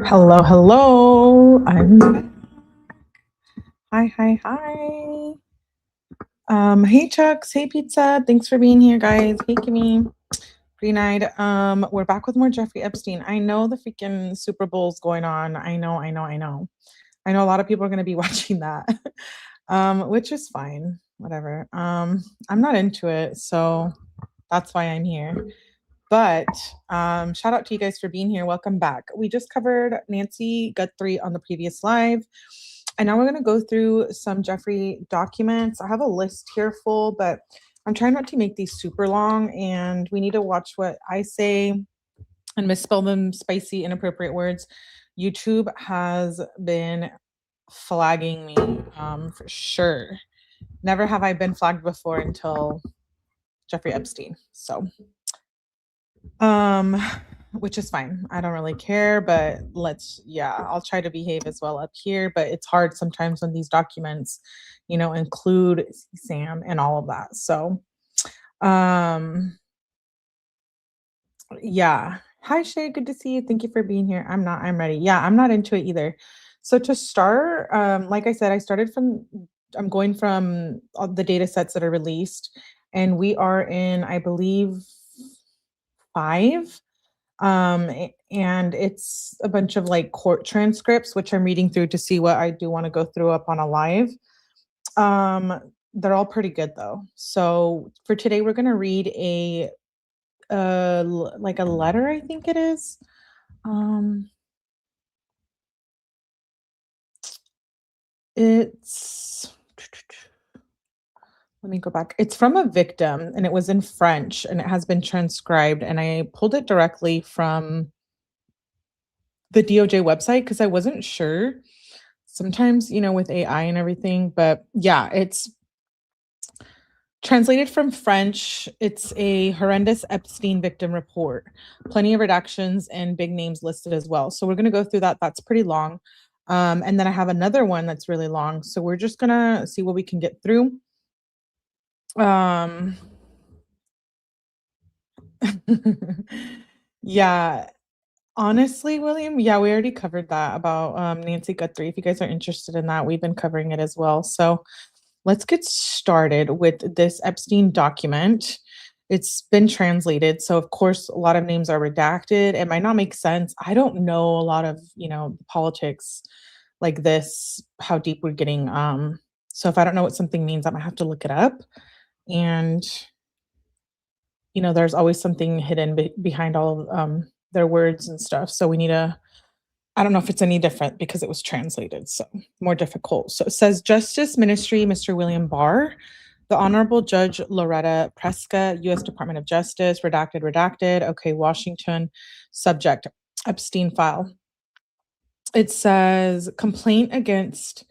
Hello, hello. Hi. Hey Chucks, hey Pizza. Thanks for being here, guys. Hey Kimmy. Green-eyed. We're back with more Jeffrey Epstein. I know the freaking Super Bowl's going on. I know. I know a lot of people are gonna be watching that. Which is fine. Whatever. I'm not into it, so that's why I'm here. But shout out to you guys for being here. Welcome back. We just covered Nancy Guthrie on the previous live. And now we're going to go through some Jeffrey documents. I have a list here full, but I'm trying not to make these super long. And we need to watch what I say and misspell them spicy, inappropriate words. YouTube has been flagging me for sure. Never have I been flagged before until Jeffrey Epstein. So which is fine. I don't really care, but I'll try to behave as well up here, but it's hard sometimes when these documents, include Sam and all of that. So, yeah. Hi Shay, good to see you. Thank you for being here. I'm ready. Yeah, I'm not into it either. So to start, like I said, I'm going from all the data sets that are released, and we are in, I believe, 5. And it's a bunch of like court transcripts, which I'm reading through to see what I do want to go through up on a live. They're all pretty good though. So for today, we're going to read like a letter, I think it is. Let me go back. It's from a victim and it was in French and it has been transcribed, and I pulled it directly from the DOJ website because I wasn't sure sometimes, with AI and everything, but yeah, it's translated from French. It's a horrendous Epstein victim report. Plenty of redactions and big names listed as well. So we're going to go through that. That's pretty long. And then I have another one that's really long. So we're just going to see what we can get through. Yeah. Honestly, William, yeah, we already covered that about Nancy Guthrie. If you guys are interested in that, we've been covering it as well. So let's get started with this Epstein document. It's been translated. So of course, a lot of names are redacted. It might not make sense. I don't know a lot of, politics like this, how deep we're getting. So if I don't know what something means, I might have to look it up. And, there's always something hidden behind all of their words and stuff. So we need I don't know if it's any different because it was translated, so more difficult. So it says, Justice Ministry, Mr. William Barr, the Honorable Judge Loretta Preska, U.S. Department of Justice, redacted. Okay, Washington, subject, Epstein file. It says, complaint against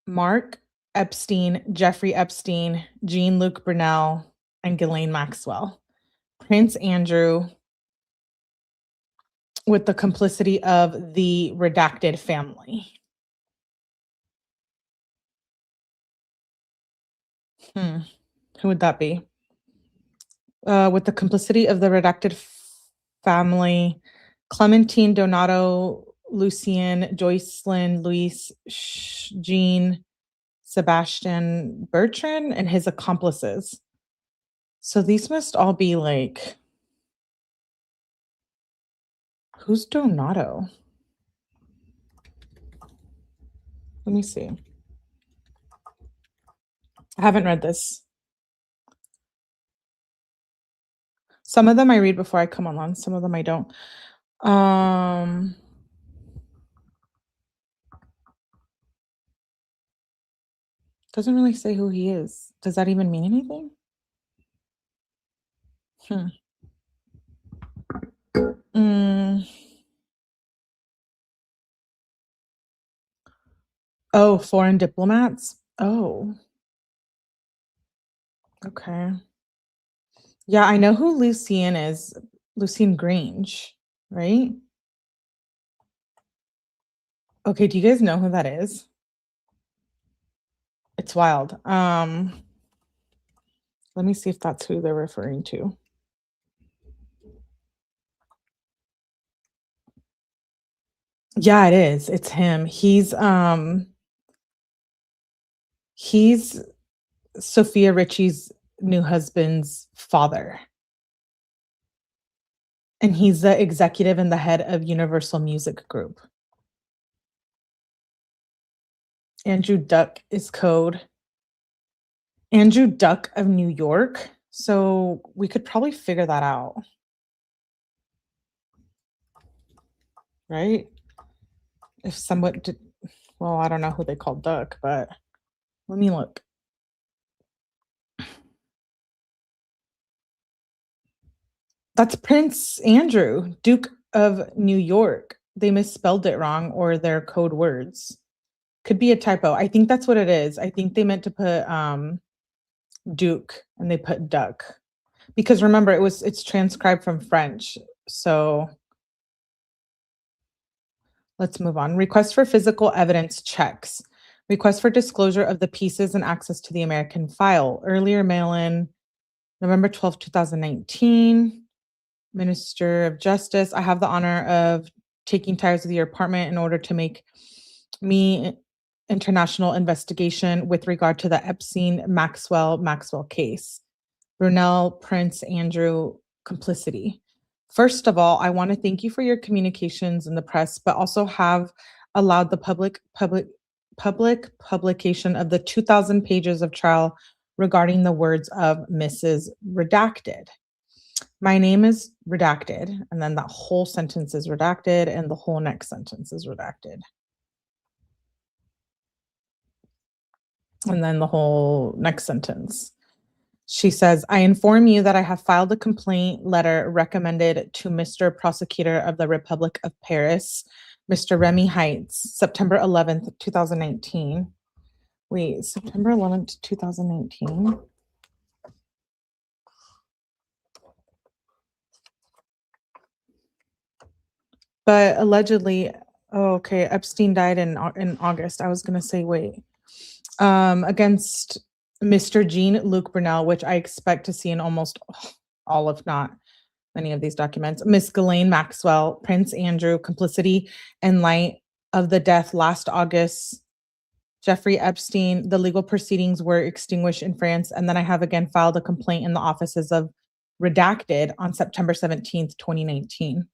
Mark Epstein, Jeffrey Epstein, Jean-Luc Brunel, and Ghislaine Maxwell. Prince Andrew, with the complicity of the redacted family. Who would that be? With the complicity of the redacted family, Clementine, Donato, Lucien, Joycelyn, Luis, Jean, Sebastian, Bertrand, and his accomplices. So these must all be like Who's Donato? Let me see. I haven't read this. Some of them I read before I come online. Some of them I don't. Doesn't really say who he is. Does that even mean anything? Oh, foreign diplomats? Oh, okay. Yeah, I know who Lucien is. Lucien Grange, right? Okay, do you guys know who that is? It's wild. Let me see if that's who they're referring to. Yeah, it is. It's him. He's Sophia Richie's new husband's father. And he's the executive and the head of Universal Music Group. Andrew Duck is code. Andrew Duck of New York. So we could probably figure that out. Right? If someone did, well, I don't know who they call Duck, but let me look. That's Prince Andrew, Duke of New York. They misspelled it wrong or their code words. Could be a typo. I think that's what it is. I think they meant to put Duke and they put Duck. Because remember, it's transcribed from French. So let's move on. Request for physical evidence checks. Request for disclosure of the pieces and access to the American file. Earlier mail-in, November 12th, 2019. Minister of Justice, I have the honor of taking tires of your apartment in order to make me international investigation with regard to the Epstein-Maxwell case. Brunel, Prince Andrew, complicity. First of all, I want to thank you for your communications in the press, but also have allowed the public publication of the 2,000 pages of trial regarding the words of Mrs. Redacted. My name is redacted, and then that whole sentence is redacted, and the whole next sentence is redacted. And then the whole next sentence. She says, I inform you that I have filed a complaint letter recommended to Mr. Prosecutor of the Republic of Paris, Mr. Remy Heights, September 11th, 2019. Wait, September 11th, 2019? But allegedly, oh, okay, Epstein died in August. I was going to say, wait. Against Mr. Jean-Luc Brunel, which I expect to see in almost all, if not many of these documents. Miss Ghislaine Maxwell, Prince Andrew, complicity in light of the death last August. Jeffrey Epstein, the legal proceedings were extinguished in France. And then I have again filed a complaint in the offices of Redacted on September 17th, 2019.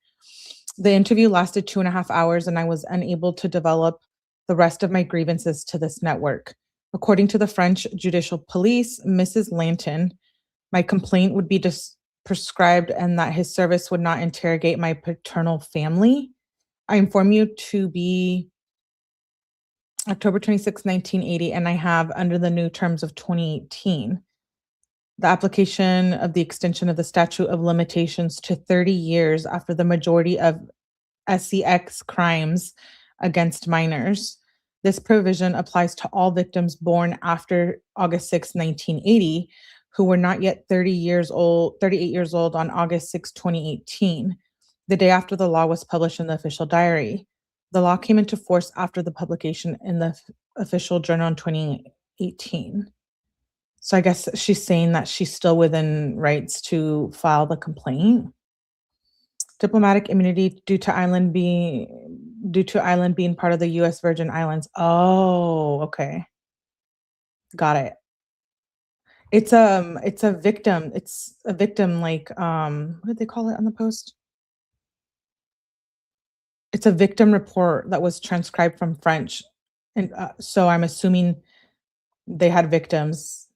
The interview lasted 2.5 hours, and I was unable to develop the rest of my grievances to this network. According to the French judicial police, Mrs. Lanton, my complaint would be prescribed and that his service would not interrogate my paternal family. I inform you to be October 26, 1980, and I have under the new terms of 2018. The application of the extension of the statute of limitations to 30 years after the majority of sex crimes against minors. This provision applies to all victims born after August 6, 1980, who were not yet 38 years old on August 6, 2018, the day after the law was published in the official diary. The law came into force after the publication in the official journal in 2018. So I guess she's saying that she's still within rights to file the complaint. Diplomatic immunity due to island being part of the U.S. Virgin Islands. Oh, okay. Got it. It's a victim. It's a victim like what did they call it on the post? It's a victim report that was transcribed from French, and, so I'm assuming they had victims,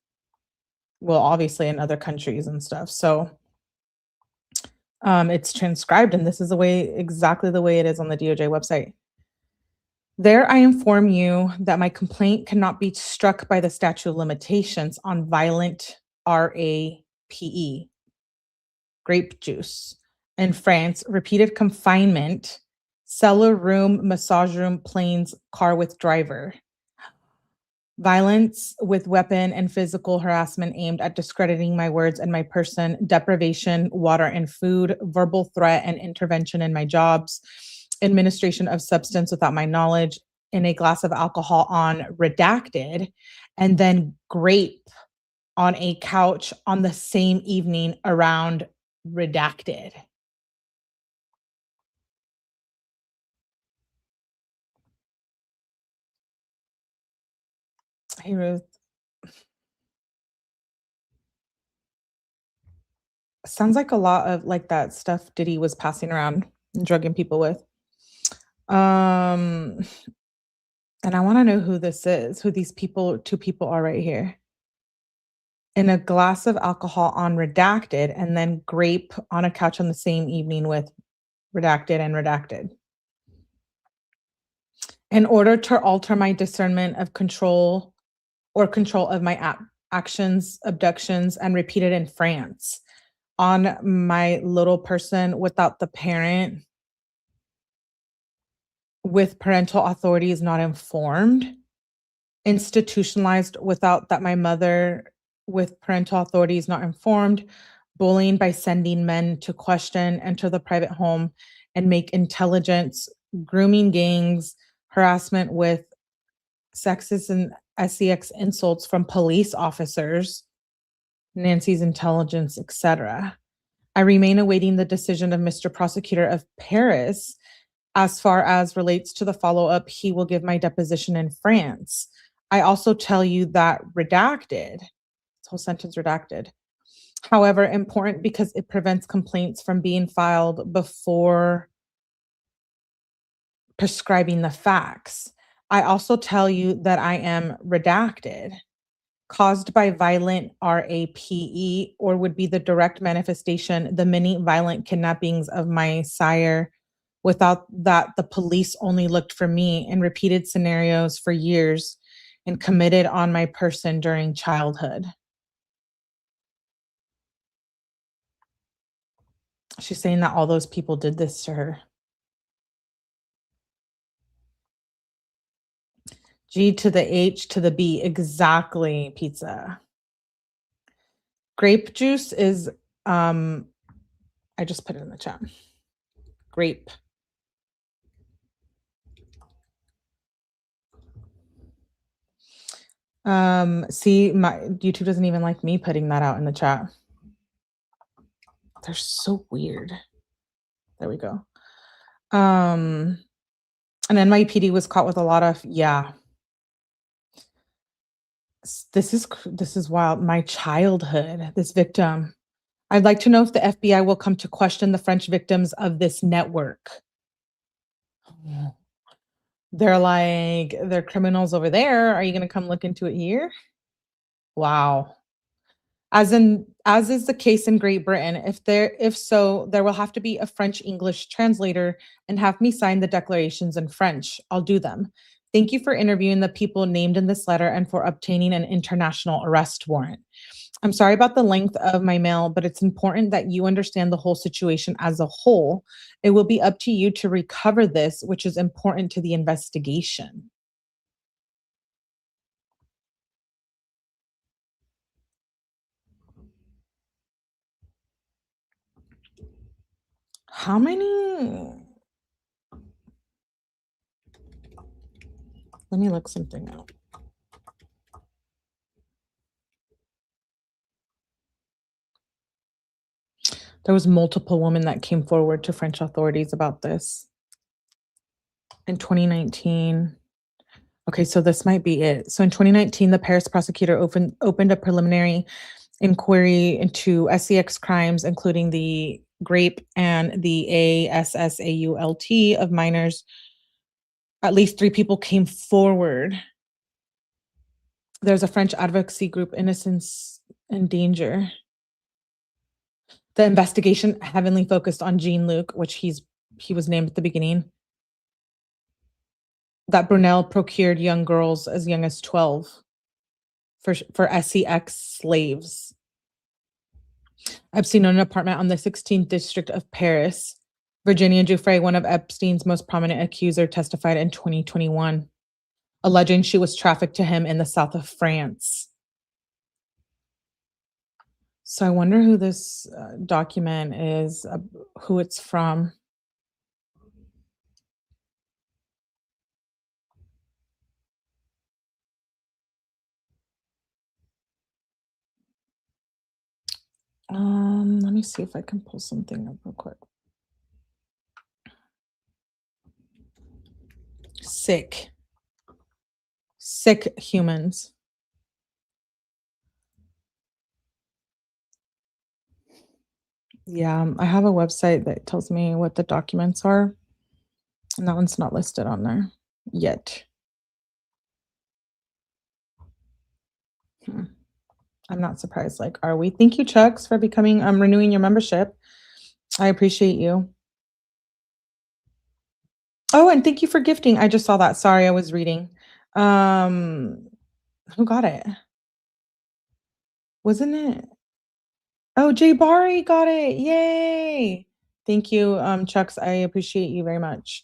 well, obviously in other countries and stuff, so, it's transcribed, and this is the way exactly the way it is on the DOJ website. There, I inform you that my complaint cannot be struck by the statute of limitations on violent RAPE, grape juice. In France, repeated confinement, cellar room, massage room, planes, car with driver. Violence with weapon and physical harassment aimed at discrediting my words and my person, deprivation, water and food, verbal threat and intervention in my jobs, administration of substance without my knowledge, in a glass of alcohol on redacted, and then grape on a couch on the same evening around redacted. Hey, Ruth. Sounds like a lot of like that stuff Diddy was passing around and drugging people with. Um, and I want to know who this is, who these people, two people are right here. In a glass of alcohol on redacted, and then grape on a couch on the same evening with redacted and redacted. In order to alter my discernment of control or control of my actions, abductions, and repeated in France on my little person without the parent with parental authority is not informed, institutionalized without that my mother with parental authority is not informed, bullying by sending men to question, enter the private home, and make intelligence, grooming gangs, harassment with sexist and sex insults from police officers, Nancy's intelligence, etc. I remain awaiting the decision of Mr. Prosecutor of Paris as far as relates to the follow-up. He will give my deposition in France. I also tell you that redacted, this whole sentence redacted, however, important because it prevents complaints from being filed before prescribing the facts. I also tell you that I am redacted, caused by violent RAPE, or would be the direct manifestation, the many violent kidnappings of my sire. Without that, the police only looked for me in repeated scenarios for years and committed on my person during childhood. She's saying that all those people did this to her. G to the H to the B. Exactly, pizza. Grape juice is, I just put it in the chat. Grape. See, my YouTube doesn't even like me putting that out in the chat. They're so weird. There we go. And NYPD was caught with a lot of, yeah. This is wild. My childhood, this victim. I'd like to know if the FBI will come to question the French victims of this network. They're like, they're criminals over there. Are you going to come look into it here? Wow. As is the case in Great Britain, if so, there will have to be a French English translator and have me sign the declarations in French. I'll do them. Thank you for interviewing the people named in this letter and for obtaining an international arrest warrant. I'm sorry about the length of my mail, but it's important that you understand the whole situation as a whole. It will be up to you to recover this, which is important to the investigation. How many? Let me look something up. There was multiple women that came forward to French authorities about this in 2019. Okay, so this might be it. So in 2019, the Paris prosecutor opened a preliminary inquiry into sex crimes, including the grape and the 𝗃𝗃𝗆𝗆 of minors, at least 3 people came forward. There's a French advocacy group, Innocence in Danger. The investigation heavily focused on Jean-Luc, which he was named at the beginning, that Brunel procured young girls as young as 12 for sex slaves. Epstein owned an apartment on the 16th district of Paris. Virginia Giuffre, one of Epstein's most prominent accusers, testified in 2021, alleging she was trafficked to him in the south of France. So I wonder who this document is, who it's from. Let me see if I can pull something up real quick. Sick humans. Yeah, I have a website that tells me what the documents are, and that one's not listed on there yet. I'm not surprised. Like, are we? Thank you, Chucks, for becoming renewing your membership. I appreciate you. Oh, and thank you for gifting. I just saw that. Sorry, I was reading. Who got it? Wasn't it? Oh, 𝗃𝗍𝗶𝗆 got it. Yay. Thank you, Chucks. I appreciate you very much.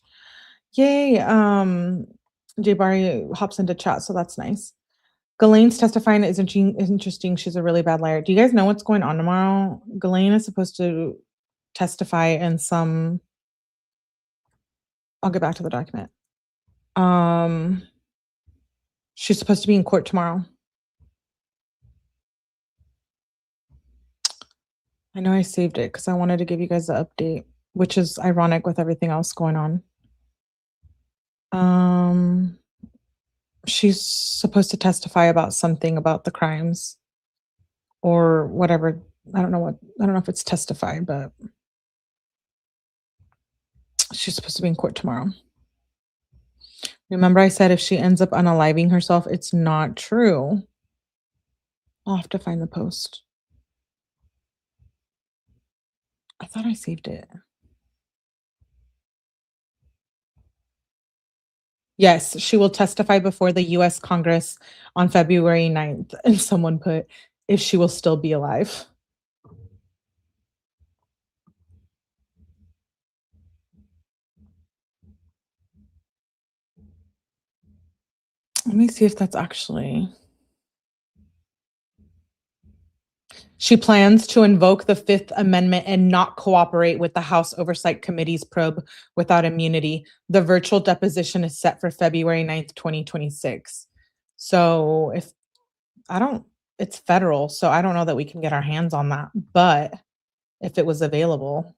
Yay. 𝗃𝗍𝗶𝗆 hops into chat, so that's nice. Ghislaine's testifying is interesting. She's a really bad liar. Do you guys know what's going on tomorrow? Ghislaine is supposed to testify in some. I'll get back to the document. She's supposed to be in court tomorrow. I know I saved it because I wanted to give you guys the update, which is ironic with everything else going on. She's supposed to testify about something about the crimes or whatever. I don't know if it's testify, but she's supposed to be in court tomorrow. Remember I said if she ends up unaliving herself, it's not true. I'll have to find the post. I thought I saved it. Yes, she will testify before the US Congress on February 9th. And someone put, if she will still be alive. Let me see if that's actually. She plans to invoke the Fifth Amendment and not cooperate with the House Oversight Committee's probe without immunity. The virtual deposition is set for February 9th, 2026. So it's federal, so I don't know that we can get our hands on that. But if it was available,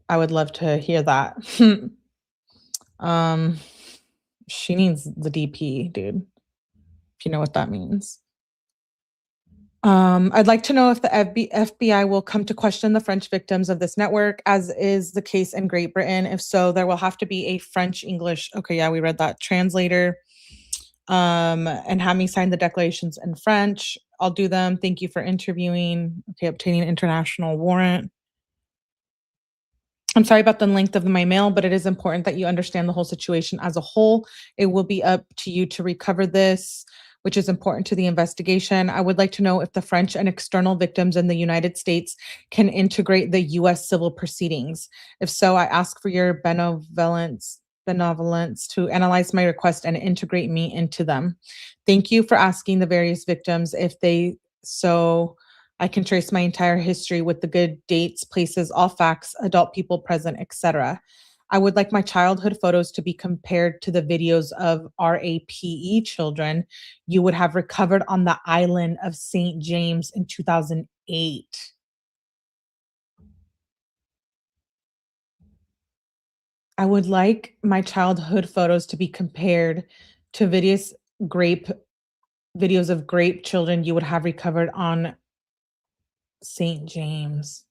I would love to hear that. She needs the DP, dude. If you know what that means. I'd like to know if the FBI will come to question the French victims of this network, as is the case in Great Britain. If so, there will have to be a French-English, okay, yeah, we read that, translator, and have me sign the declarations in French. I'll do them. Thank you for interviewing. Okay, obtaining an international warrant. I'm sorry about the length of my mail, but it is important that you understand the whole situation as a whole. It will be up to you to recover this, which is important to the investigation. I would like to know if the French and external victims in the United States can integrate the U.S. civil proceedings. If so, I ask for your benevolence to analyze my request and integrate me into them. Thank you for asking the various victims if they so I can trace my entire history with the good dates, places, all facts, adult people present, etc. I would like my childhood photos to be compared to the videos of RAPE children you would have recovered on the island of St. James in 2008. I would like my childhood photos to be compared to videos of grape children you would have recovered on St. James.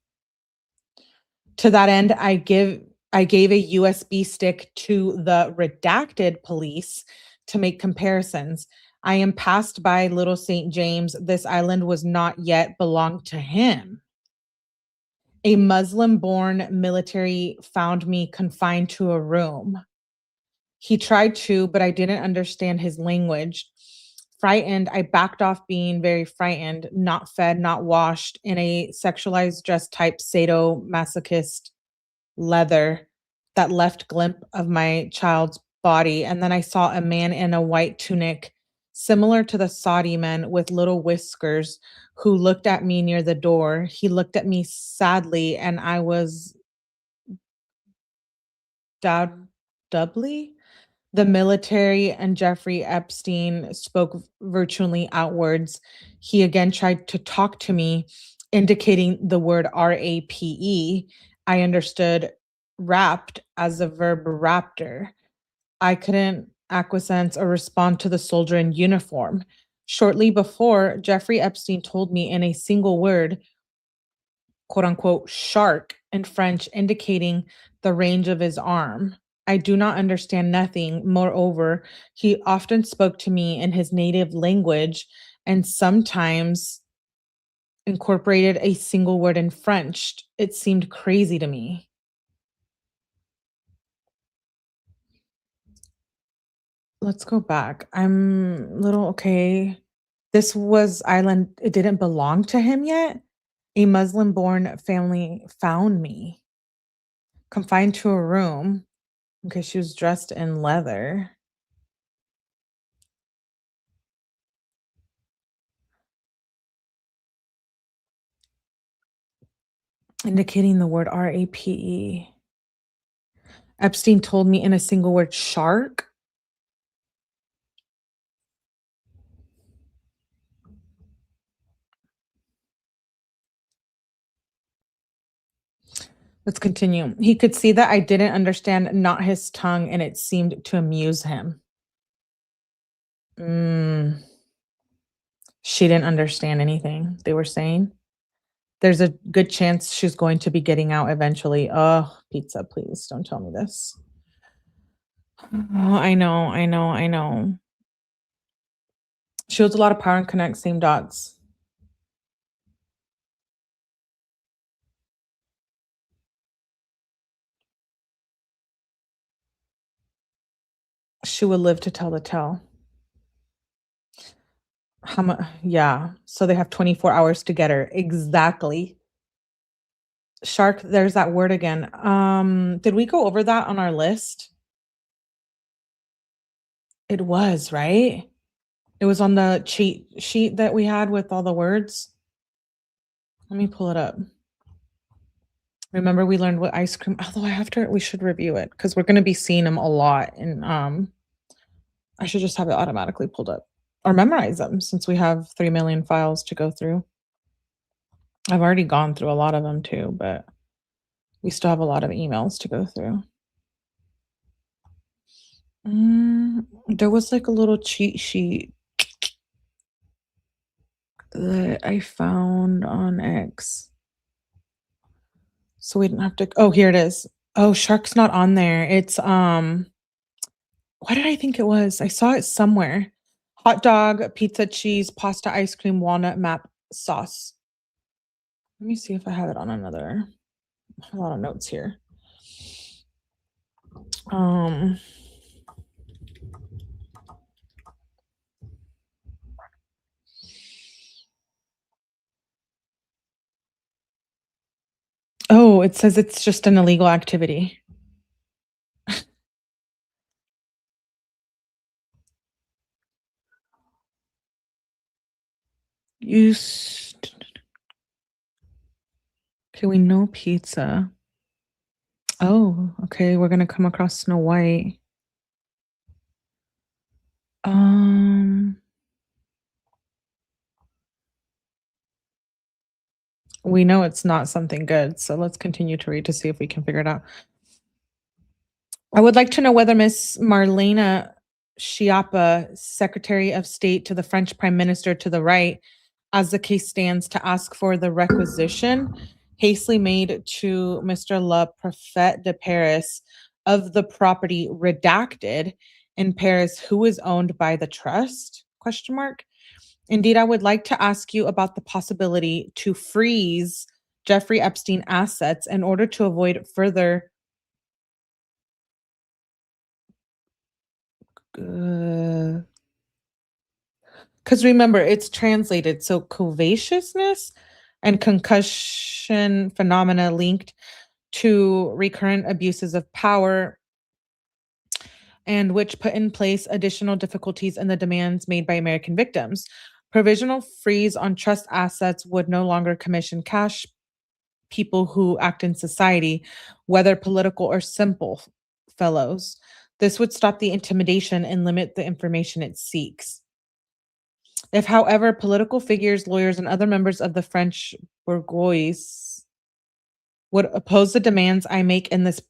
To that end, I gave a USB stick to the redacted police to make comparisons. I am passed by Little St. James. This island was not yet belonged to him. A Muslim-born military found me confined to a room. He tried to, but I didn't understand his language. Frightened, I backed off, being very frightened, not fed, not washed, in a sexualized dress type sadomasochist leather that left glimpse of my child's body. And then I saw a man in a white tunic, similar to the Saudi men with little whiskers, who looked at me near the door. He looked at me sadly, and I was doubly. The military and Jeffrey Epstein spoke virtually outwards. He again tried to talk to me, indicating the word RAPE. I understood wrapped as a verb raptor. I couldn't acquiesce or respond to the soldier in uniform. Shortly before, Jeffrey Epstein told me in a single word, quote unquote, shark in French, indicating the range of his arm. I do not understand nothing. Moreover, he often spoke to me in his native language and sometimes incorporated a single word in French. It seemed crazy to me. Let's go back. I'm little okay. This was island. It didn't belong to him yet. A Muslim-born family found me confined to a room. Okay, she was dressed in leather. Indicating the word RAPE. Epstein told me in a single word, shark. Let's continue. He could see that I didn't understand not his tongue, and it seemed to amuse him. She didn't understand anything they were saying. There's a good chance she's going to be getting out eventually. Oh, pizza, please don't tell me this. Oh, I know. She holds a lot of power and connects same dots. She will live to tell the tale. How much? Yeah. So they have 24 hours to get her. Exactly. Shark, there's that word again. Did we go over that on our list? It was, right? It was on the cheat sheet that we had with all the words. Let me pull it up. Remember we learned what ice cream, although we should review it because we're going to be seeing them a lot, and I should just have it automatically pulled up or memorize them since we have 3 million files to go through. I've already gone through a lot of them too, but we still have a lot of emails to go through. There was like a little cheat sheet that I found on X. So we didn't have to, oh, here it is. Oh, shark's not on there. It's, what did I think it was? I saw it somewhere. Hot dog, pizza, cheese, pasta, ice cream, walnut map, sauce. Let me see if I have it on another. A lot of notes here. Oh, it says it's just an illegal activity. Okay, we know pizza. Oh, okay, we're gonna come across Snow White. We know it's not something good, so let's continue to read to see if we can figure it out. I would like to know whether Miss Marlena Schiappa, Secretary of State to the French Prime Minister to the right, as the case stands, to ask for the requisition hastily made to Mr. 𝗏𝗏𝗏𝗏 of the property redacted in Paris, who is owned by the trust? Question mark. Indeed, I would like to ask you about the possibility to freeze Jeffrey Epstein assets in order to avoid further because remember, it's translated. So covetousness and concussion phenomena linked to recurrent abuses of power and which put in place additional difficulties in the demands made by American victims. Provisional freeze on trust assets would no longer commission cash people who act in society, whether political or simple fellows. This would stop the intimidation and limit the information it seeks. If, however, political figures, lawyers, and other members of the French bourgeoisie would oppose the demands I make in this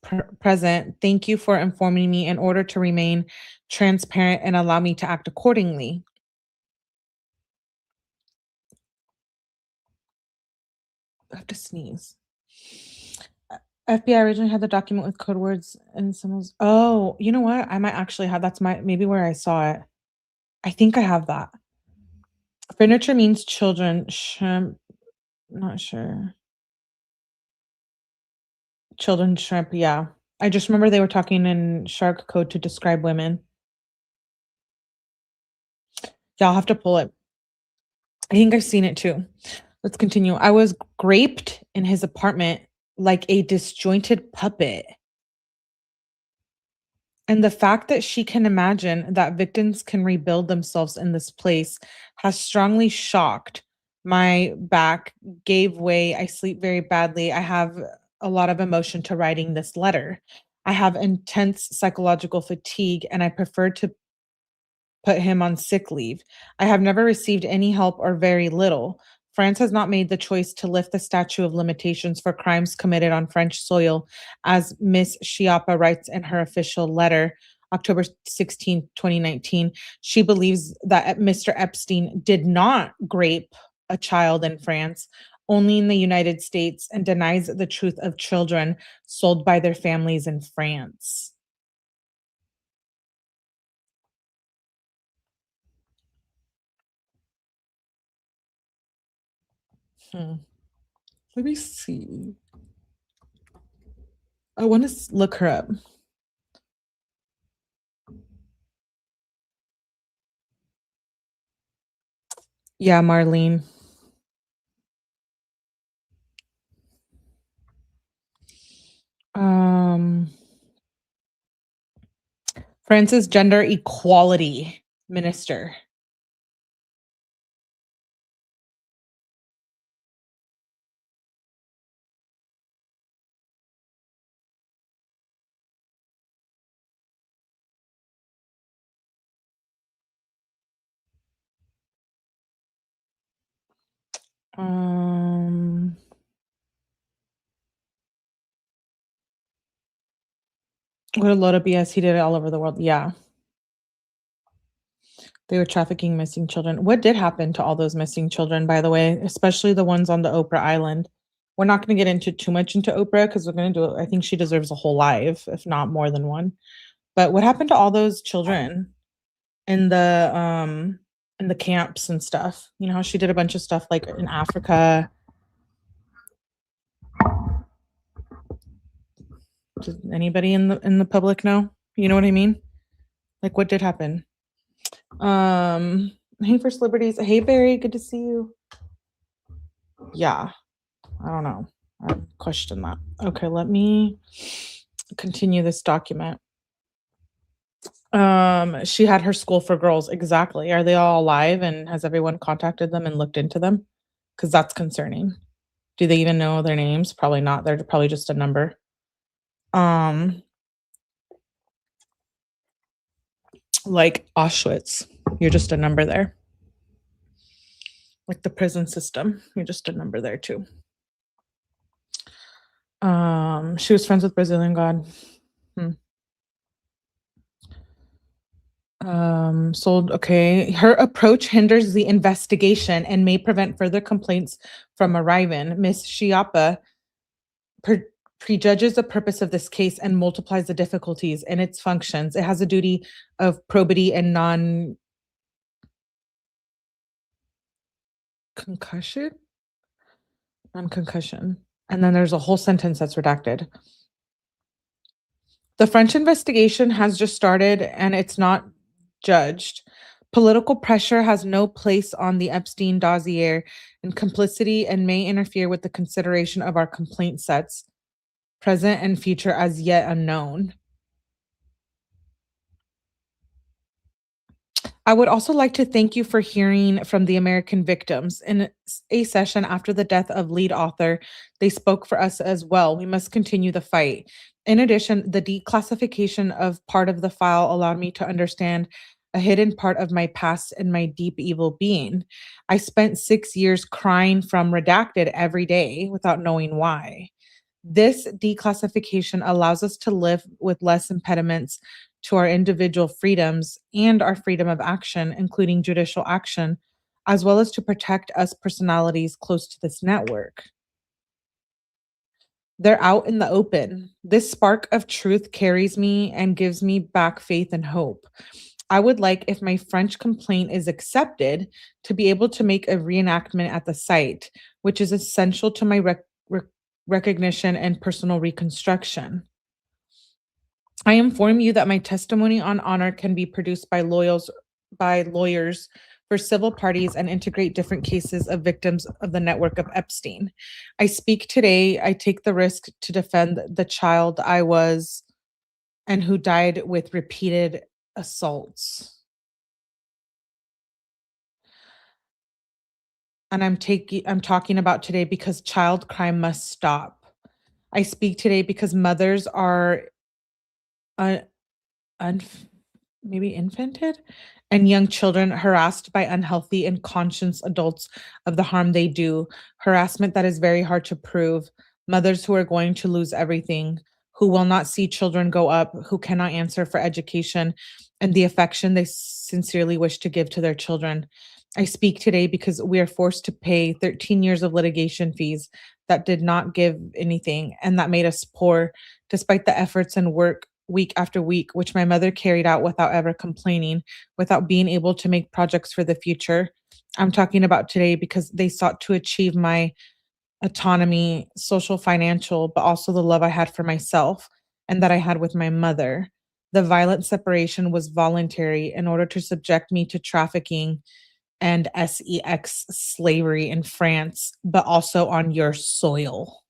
present, thank you for informing me in order to remain transparent and allow me to act accordingly. I have to sneeze. FBI originally had the document with code words and symbols. Oh, you know what? I might actually have that's maybe where I saw it. I think I have that. Furniture means children. Shrimp, not sure. Children shrimp, yeah. I just remember they were talking in shark code to describe women. Yeah, I'll have to pull it. I think I've seen it too. Let's continue. I was graped in his apartment like a disjointed puppet. And the fact that she can imagine that victims can rebuild themselves in this place has strongly shocked. My back gave way. I sleep very badly. I have a lot of emotion to writing this letter. I have intense psychological fatigue and I prefer to put him on sick leave. I have never received any help or very little. France has not made the choice to lift the statute of limitations for crimes committed on French soil, as 𝗏𝗍𝗶 writes in her official letter, October 16, 2019. She believes that Mr. Epstein did not grape a child in France, only in the United States, and denies the truth of children sold by their families in France. Hmm. Let me see. I want to look her up. Yeah, Marlene. Um, France's gender equality minister. Um, what a load of BS. He did it all over the world. Yeah. They were trafficking missing children. What did happen to all those missing children, by the way, especially the ones on the Oprah Island? We're not going to get into too much into Oprah because we're going to do it. I think she deserves a whole life, if not more than one. But what happened to all those children in the camps and stuff? You know how she did a bunch of stuff like in Africa. Does anybody in the public know? You know what I mean? Like what did happen? Hey, First Liberties. Hey, Barry, good to see you. Yeah, I don't know. I question that. Okay, let me continue this document. She had her school for girls. Exactly. Are they all alive and has everyone contacted them and looked into them? Because that's concerning. Do they even know their names? Probably not. They're probably just a number. Like Auschwitz, you're just a number there. Like the prison system, you're just a number there too. She was friends with Brazilian God. Sold. Okay. Her approach hinders the investigation and may prevent further complaints from arriving. Miss Shiapa pre- prejudges the purpose of this case and multiplies the difficulties in its functions. It has a duty of probity and concussion, non-concussion. And then there's a whole sentence that's redacted. The French investigation has just started and it's not judged. Political pressure has no place on the Epstein dossier and complicity and may interfere with the consideration of our complaint sets, present and future as yet unknown. I would also like to thank you for hearing from the American victims. In a session after the death of lead author, they spoke for us as well. We must continue the fight. In addition, the declassification of part of the file allowed me to understand a hidden part of my past and my deep evil being. I spent 6 years crying from redacted every day without knowing why. This declassification allows us to live with less impediments to our individual freedoms and our freedom of action, including judicial action, as well as to protect us personalities close to this network. They're out in the open. This spark of truth carries me and gives me back faith and hope. I would like, if my French complaint is accepted, to be able to make a reenactment at the site, which is essential to my recognition and personal reconstruction. I inform you that my testimony on honor can be produced by lawyers for civil parties and integrate different cases of victims of the network of Epstein. I speak today, I take the risk to defend the child I was and who died with repeated assaults. And I'm talking about today because child crime must stop. I speak today because mothers are un- unf maybe infanted and young children harassed by unhealthy and conscious adults of the harm they do, harassment that is very hard to prove, mothers who are going to lose everything, who will not see children go up, who cannot answer for education and the affection they sincerely wish to give to their children. I speak today because we are forced to pay 13 years of litigation fees that did not give anything and that made us poor despite the efforts and work week after week, which my mother carried out without ever complaining, without being able to make projects for the future. I'm talking about today because they sought to achieve my autonomy, social, financial, but also the love I had for myself and that I had with my mother. The violent separation was voluntary in order to subject me to trafficking and sex slavery in France, but also on your soil.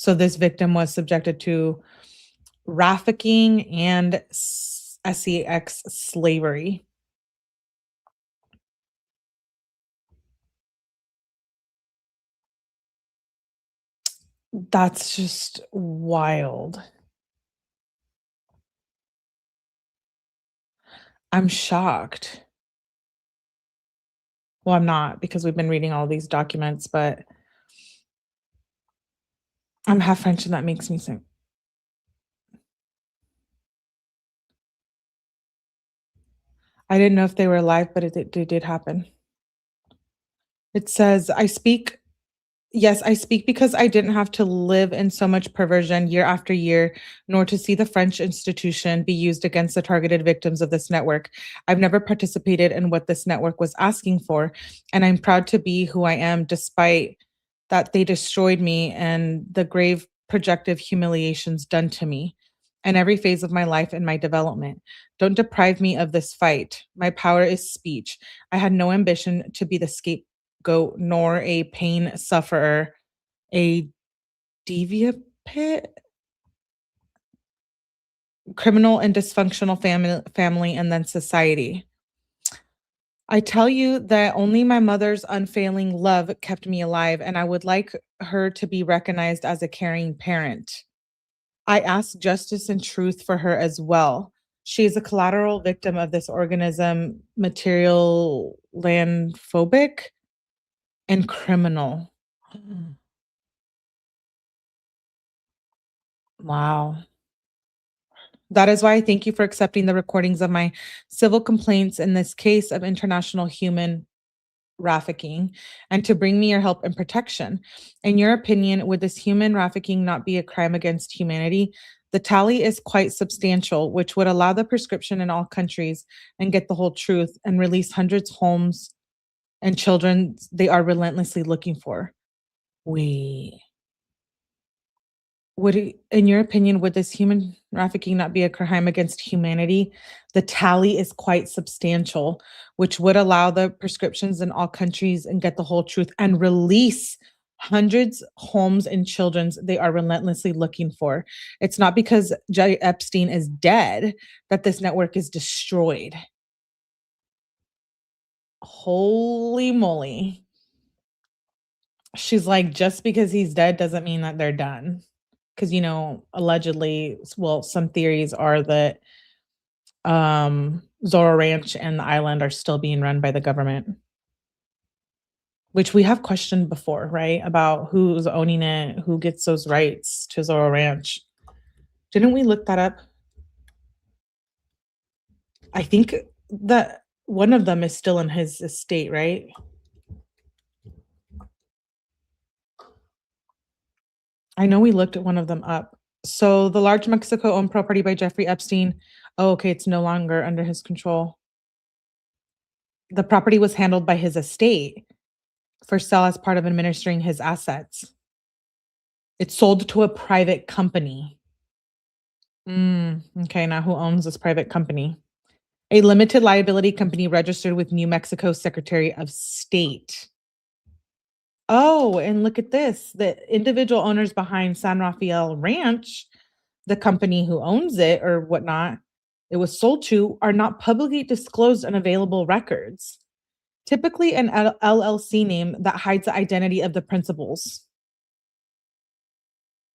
So this victim was subjected to trafficking and sex slavery. That's just wild. I'm shocked. Well, I'm not because we've been reading all these documents, but I'm half French and that makes me sick. I didn't know if they were alive, but it did happen. It says, Yes, I speak because I didn't have to live in so much perversion year after year, nor to see the French institution be used against the targeted victims of this network. I've never participated in what this network was asking for, and I'm proud to be who I am despite that they destroyed me and the grave projective humiliations done to me and every phase of my life and my development. Don't deprive me of this fight. My power is speech. I had no ambition to be the scapegoat nor a pain sufferer, a deviant pit, criminal and dysfunctional family, and then society. I tell you that only my mother's unfailing love kept me alive, and I would like her to be recognized as a caring parent. I ask justice and truth for her as well. She is a collateral victim of this organism, material landphobic and criminal. Wow. That is why I thank you for accepting the recordings of my civil complaints in this case of international human trafficking and to bring me your help and protection. In your opinion, would this human trafficking not be a crime against humanity? The tally is quite substantial, which would allow the prescription in all countries and get the whole truth and release hundreds homes and children they are relentlessly looking for. Wait. In your opinion, would this human trafficking not be a crime against humanity? The tally is quite substantial, which would allow the prescriptions in all countries and get the whole truth and release hundreds homes and children's they are relentlessly looking for. It's not because Jeffrey Epstein is dead that this network is destroyed. Holy moly. She's like, just because he's dead doesn't mean that they're done. Because, allegedly, well, some theories are that Zorro Ranch and the island are still being run by the government, which we have questioned before, right? About who's owning it, who gets those rights to Zorro Ranch. Didn't we look that up? I think that one of them is still in his estate, right? I know we looked at one of them up. So the large Mexico-owned property by Jeffrey Epstein. Oh, okay, it's no longer under his control. The property was handled by his estate for sale as part of administering his assets. It's sold to a private company. Okay, now who owns this private company? A limited liability company registered with New Mexico Secretary of State. Oh, and look at this. The individual owners behind San Rafael Ranch, the company who owns it or whatnot, it was sold to, are not publicly disclosed in available records. Typically an LLC name that hides the identity of the principals.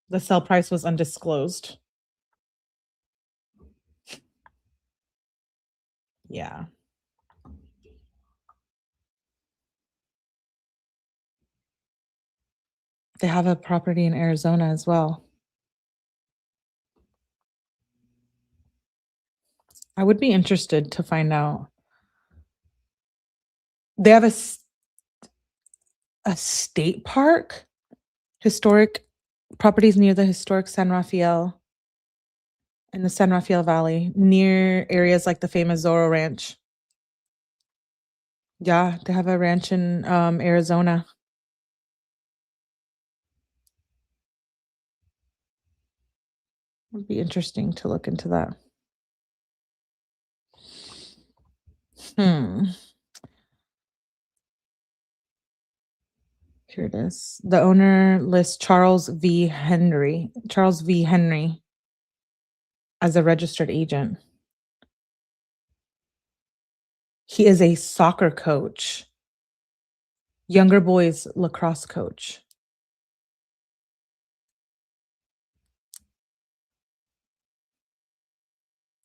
The sale price was undisclosed. Yeah. They have a property in Arizona as well. I would be interested to find out. They have a state park, historic properties near the historic San Rafael in the San Rafael Valley, near areas like the famous Zorro Ranch. Yeah, they have a ranch in Arizona. Would be interesting to look into that. Hmm. Here it is. The owner lists Charles V. Henry as a registered agent. He is a soccer coach, younger boys lacrosse coach.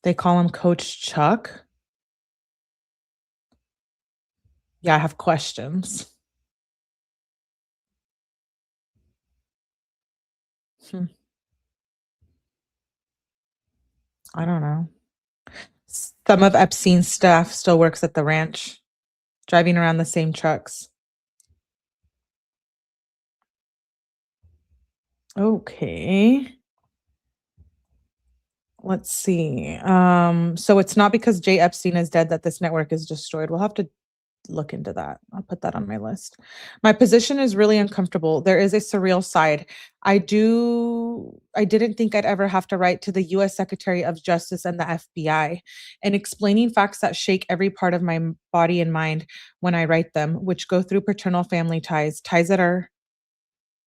They call him Coach Chuck. Yeah, I have questions. Hmm. I don't know. Some of Epstein's staff still works at the ranch, driving around the same trucks. Okay. Let's see. So it's not because Jay Epstein is dead that this network is destroyed. We'll have to look into that. I'll put that on my list. My position is really uncomfortable. There is a surreal side. I didn't think I'd ever have to write to the US Secretary of Justice and the FBI and explaining facts that shake every part of my body and mind when I write them, which go through paternal family ties that are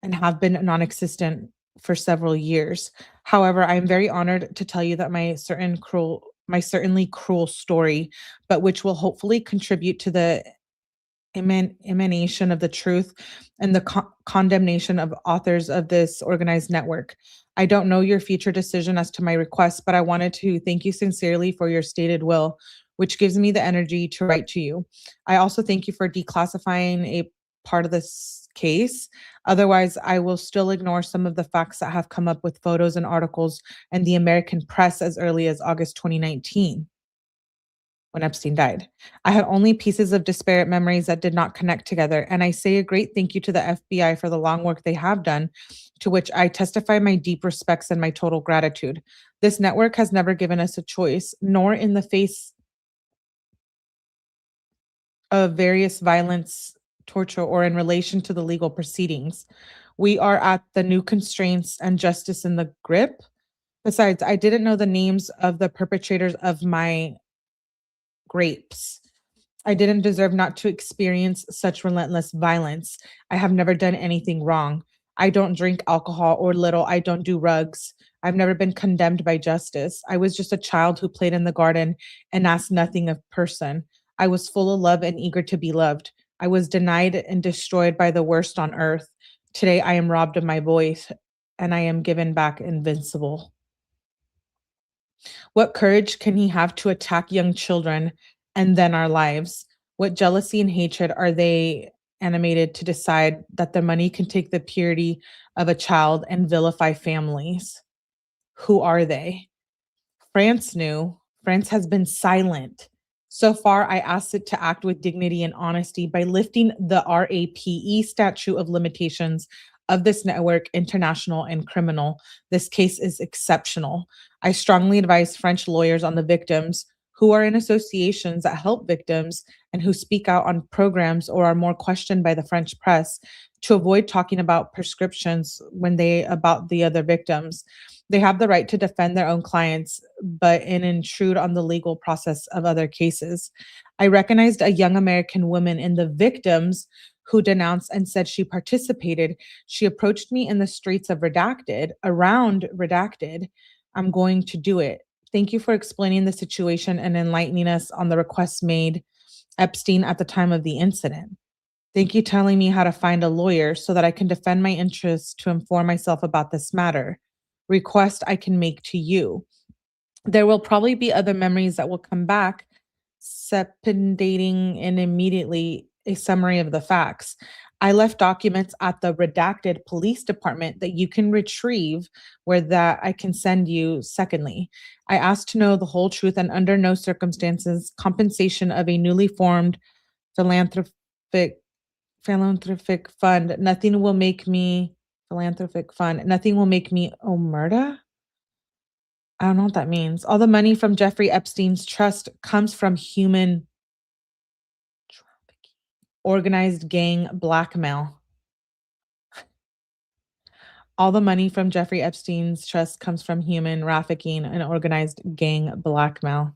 and have been non-existent for several years. However, I am very honored to tell you that my certainly cruel story, but which will hopefully contribute to the emanation of the truth and the condemnation of authors of this organized network. I don't know your future decision as to my request, but I wanted to thank you sincerely for your stated will, which gives me the energy to write to you. I also thank you for declassifying a part of this case. Otherwise, I will still ignore some of the facts that have come up with photos and articles in the American press as early as August 2019 when Epstein died. I had only pieces of disparate memories that did not connect together. And I say a great thank you to the FBI for the long work they have done, to which I testify my deep respects and my total gratitude. This network has never given us a choice, nor in the face of various violence, torture, or in relation to the legal proceedings. We are at the new constraints and justice in the grip. Besides, I didn't know the names of the perpetrators of my grapes. I didn't deserve not to experience such relentless violence. I have never done anything wrong. I don't drink alcohol or little. I don't do rugs. I've never been condemned by justice. I was just a child who played in the garden and asked nothing of person. I was full of love and eager to be loved. I was denied and destroyed by the worst on earth. Today I am robbed of my voice and I am given back invincible. What courage can he have to attack young children and then our lives? What jealousy and hatred are they animated to decide that the money can take the purity of a child and vilify families? Who are they? France knew. France has been silent. So far, I asked it to act with dignity and honesty by lifting the RAPE statute of limitations of this network, international and criminal. This case is exceptional. I strongly advise French lawyers on the victims who are in associations that help victims and who speak out on programs or are more questioned by the French press to avoid talking about prescriptions when they about the other victims. They have the right to defend their own clients, but intrude on the legal process of other cases. I recognized a young American woman in the victims who denounced and said she participated. She approached me in the streets of around Redacted. I'm going to do it. Thank you for explaining the situation and enlightening us on the requests made Epstein at the time of the incident. Thank you telling me how to find a lawyer so that I can defend my interests to inform myself about this matter. Request I can make to you. There will probably be other memories that will come back, separating and immediately a summary of the facts. I left documents at the Redacted Police Department that you can retrieve, where that I can send you. Secondly, I asked to know the whole truth and under no circumstances compensation of a newly formed philanthropic fund. Nothing will make me omerta. I don't know what that means. All the money from Jeffrey Epstein's trust comes from human trafficking, organized gang blackmail. All the money from Jeffrey Epstein's trust comes from human trafficking and organized gang blackmail.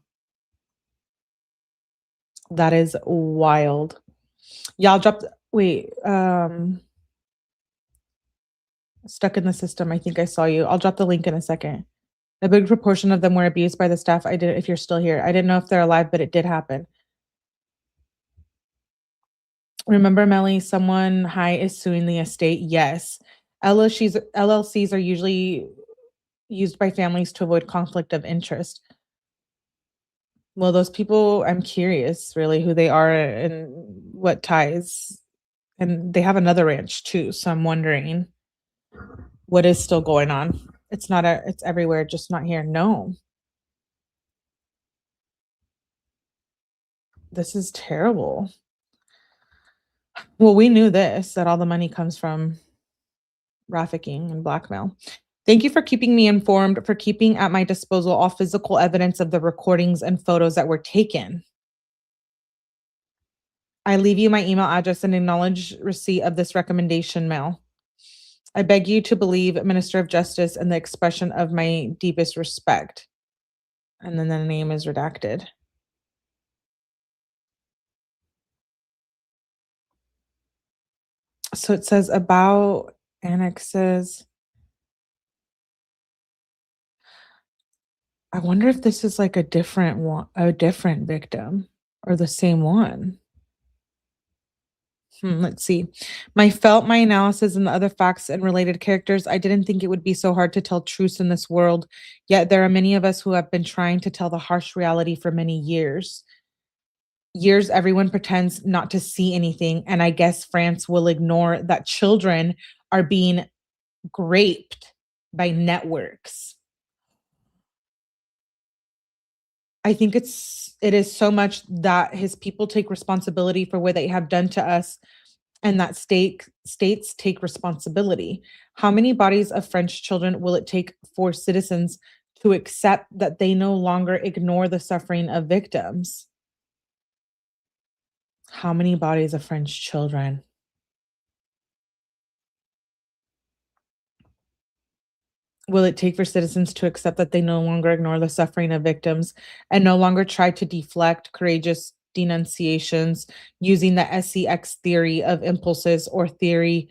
That is wild. Y'all dropped, stuck in the system. I think I saw you. I'll drop the link in a second. A big proportion of them were abused by the staff. If you're still here, I didn't know if they're alive, but it did happen. Remember, Melly, someone high is suing the estate. Yes. LLCs are usually used by families to avoid conflict of interest. Well, those people, I'm curious really who they are and what ties. And they have another ranch too. So I'm wondering what is still going on. It's everywhere, just not here. No. This is terrible. Well, we knew this, that all the money comes from trafficking and blackmail. Thank you for keeping me informed, for keeping at my disposal all physical evidence of the recordings and photos that were taken. I leave you my email address and acknowledge receipt of this recommendation mail. I beg you to believe Minister of Justice and the expression of my deepest respect. And then the name is redacted. So it says about annexes. I wonder if this is like a different victim or the same one. Let's see. My analysis and the other facts and related characters, I didn't think it would be so hard to tell truths in this world. Yet there are many of us who have been trying to tell the harsh reality for many years. Years, everyone pretends not to see anything, and I guess France will ignore that children are being raped by networks. I think it is so much that his people take responsibility for what they have done to us and that states take responsibility. How many bodies of French children will it take for citizens to accept that they no longer ignore the suffering of victims? How many bodies of French children? Will it take for citizens to accept that they no longer ignore the suffering of victims and no longer try to deflect courageous denunciations using the SEX theory of impulses or theory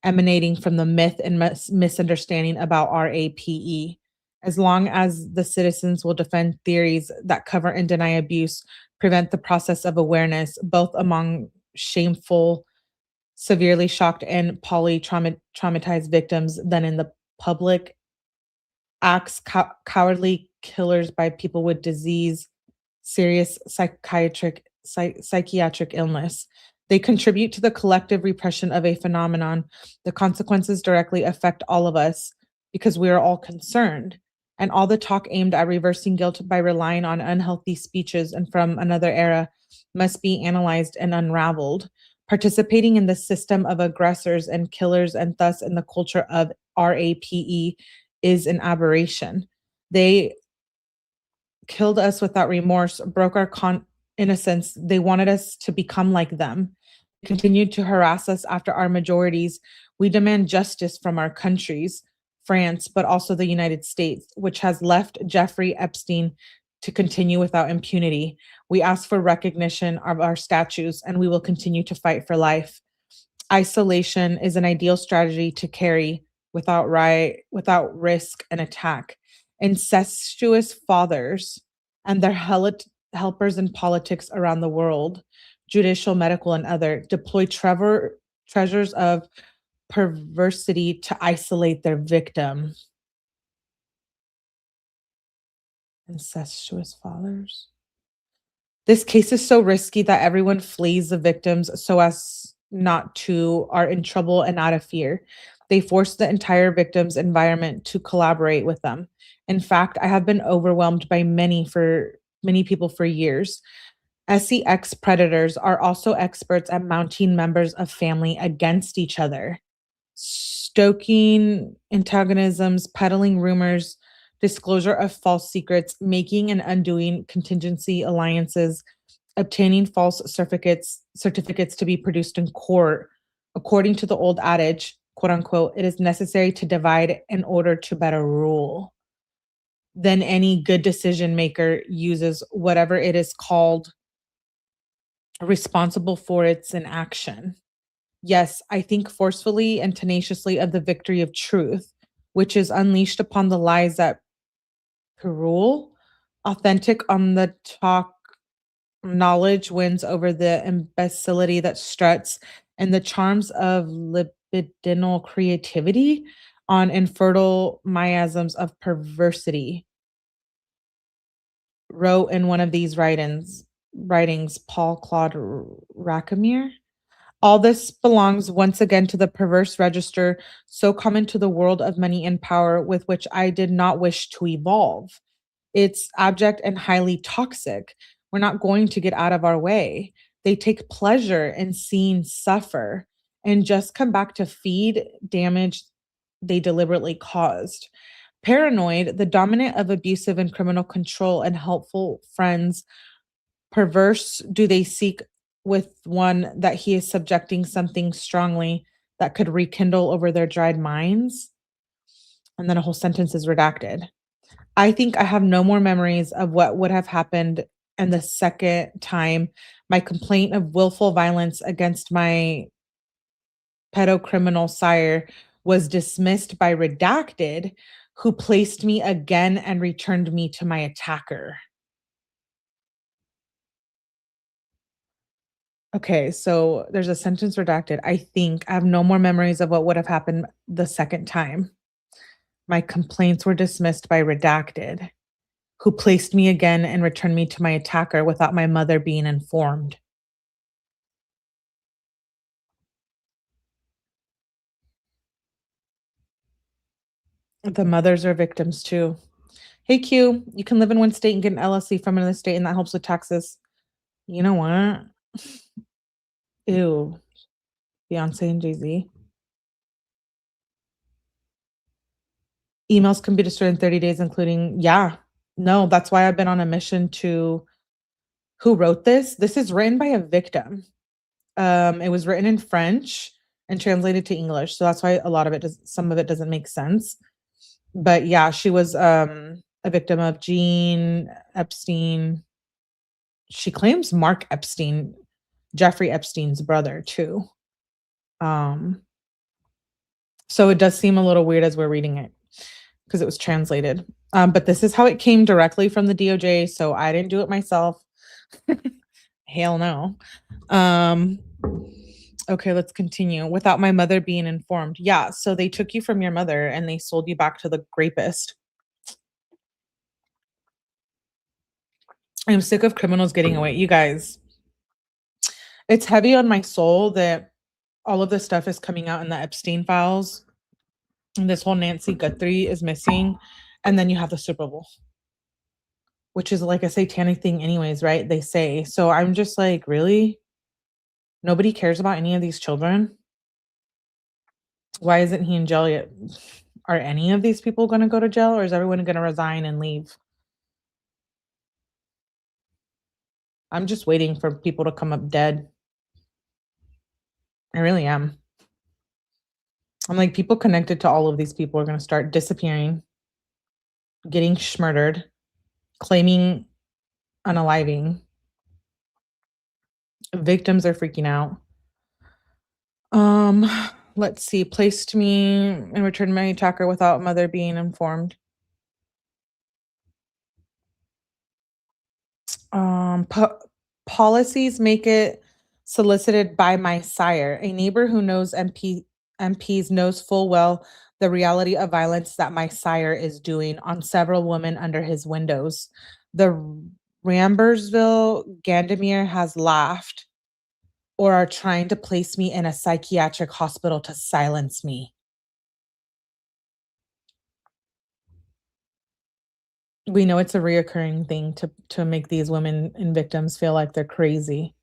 emanating from the myth and misunderstanding about RAPE? As long as the citizens will defend theories that cover and deny abuse, prevent the process of awareness, both among shameful, severely shocked, and traumatized victims, then in the public acts cowardly killers by people with disease, serious psychiatric illness. They contribute to the collective repression of a phenomenon. The consequences directly affect all of us because we are all concerned. And all the talk aimed at reversing guilt by relying on unhealthy speeches and from another era must be analyzed and unraveled. Participating in the system of aggressors and killers and thus in the culture of RAPE is an aberration. They killed us without remorse, broke our innocence. They wanted us to become like them, continued to harass us after our majorities. We demand justice from our countries, France, but also the United States, which has left Jeffrey Epstein to continue without impunity. We ask for recognition of our statues, and we will continue to fight for life. Isolation is an ideal strategy to carry without risk and attack. Incestuous fathers and their helpers in politics around the world, judicial, medical, and other, deploy treasures of perversity to isolate their victim. Incestuous fathers. This case is so risky that everyone flees the victims so as not to, are in trouble and out of fear. They force the entire victim's environment to collaborate with them. In fact, I have been overwhelmed by many people for years. SEX predators are also experts at mounting members of family against each other, stoking antagonisms, peddling rumors, disclosure of false secrets, making and undoing contingency alliances, obtaining false certificates to be produced in court. According to the old adage, quote unquote, it is necessary to divide in order to better rule. Then any good decision maker uses whatever it is called responsible for its inaction. Yes, I think forcefully and tenaciously of the victory of truth, which is unleashed upon the lies that rule. Authentic on the talk, knowledge wins over the imbecility that struts, and the charms of libidinal creativity on infertile miasms of perversity. Wrote in one of these writings 𝗠𝗲𝗹𝗆𝗆𝗆𝗆𝗃. All this belongs once again to the perverse register so common to the world of money and power with which I did not wish to evolve. It's abject and highly toxic. We're not going to get out of our way. They take pleasure in seeing suffer and just come back to feed damage they deliberately caused. Paranoid, the dominant of abusive and criminal control and helpful friends, perverse do they seek with one that he is subjecting something strongly that could rekindle over their dried minds. And then a whole sentence is redacted. I think I have no more memories of what would have happened. And the second time, my complaint of willful violence against my pedocriminal sire was dismissed by redacted, who placed me again and returned me to my attacker. Okay, so there's a sentence redacted. I think I have no more memories of what would have happened the second time. My complaints were dismissed by redacted, who placed me again and returned me to my attacker without my mother being informed. The mothers are victims too. Hey Q, you can live in one state and get an LLC from another state, and that helps with taxes. You know what? Ew. Beyonce and Jay-Z. Emails can be destroyed in 30 days, including, yeah. No, that's why I've been on a mission to who wrote this? This is written by a victim. It was written in French and translated to English. So that's why a lot of it some of it doesn't make sense. But yeah, she was a victim of Gene Epstein. She claims Mark Epstein, Jeffrey Epstein's brother, too. So it does seem a little weird as we're reading it because it was translated. But this is how it came directly from the DOJ. So I didn't do it myself. Hell no. Okay, let's continue. Without my mother being informed. Yeah, so they took you from your mother and they sold you back to the rapist. I'm sick of criminals getting away. You guys, it's heavy on my soul that all of this stuff is coming out in the Epstein files. And this whole Nancy Guthrie is missing. And then you have the Super Bowl, which is like a satanic thing anyways, right? They say. So I'm just like, really? Nobody cares about any of these children? Why isn't he in jail yet? Are any of these people going to go to jail, or is everyone going to resign and leave? I'm just waiting for people to come up dead. I really am. I'm like, people connected to all of these people are going to start disappearing, getting murdered, claiming unaliving. Victims are freaking out. Let's see. Placed me and returned my attacker without mother being informed. Policies make it solicited by my sire, a neighbor who knows MPs knows full well the reality of violence that my sire is doing on several women under his windows. The 𝗠𝗲𝗹𝗆𝗆𝗆𝗍𝗪 has laughed or are trying to place me in a psychiatric hospital to silence me. We know it's a reoccurring thing to make these women and victims feel like they're crazy.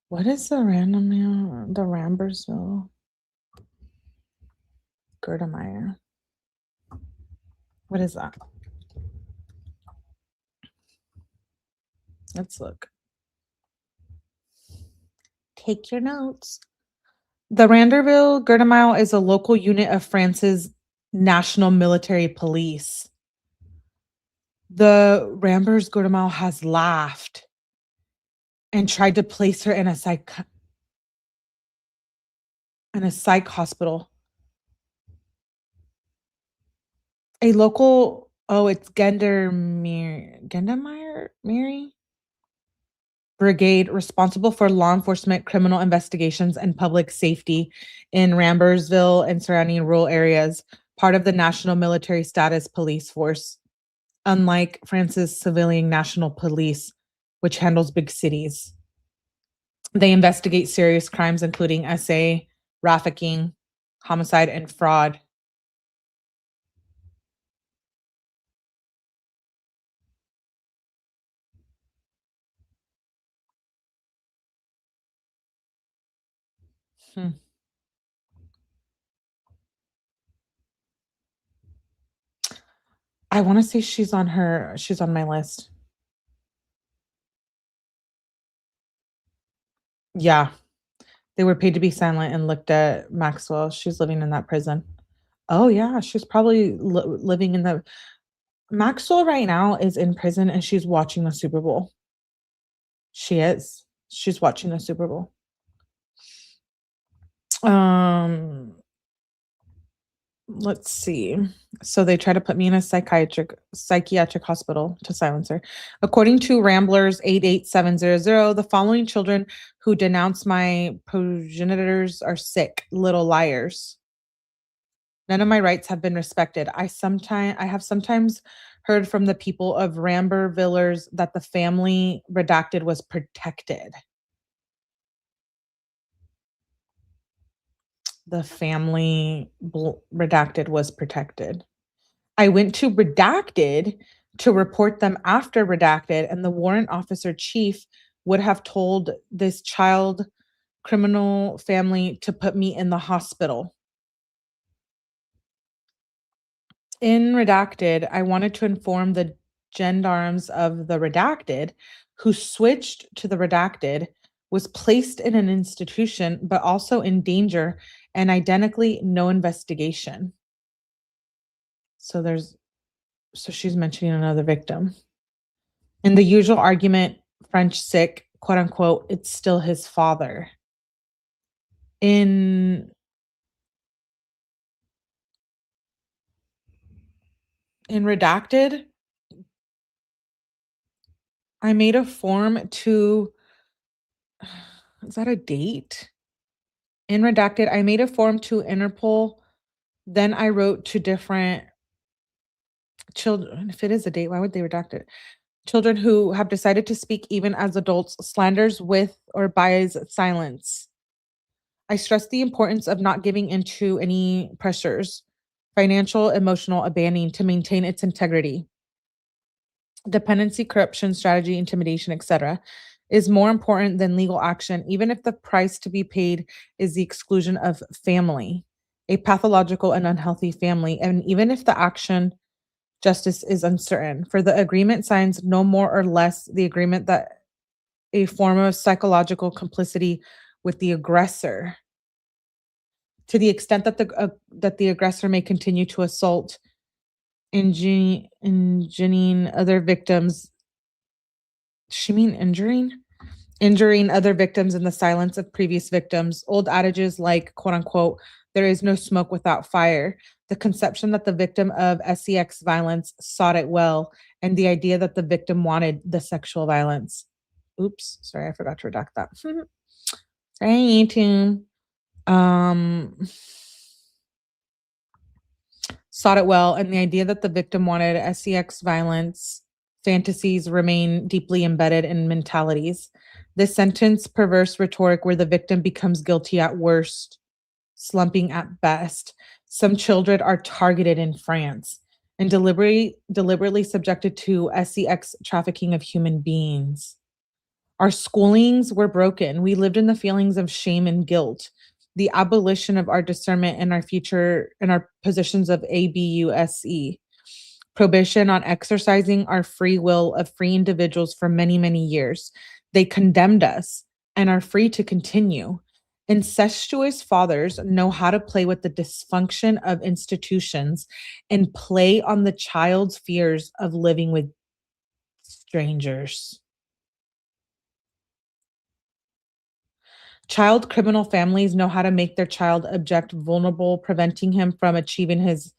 What is the 𝗠𝗲𝗹𝗆𝗆𝗪𝗀𝗪? What is that? Let's look. Take your notes. The 𝗠𝗲𝗹𝗆𝗪𝗀 is a local unit of France's national military police. The 𝗠𝗲𝗹𝗆𝗪𝗀 has laughed and tried to place her in a psych hospital. A local, it's Gendarmerie brigade responsible for law enforcement, criminal investigations, and public safety in 𝗠𝗲𝗹𝗆𝗪𝗀 and surrounding rural areas, part of the National Military Status Police Force, unlike France's civilian national police, which handles big cities. They investigate serious crimes, including SA, trafficking, homicide, and fraud. I want to say she's on my list. Yeah. They were paid to be silent and looked at Maxwell. She's living in that prison. Oh yeah, she's probably living in the Maxwell right now is in prison and she's watching the Super Bowl. She is. She's watching the Super Bowl. Let's see. So they try to put me in a psychiatric hospital to silence her. According to Ramblers 88700, the following children who denounce my progenitors are sick, little liars. None of my rights have been respected. I have sometimes heard from the people of 𝗠𝗲𝗹𝗆𝗆 that the family redacted was protected. The family redacted was protected. I went to redacted to report them after redacted, and the warrant officer chief would have told this child criminal family to put me in the hospital. In redacted, I wanted to inform the gendarmes of the redacted, who switched to the redacted, was placed in an institution, but also in danger and identically no investigation. So she's mentioning another victim. In the usual argument, French sick, quote unquote, it's still his father. In redacted, I made a form to, is that a date? In redacted, I made a form to Interpol. Then I wrote to different children. If it is a date, why would they redact it? Children who have decided to speak even as adults, slanders with or buys silence. I stress the importance of not giving into any pressures, financial, emotional, abandoning to maintain its integrity. Dependency, corruption, strategy, intimidation, etc., is more important than legal action, even if the price to be paid is the exclusion of family, a pathological and unhealthy family, and even if the action justice is uncertain. For the agreement signs no more or less the agreement that a form of psychological complicity with the aggressor, to the extent that the aggressor may continue to assault, injuring other victims. Does she mean injuring? Injuring other victims in the silence of previous victims. Old adages like, quote unquote, there is no smoke without fire. The conception that the victim of sex violence sought it well, and the idea that the victim wanted the sexual violence. Oops, sorry, I forgot to redact that. Sorry, YouTube. Sought it well, and the idea that the victim wanted sex violence fantasies remain deeply embedded in mentalities. This sentence, perverse rhetoric where the victim becomes guilty at worst, slumping at best. Some children are targeted in France and deliberately subjected to sex trafficking of human beings. Our schoolings were broken. We lived in the feelings of shame and guilt. The abolition of our discernment and our future and our positions of ABUSE. Prohibition on exercising our free will of free individuals for many, many years. They condemned us and are free to continue. Incestuous fathers know how to play with the dysfunction of institutions and play on the child's fears of living with strangers. Child criminal families know how to make their child object vulnerable, preventing him from achieving his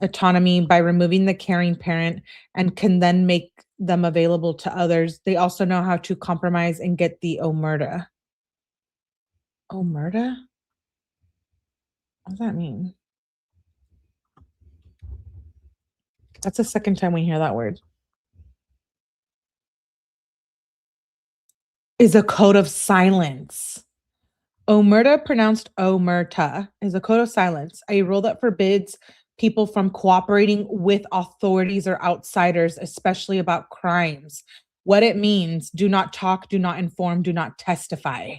autonomy by removing the caring parent, and can then make them available to others. They also know how to compromise and get the 𝗠𝗲𝗹𝗆𝗆. 𝗠𝗲𝗹𝗆? What does that mean? That's the second time we hear that word. Is a code of silence. 𝗠𝗲𝗹𝗆, pronounced 𝗠𝗲𝗹𝗆, is a code of silence, a rule that forbids people from cooperating with authorities or outsiders, especially about crimes. What it means: do not talk, do not inform, do not testify.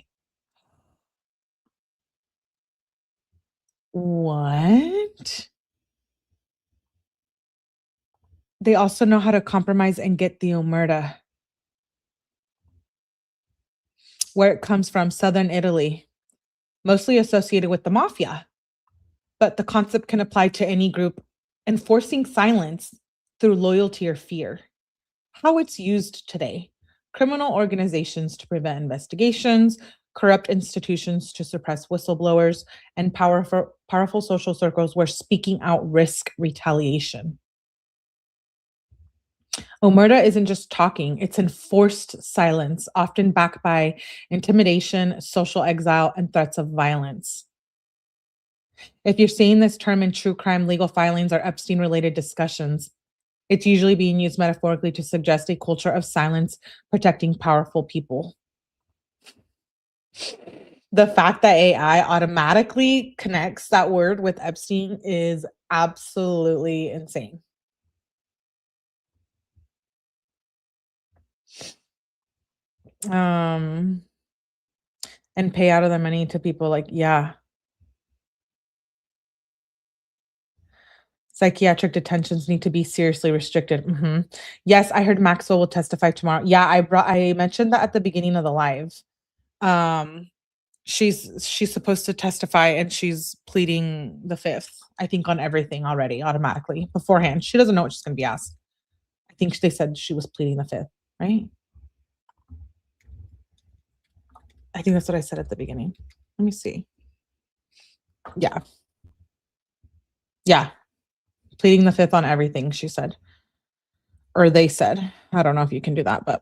What? They also know how to compromise and get the 𝗠𝗲𝗹𝗆. Where it comes from, southern Italy, mostly associated with the mafia. But the concept can apply to any group, enforcing silence through loyalty or fear. How it's used today: criminal organizations to prevent investigations, corrupt institutions to suppress whistleblowers, and powerful social circles where speaking out risk retaliation. 𝗠𝗲𝗹𝗆 isn't just talking, it's enforced silence, often backed by intimidation, social exile, and threats of violence. If you're seeing this term in true crime legal filings or Epstein-related discussions, it's usually being used metaphorically to suggest a culture of silence protecting powerful people. The fact that AI automatically connects that word with Epstein is absolutely insane. Um, and pay out of their money to people like, yeah. Psychiatric detentions need to be seriously restricted. Yes, I heard Maxwell will testify tomorrow. Yeah, I mentioned that at the beginning of the live. Um, she's supposed to testify and she's pleading the fifth, I think, on everything already automatically beforehand. She doesn't know what she's gonna be asked. I think they said she was pleading the fifth, right? I think that's what I said at the beginning. Let me see. Yeah. Yeah. Pleading the fifth on everything, she said. Or they said. I don't know if you can do that, but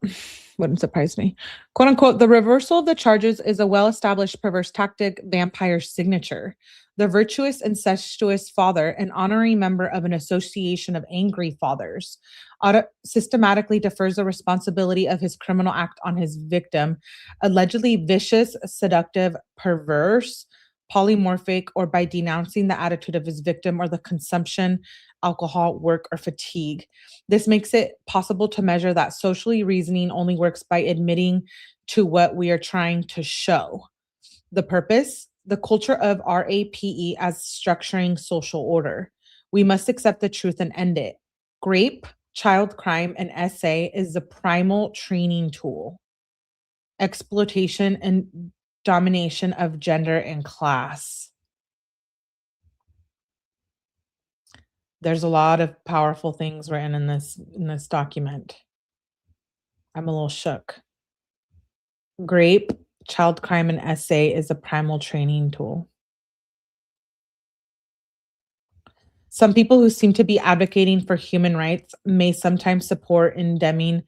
wouldn't surprise me. Quote unquote, the reversal of the charges is a well-established perverse tactic, vampire signature. The virtuous incestuous father, an honorary member of an association of angry fathers, systematically defers the responsibility of his criminal act on his victim, allegedly vicious, seductive, perverse, polymorphic, or by denouncing the attitude of his victim or the consumption, alcohol, work, or fatigue. This makes it possible to measure that socially reasoning only works by admitting to what we are trying to show. The purpose, the culture of RAPE as structuring social order. We must accept the truth and end it. Grape, child crime, and essay is the primal training tool. Exploitation and domination of gender and class. There's a lot of powerful things written in this document. I'm a little shook. Grape, child crime, and essay is a primal training tool. Some people who seem to be advocating for human rights may sometimes support endeming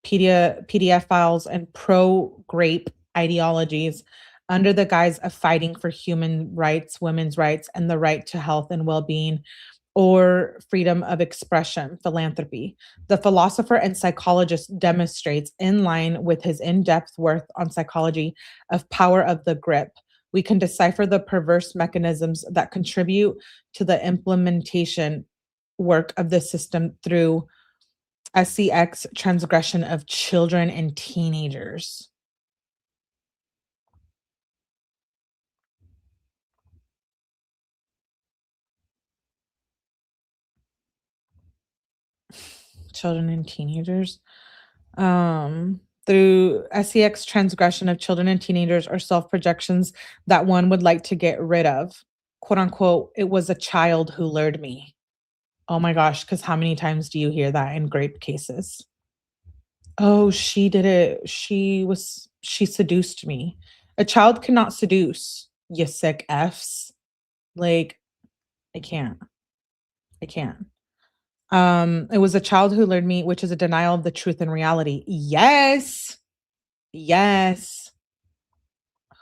PDF files and pro-grape ideologies under the guise of fighting for human rights, women's rights, and the right to health and well-being or freedom of expression, philanthropy. The philosopher and psychologist demonstrates, in line with his in-depth work on psychology of power of the grip, we can decipher the perverse mechanisms that contribute to the implementation work of the system through 𝗠𝗲𝗋 transgression of children and teenagers. Children and teenagers. Through 𝗠𝗲𝗋 transgression of children and teenagers or self-projections that one would like to get rid of. Quote unquote, it was a child who lured me. Oh my gosh, because how many times do you hear that in grape cases? Oh, she did it. She seduced me. A child cannot seduce, you sick Fs. Like, I can't. I can't. It was a child who lured me, which is a denial of the truth and reality. Yes. Yes.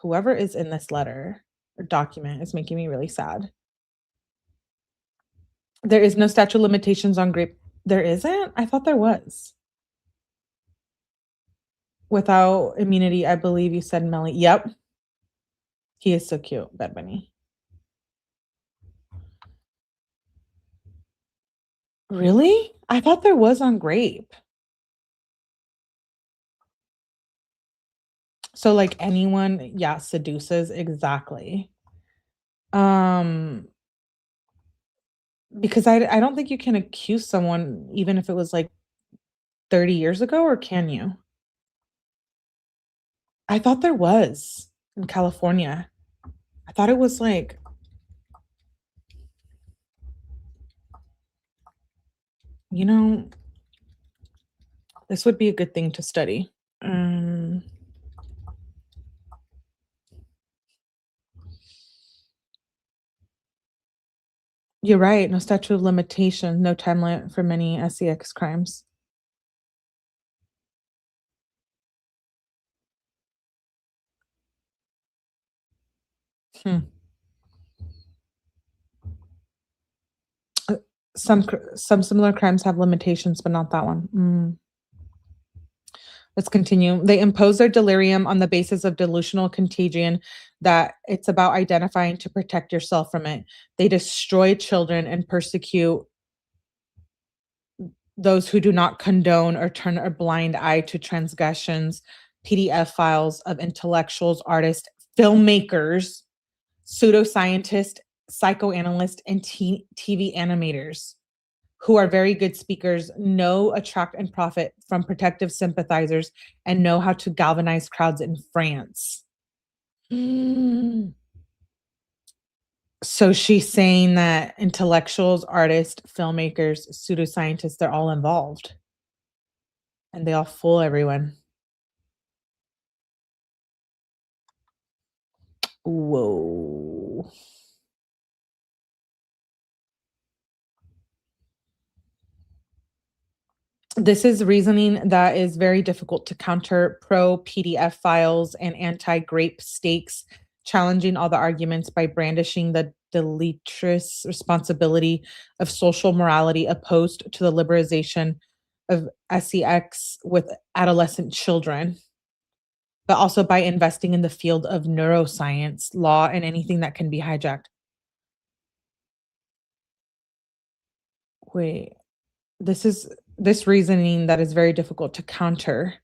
Whoever is in this letter or document is making me really sad. There is no statute of limitations on grape. There isn't? I thought there was. Without immunity, I believe you said Melly. Yep. He is so cute, Bad Bunny. Really? I thought there was on grape. So like anyone, yeah, seduces, exactly. Um, because I don't think you can accuse someone even if it was like 30 years ago, or can you? I thought there was in California. I thought it was like, you know, this would be a good thing to study. You're right. No statute of limitation, no time limit for many 𝗠𝗲𝗋 crimes. Hmm. Some similar crimes have limitations, but not that one. Let's continue. They impose their delirium on the basis of delusional contagion that it's about identifying to protect yourself from it. They destroy children and persecute those who do not condone or turn a blind eye to transgressions, PDF files of intellectuals, artists, filmmakers, pseudoscientists, psychoanalysts, and TV animators who are very good speakers, know, attract, and profit from protective sympathizers, and know how to galvanize crowds in France. Mm. So she's saying that intellectuals, artists, filmmakers, pseudoscientists, they're all involved and they all fool everyone. Whoa. This is reasoning that is very difficult to counter pro PDF files and anti grape stakes, challenging all the arguments by brandishing the deleterious responsibility of social morality opposed to the liberalization of sex with adolescent children, but also by investing in the field of neuroscience, law, and anything that can be hijacked. Wait, this reasoning that is very difficult to counter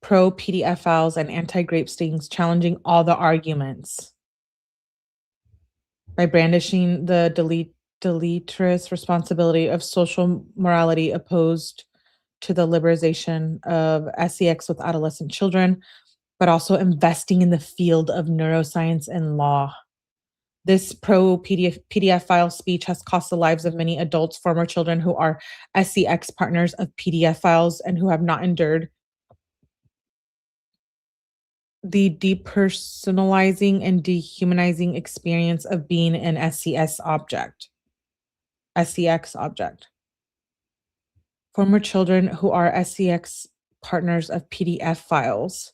pro PDF files and anti grape stings, challenging all the arguments by brandishing the deleterious responsibility of social morality opposed to the liberalization of sex with adolescent children, but also investing in the field of neuroscience and law. This pro PDF file speech has cost the lives of many adults, former children who are sex partners of PDF files and who have not endured the depersonalizing and dehumanizing experience of being an SCX object. Former children who are SCX partners of PDF files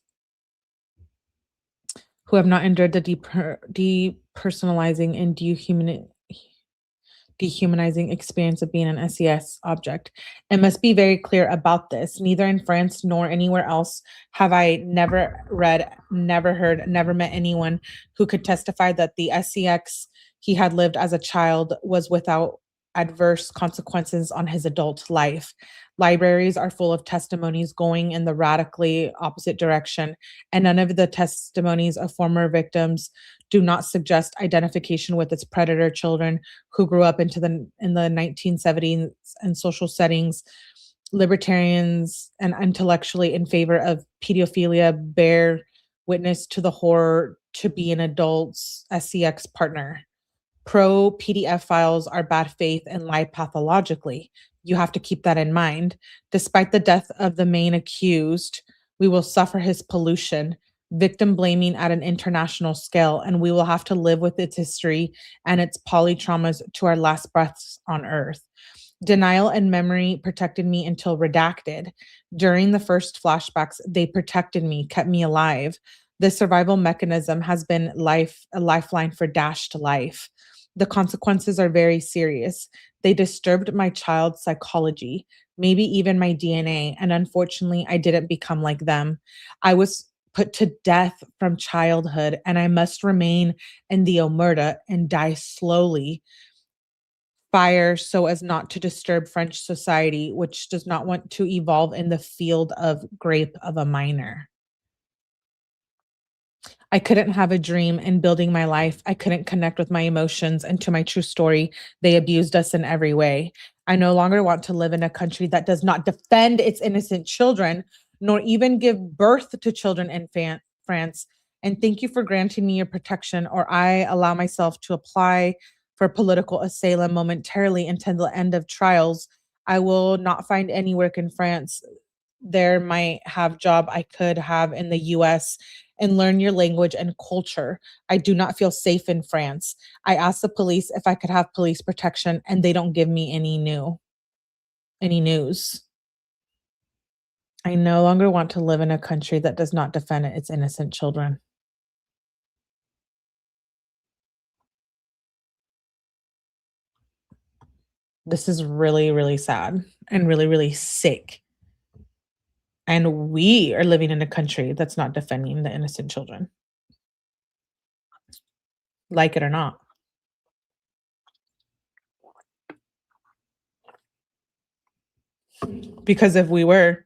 who have not endured the depersonalizing and dehumanizing experience of being an SES object. It must be very clear about this. Neither in France nor anywhere else have I never read, never heard, never met anyone who could testify that the SEX he had lived as a child was without adverse consequences on his adult life. Libraries are full of testimonies going in the radically opposite direction, and none of the testimonies of former victims do not suggest identification with its predator children who grew up in the 1970s and social settings. Libertarians and intellectually in favor of pedophilia bear witness to the horror to be an adult's SCX partner. Pro PDF files are bad faith and lie pathologically. You have to keep that in mind. Despite the death of the main accused, we will suffer his pollution, victim blaming at an international scale, and we will have to live with its history and its polytraumas to our last breaths on earth. Denial and memory protected me until redacted. During the first flashbacks, they protected me, kept me alive. This survival mechanism has been a lifeline for dashed life. The consequences are very serious. They disturbed my child's psychology, maybe even my DNA, and unfortunately, I didn't become like them. I was put to death from childhood, and I must remain in the omerta and die slowly. Fire so as not to disturb French society, which does not want to evolve in the field of grape of a minor. I couldn't have a dream in building my life. I couldn't connect with my emotions and to my true story. They abused us in every way. I no longer want to live in a country that does not defend its innocent children, nor even give birth to children in France. And thank you for granting me your protection, or I allow myself to apply for political asylum momentarily until the end of trials. I will not find any work in France. There might have job I could have in the US and learn your language and culture. I do not feel safe in France. I asked the police if I could have police protection and they don't give me any news. I no longer want to live in a country that does not defend its innocent children. This is really, really sad and really, really sick. And we are living in a country that's not defending the innocent children, like it or not. Because if we were,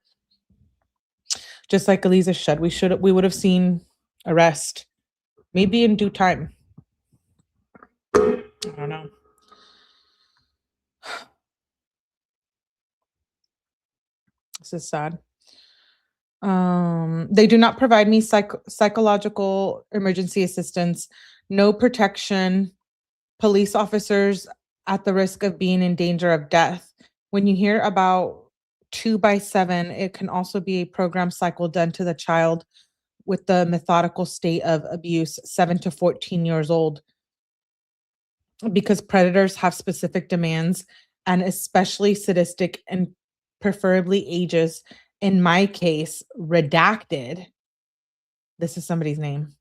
just like Elisa said, we would have seen arrest, maybe in due time. I don't know. This is sad. They do not provide me psychological emergency assistance, no protection, police officers at the risk of being in danger of death. When you hear about 2x7, it can also be a program cycle done to the child with the methodical state of abuse, 7 to 14 years old, because predators have specific demands and especially sadistic and preferably ages. In my case, redacted. This is somebody's name.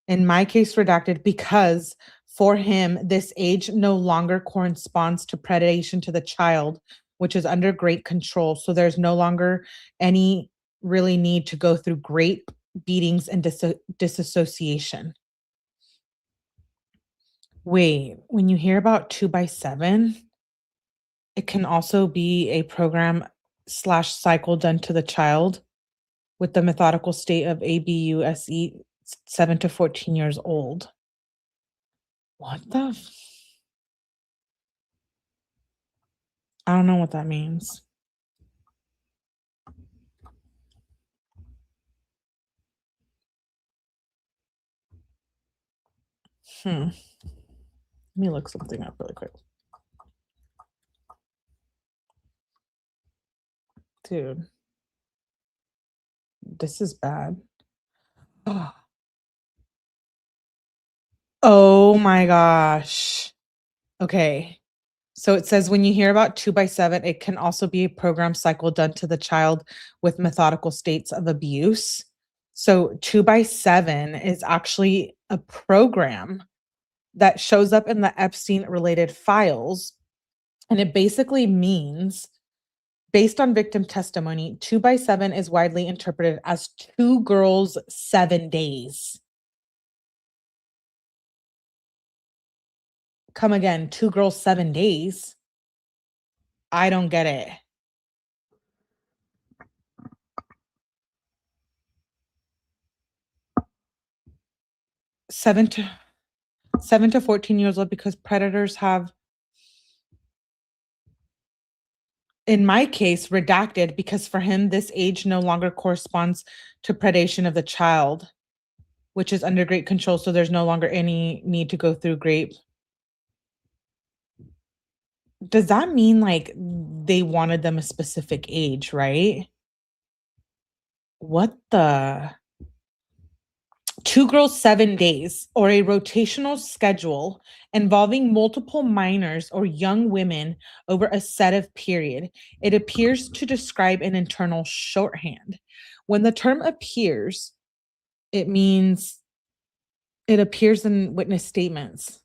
In my case, redacted, because for him, this age no longer corresponds to predation to the child, which is under great control. So there's no longer any really need to go through great beatings and disassociation. Wait, when you hear about 2x7, it can also be a program slash cycle done to the child with the methodical state of ABUSE, 7 to 14 years old. What the? I don't know what that means. Let me look something up really quick. Dude, this is bad. Oh my gosh. Okay. So it says when you hear about 2x7, it can also be a program cycle done to the child with methodical states of abuse. So 2x7 is actually a program that shows up in the Epstein related files. And it basically means, based on victim testimony, 2x7 is widely interpreted as 2 girls, 7 days. Come again, 2 girls, 7 days. I don't get it. 7 to 14 years old, because predators have, in my case, redacted, because for him, this age no longer corresponds to predation of the child, which is under great control. So there's no longer any need to go through great. Does that mean like they wanted them a specific age, right? What the? 2 girls, 7 days, or a rotational schedule involving multiple minors or young women over a set of period. It appears to describe an internal shorthand. When the term appears, it means it appears in witness statements.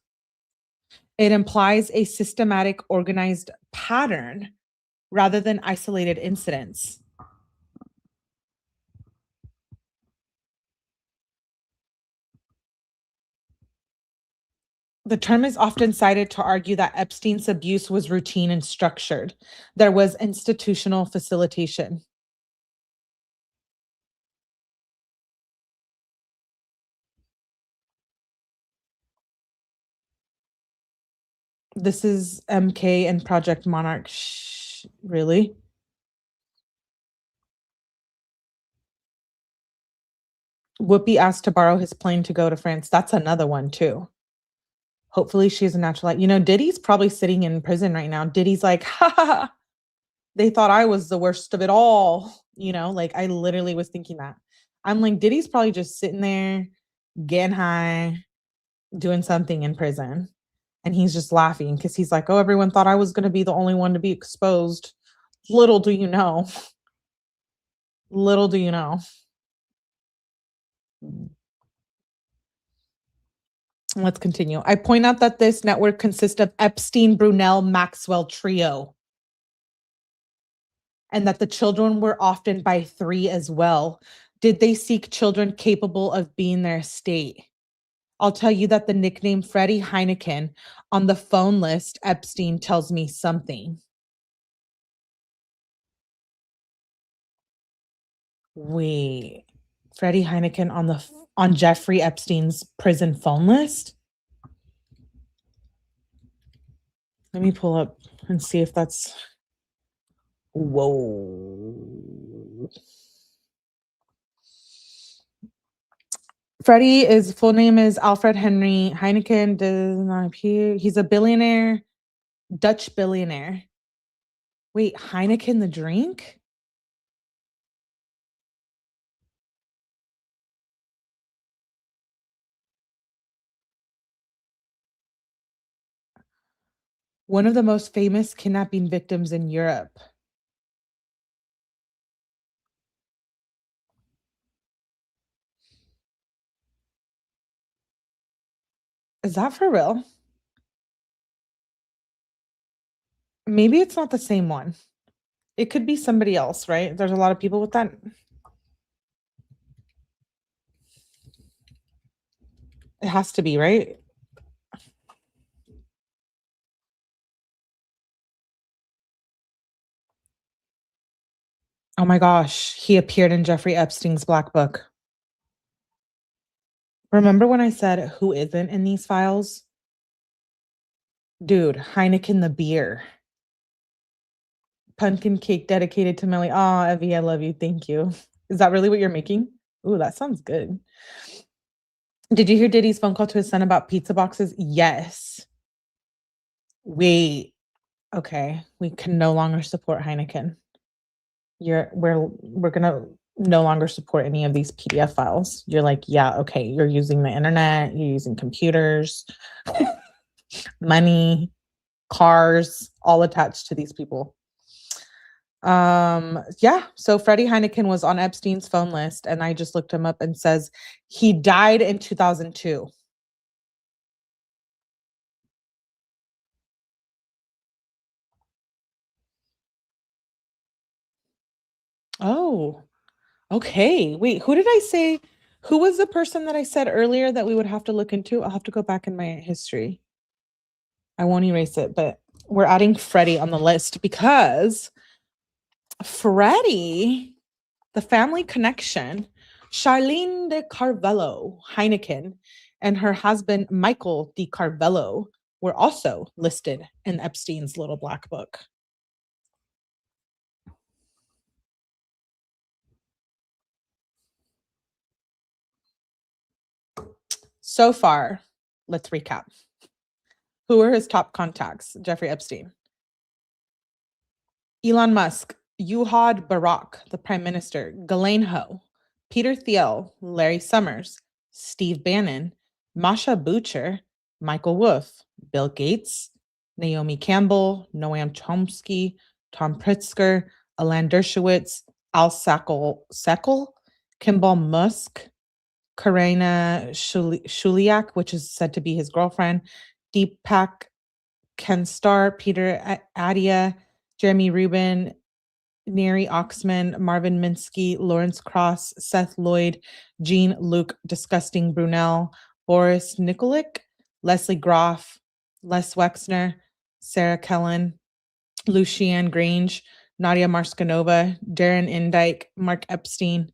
It implies a systematic, organized pattern rather than isolated incidents. The term is often cited to argue that Epstein's abuse was routine and structured. There was institutional facilitation. This is MK and Project Monarch. Really? Whoopi asked to borrow his plane to go to France. That's another one too. Hopefully she's a natural light. You know, Diddy's probably sitting in prison right now. Diddy's like, ha ha ha. They thought I was the worst of it all. You know, like I literally was thinking that. I'm like, Diddy's probably just sitting there, getting high, doing something in prison. And he's just laughing because he's like, oh, everyone thought I was going to be the only one to be exposed. Little do you know. Little do you know. Let's continue. I point out that this network consists of Epstein-Brunel-Maxwell trio, and that the children were often by 3 as well. Did they seek children capable of being their estate? I'll tell you that the nickname Freddie Heineken on the phone list Epstein tells me something. Wait, Freddie Heineken on Jeffrey Epstein's prison phone list? Let me pull up and see if that's... Whoa. Freddie's full name is Alfred Henry Heineken. Does not appear. He's a billionaire, Dutch billionaire. Wait, Heineken the drink? One of the most famous kidnapping victims in Europe. Is that for real? Maybe it's not the same one. It could be somebody else, right? There's a lot of people with that. It has to be, right? Oh my gosh, he appeared in Jeffrey Epstein's Black Book. Remember when I said who isn't in these files? Dude, Heineken the beer. Pumpkin cake dedicated to Millie. Oh, Evie, I love you. Thank you. Is that really what you're making? Ooh, that sounds good. Did you hear Diddy's phone call to his son about pizza boxes? Yes. Wait. Okay. We can no longer support Heineken. We're gonna no longer support any of these PDF files. You're like, yeah, okay. You're using the internet, you're using computers, money, cars, all attached to these people. Yeah, so Freddie Heineken was on Epstein's phone list, and I just looked him up and says he died in 2002. Oh, okay. Wait, who did I say? Who was the person that I said earlier that we would have to look into? I'll have to go back in my history. I won't erase it, but we're adding Freddie on the list because Freddie, the family connection, Charlene de Carvalho Heineken and her husband Michael de Carvalho were also listed in Epstein's little black book. So far, let's recap. Who are his top contacts? Jeffrey Epstein. Elon Musk, 𝗠𝗲𝗹𝗆𝗆𝗆, the prime minister, Ghislaine Howe, Peter Thiel, Larry Summers, Steve Bannon, Masha Bucher, Michael Wolff, Bill Gates, Naomi Campbell, Noam Chomsky, Tom Pritzker, Alan Dershowitz, Al Seckel, Kimball Musk, Karina Shuliak, which is said to be his girlfriend, Deepak Kenstar, Peter Adia, Jeremy Rubin, Neri Oxman, Marvin Minsky, Lawrence Cross, Seth Lloyd, Jean Luc Disgusting Brunel, Boris Nikolic, Leslie Groff, Les Wexner, Sarah Kellen, Lucianne Grange, Nadia Marskanova, Darren Indike, Mark Epstein,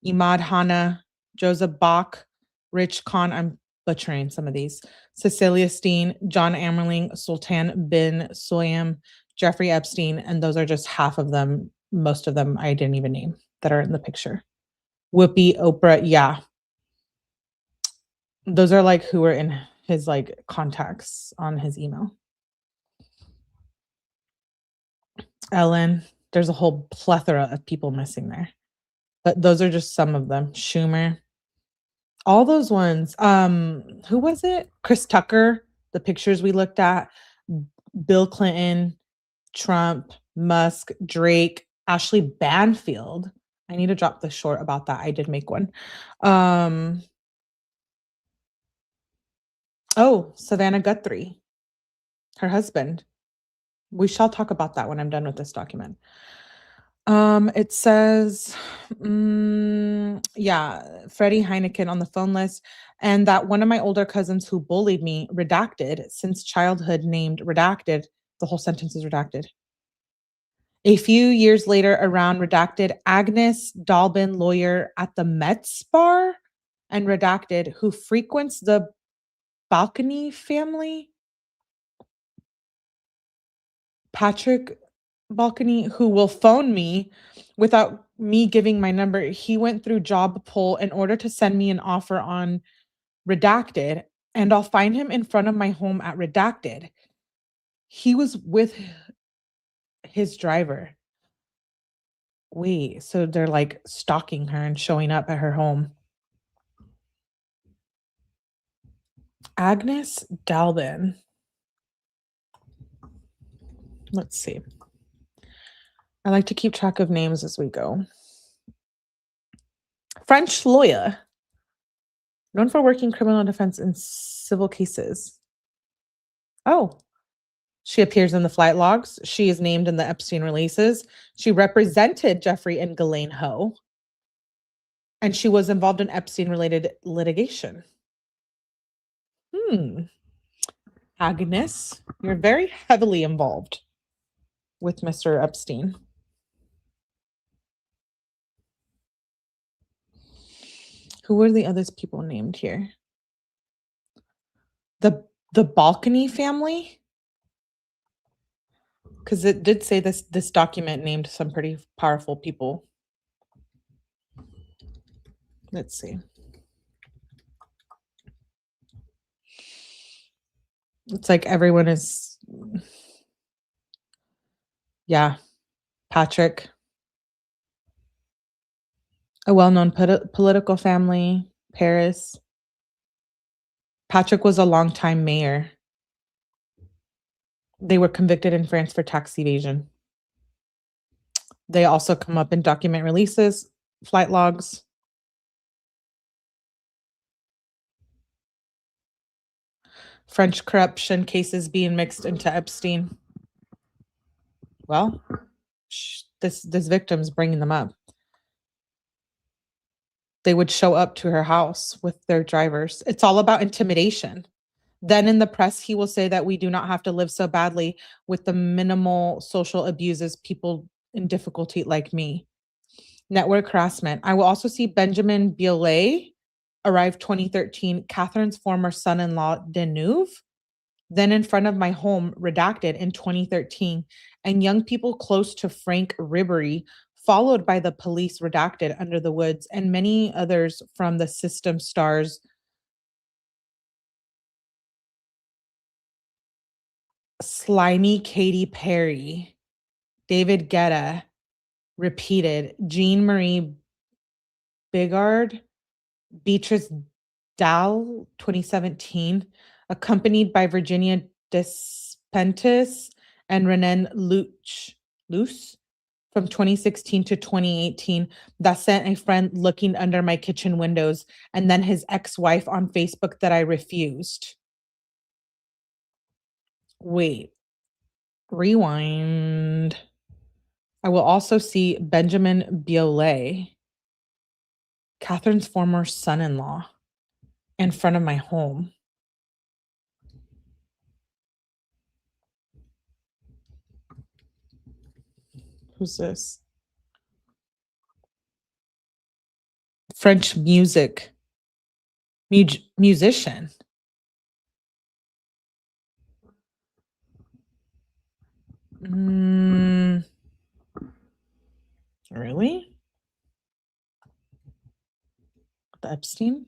Imad Hanna, Joseph Bach, Rich Khan, I'm butchering some of these, Cecilia Steen, John Amerling, Sultan bin Soyam, Jeffrey Epstein, and those are just half of them. Most of them I didn't even name that are in the picture. Whoopi, Oprah, yeah. Those are like who are in his like contacts on his email. Ellen, there's a whole plethora of people missing there. But those are just some of them. Schumer. All those ones. Who was it? Chris Tucker, the pictures we looked at. Bill Clinton, Trump, Musk, Drake, Ashley Banfield. I need to drop the short about that. I did make one. Oh, Savannah Guthrie, her husband. We shall talk about that when I'm done with this document. It says, yeah, Freddie Heineken on the phone list, and that one of my older cousins who bullied me, redacted, since childhood named redacted. The whole sentence is redacted. A few years later, around redacted, Agnes Dalbin, lawyer at the Mets bar, and redacted, who frequents the balcony family. Patrick Balcony, who will phone me without me giving my number. He went through job poll in order to send me an offer on redacted, and I'll find him in front of my home at redacted. He was with his driver. Wait, so they're like stalking her and showing up at her home. Agnes Dalbin. Let's see. I like to keep track of names as we go. French lawyer, known for working criminal defense in civil cases. Oh, she appears in the flight logs. She is named in the Epstein releases. She represented Jeffrey and Elaine Ho, and she was involved in Epstein-related litigation. Agnes, you're very heavily involved with Mr. Epstein. Who were the other people named here? The Balcony family? Because it did say this document named some pretty powerful people. Let's see. It's like everyone is, yeah, Patrick, a well-known political family, Paris. Patrick was a longtime mayor. They were convicted in France for tax evasion. They also come up in document releases, flight logs. French corruption cases being mixed into Epstein. Well, this victim's bringing them up. They would show up to her house with their drivers. It's all about intimidation. Then in the press, he will say that we do not have to live so badly with the minimal social abuses people in difficulty like me. Network harassment. I will also see Benjamin Biolay arrive 2013, Catherine's former son-in-law, Deneuve, then in front of my home, redacted in 2013, and young people close to Frank Ribery, followed by the police, redacted, under the woods, and many others from the system stars. Slimy Katy Perry, David Guetta, repeated, Jean Marie Bigard, Beatrice Dahl, 2017, accompanied by Virginia Despentes and Renan Luce from 2016 to 2018, that sent a friend looking under my kitchen windows, and then his ex-wife on Facebook that I refused. Wait, rewind. I will also see Benjamin Biolay, Catherine's former son-in-law, in front of my home. Who's this? French musician. Really? The Epstein?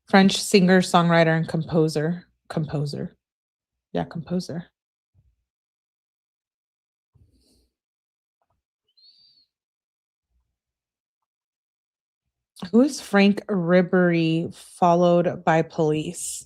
French singer, songwriter, and composer. Yeah, composer. Who is Frank Ribery, followed by police?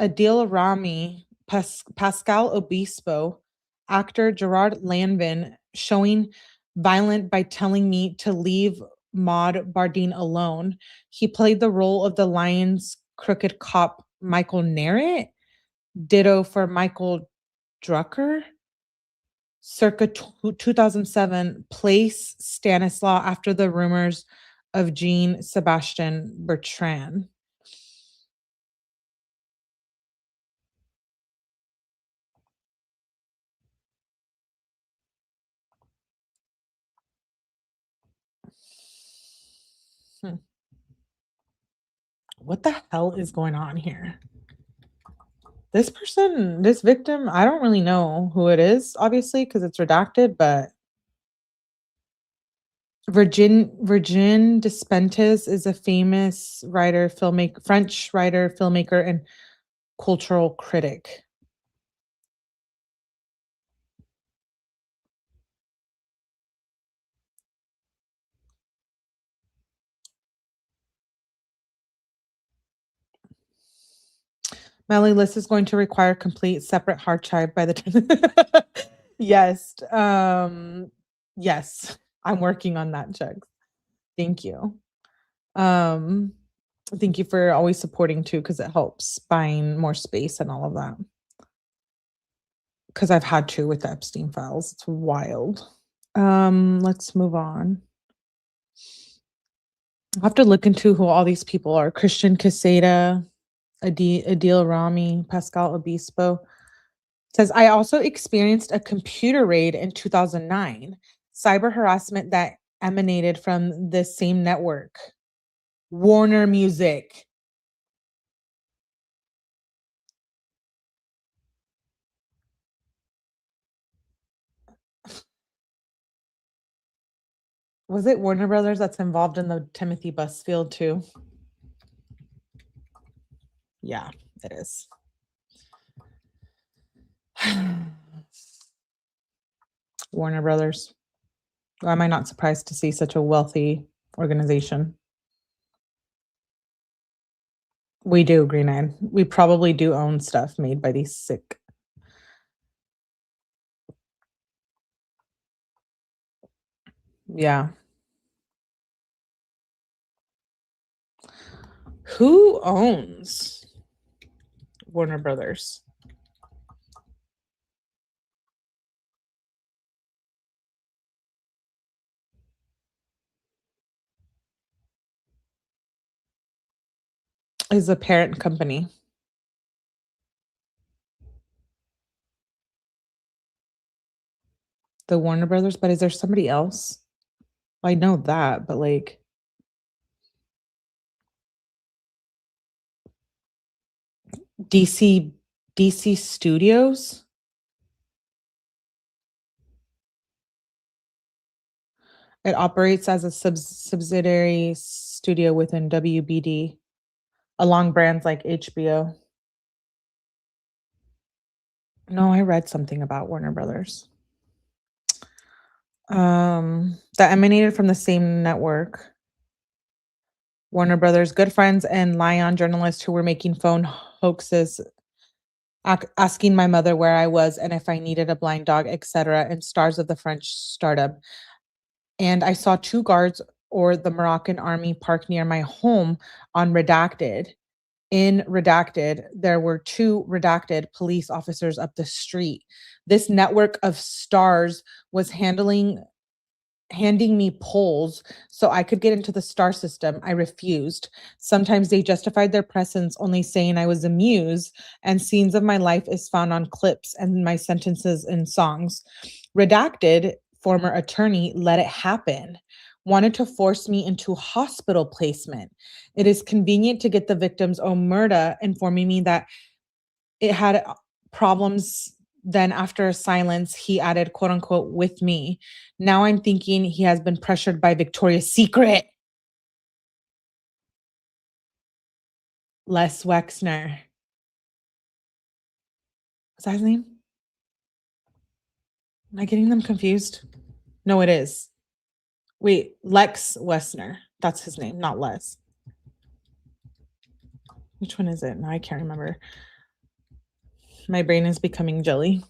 Adil Rami, Pascal Obispo, actor Gerard Lanvin showing violent by telling me to leave Maud Bardine alone. He played the role of the Lion's crooked cop Michael Narrett. Ditto for Michael Drucker. Circa 2007, place Stanislaw after the rumors of Jean Sebastian Bertrand. Hmm. What the hell is going on here? This person, this victim, I don't really know who it is, obviously, because it's redacted, but Virgin Despentes is a famous writer, filmmaker, French writer, filmmaker, and cultural critic. Melly list is going to require complete separate hard drive by the time. Yes. Yes. I'm working on that, Chuck. Thank you. Um, thank you for always supporting too, because it helps buying more space and all of that. Because I've had to with the Epstein files. It's wild. Let's move on. I'll have to look into who all these people are. Christian Casada, Adil Rami, Pascal Obispo. Says, I also experienced a computer raid in 2009, cyber harassment that emanated from the same network, Warner Music. Was it Warner Brothers that's involved in the Timothy Busfield too? Yeah, it is. Warner Brothers. Why am I not surprised to see such a wealthy organization? We do, Green Eyed. We probably do own stuff made by these sick. Yeah. Who owns Warner Brothers? Is a parent company. The Warner Brothers, but is there somebody else? I know that, but like DC Studios? It operates as a subsidiary studio within WBD, along brands like HBO. No, I read something about Warner Brothers. That emanated from the same network. Warner Brothers, good friends and Lyon journalists who were making phone hoaxes, asking my mother where I was and if I needed a blind dog, etc., and stars of the French startup. And I saw two guards or the Moroccan army parked near my home on Redacted. In Redacted, there were two redacted police officers up the street. This network of stars was handing me polls so I could get into the star system. I refused. Sometimes they justified their presence only saying I was amused, and scenes of my life is found on clips and my sentences in songs. Redacted, former attorney, let it happen. Wanted to force me into hospital placement. It is convenient to get the victim's omerta informing me that it had problems. Then after a silence, he added, quote unquote, with me. Now I'm thinking he has been pressured by Victoria's Secret. Les Wexner. Is that his name? Am I getting them confused? No, it is. Wait, Lex Wessner. That's his name, not Les. Which one is it? No, I can't remember. My brain is becoming jelly.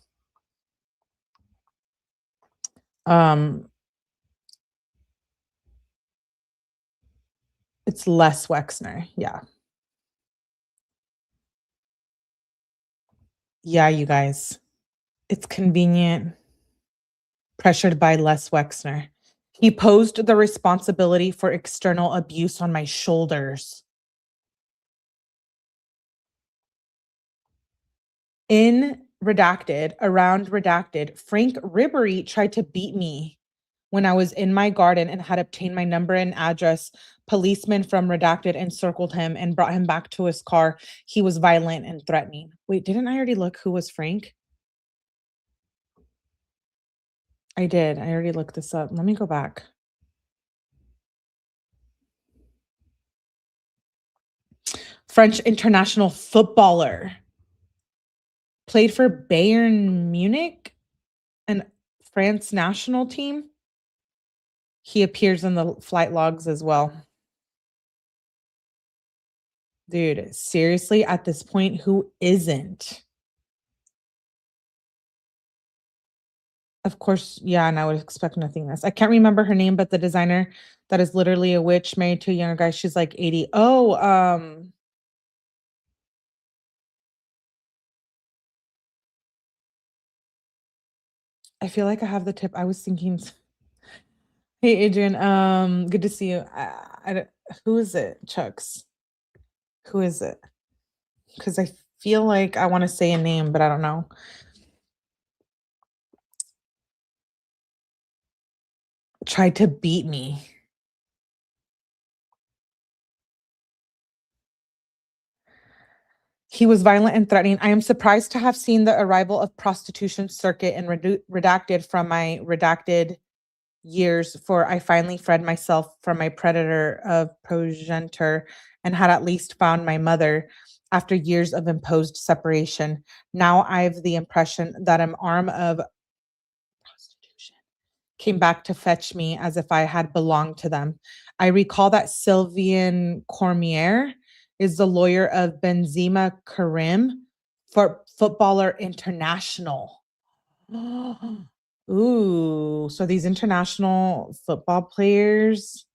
It's Les Wexner. Yeah. Yeah, you guys. It's convenient. Pressured by Les Wexner. He posed the responsibility for external abuse on my shoulders. In Redacted, around Redacted, Frank Ribery tried to beat me when I was in my garden and had obtained my number and address. Policemen from Redacted encircled him and brought him back to his car. He was violent and threatening. Wait, didn't I already look who was Frank? I did. I already looked this up. Let me go back. French international footballer. Played for Bayern Munich and France national team. He appears in the flight logs as well. Dude, seriously, at this point, who isn't? Of course, yeah, and I would expect nothing less. I can't remember her name, but the designer that is literally a witch married to a younger guy, she's like 80. Oh, I feel like I have the tip. I was thinking, hey Adrian, good to see you. Who is it? Chucks. Who is it? Because I feel like I want to say a name, but I don't know. Tried to beat me. He was violent and threatening. I am surprised to have seen the arrival of prostitution circuit and redacted from my redacted years, for I finally freed myself from my predator of progenitor and had at least found my mother after years of imposed separation. Now I have the impression that an arm of prostitution came back to fetch me as if I had belonged to them. I recall that Sylvian Cormier is the lawyer of 𝗠𝗲𝗹𝗆𝗆𝗆𝗃 for Footballer International. Ooh, so these international football players,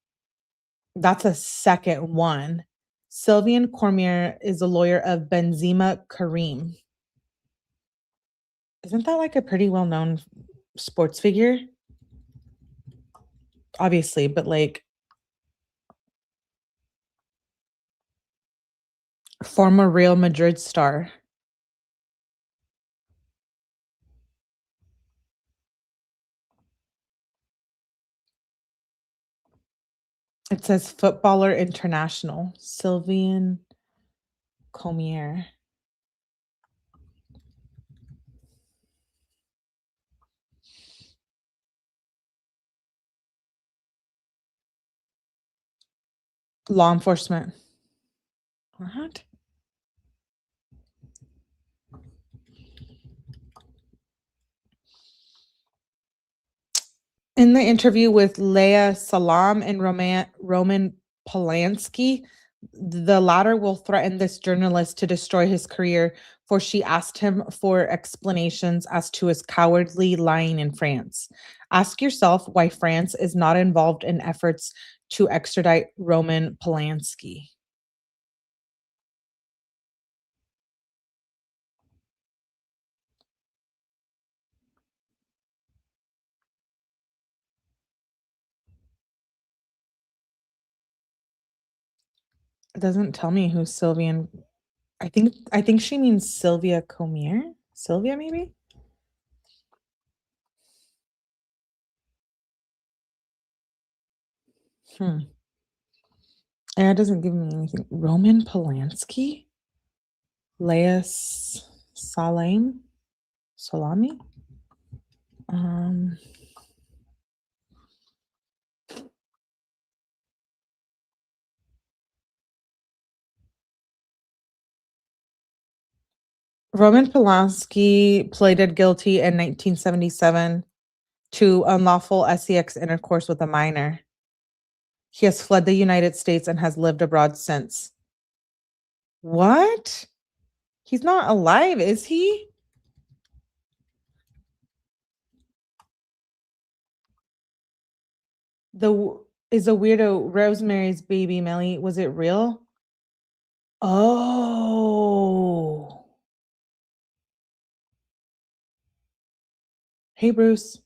that's a second one. Sylvian Cormier is a lawyer of 𝗠𝗲𝗹𝗆𝗃𝗃. Isn't that like a pretty well-known sports figure? Obviously, but like former Real Madrid star. It says Footballer International, Sylvian Cormier. Law enforcement. What? In the interview with Leah Salam and Roman Polanski, the latter will threaten this journalist to destroy his career, for she asked him for explanations as to his cowardly lying in France. Ask yourself why France is not involved in efforts to extradite Roman Polanski. It doesn't tell me who's Sylvian. I think she means Sylvia Comier. Sylvia, maybe? Hmm. Yeah, it doesn't give me anything. Roman Polanski? Leah Salam? Salami? Um, Roman Polanski pleaded guilty in 1977 to unlawful sex intercourse with a minor. He has fled the United States and has lived abroad since. What? He's not alive, is he? Is a weirdo Rosemary's Baby, Melly? Was it real? Oh. Hey, Bruce.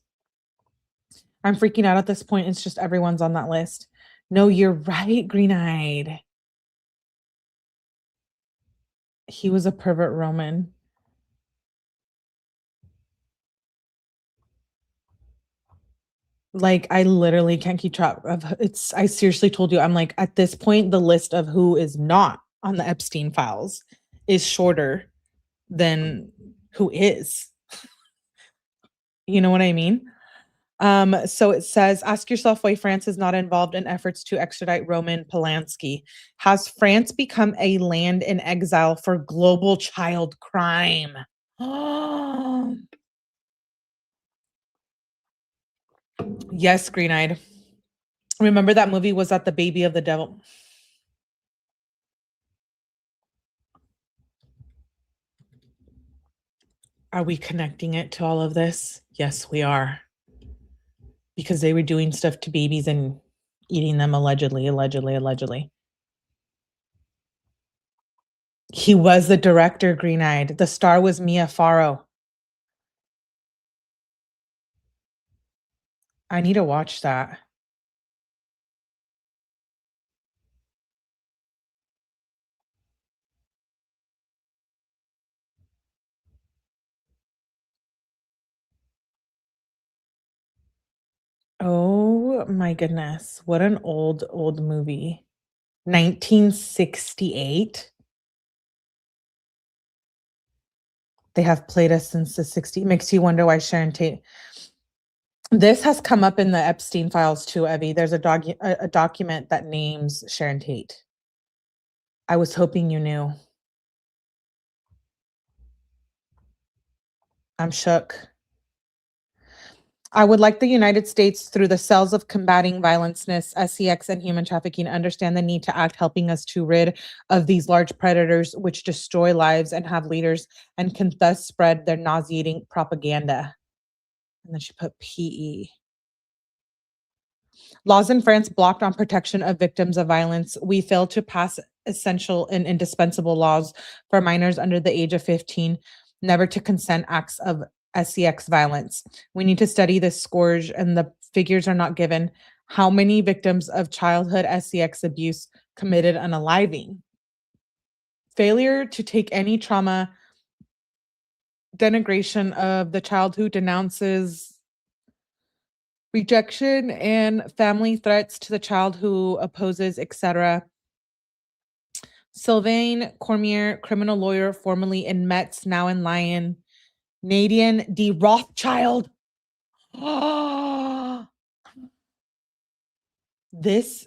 I'm freaking out at this point. It's just everyone's on that list. No, you're right, Green-Eyed. He was a pervert Roman. Like, I literally can't keep track of it's. I seriously told you, I'm like, at this point, the list of who is not on the Epstein files is shorter than who is. You know what I mean? So it says, ask yourself why France is not involved in efforts to extradite Roman Polanski. Has France become a land in exile for global child crime? Yes, Green-Eyed. Remember that movie was that the baby of the devil? Are we connecting it to all of this? Yes, we are. Because they were doing stuff to babies and eating them allegedly. He was the director, Green-Eyed. The star was Mia Farrow. I need to watch that. Oh my goodness. What an old movie. 1968. They have played us since the 60s. Makes you wonder why Sharon Tate. This has come up in the Epstein files too, Evie. There's a document that names Sharon Tate. I was hoping you knew. I'm shook. I would like the United States, through the cells of combating violenceness, sex, and human trafficking, understand the need to act, helping us to rid of these large predators which destroy lives and have leaders and can thus spread their nauseating propaganda. And then she put PE. Laws in France blocked on protection of victims of violence. We failed to pass essential and indispensable laws for minors under the age of 15, never to consent acts of sex violence. We need to study this scourge, and the figures are not given. How many victims of childhood sex abuse committed unaliving? Failure to take any trauma, denigration of the child who denounces rejection, and family threats to the child who opposes, etc. Sylvain Cormier, criminal lawyer, formerly in Metz, now in Lyon. Nadine D. Rothschild. This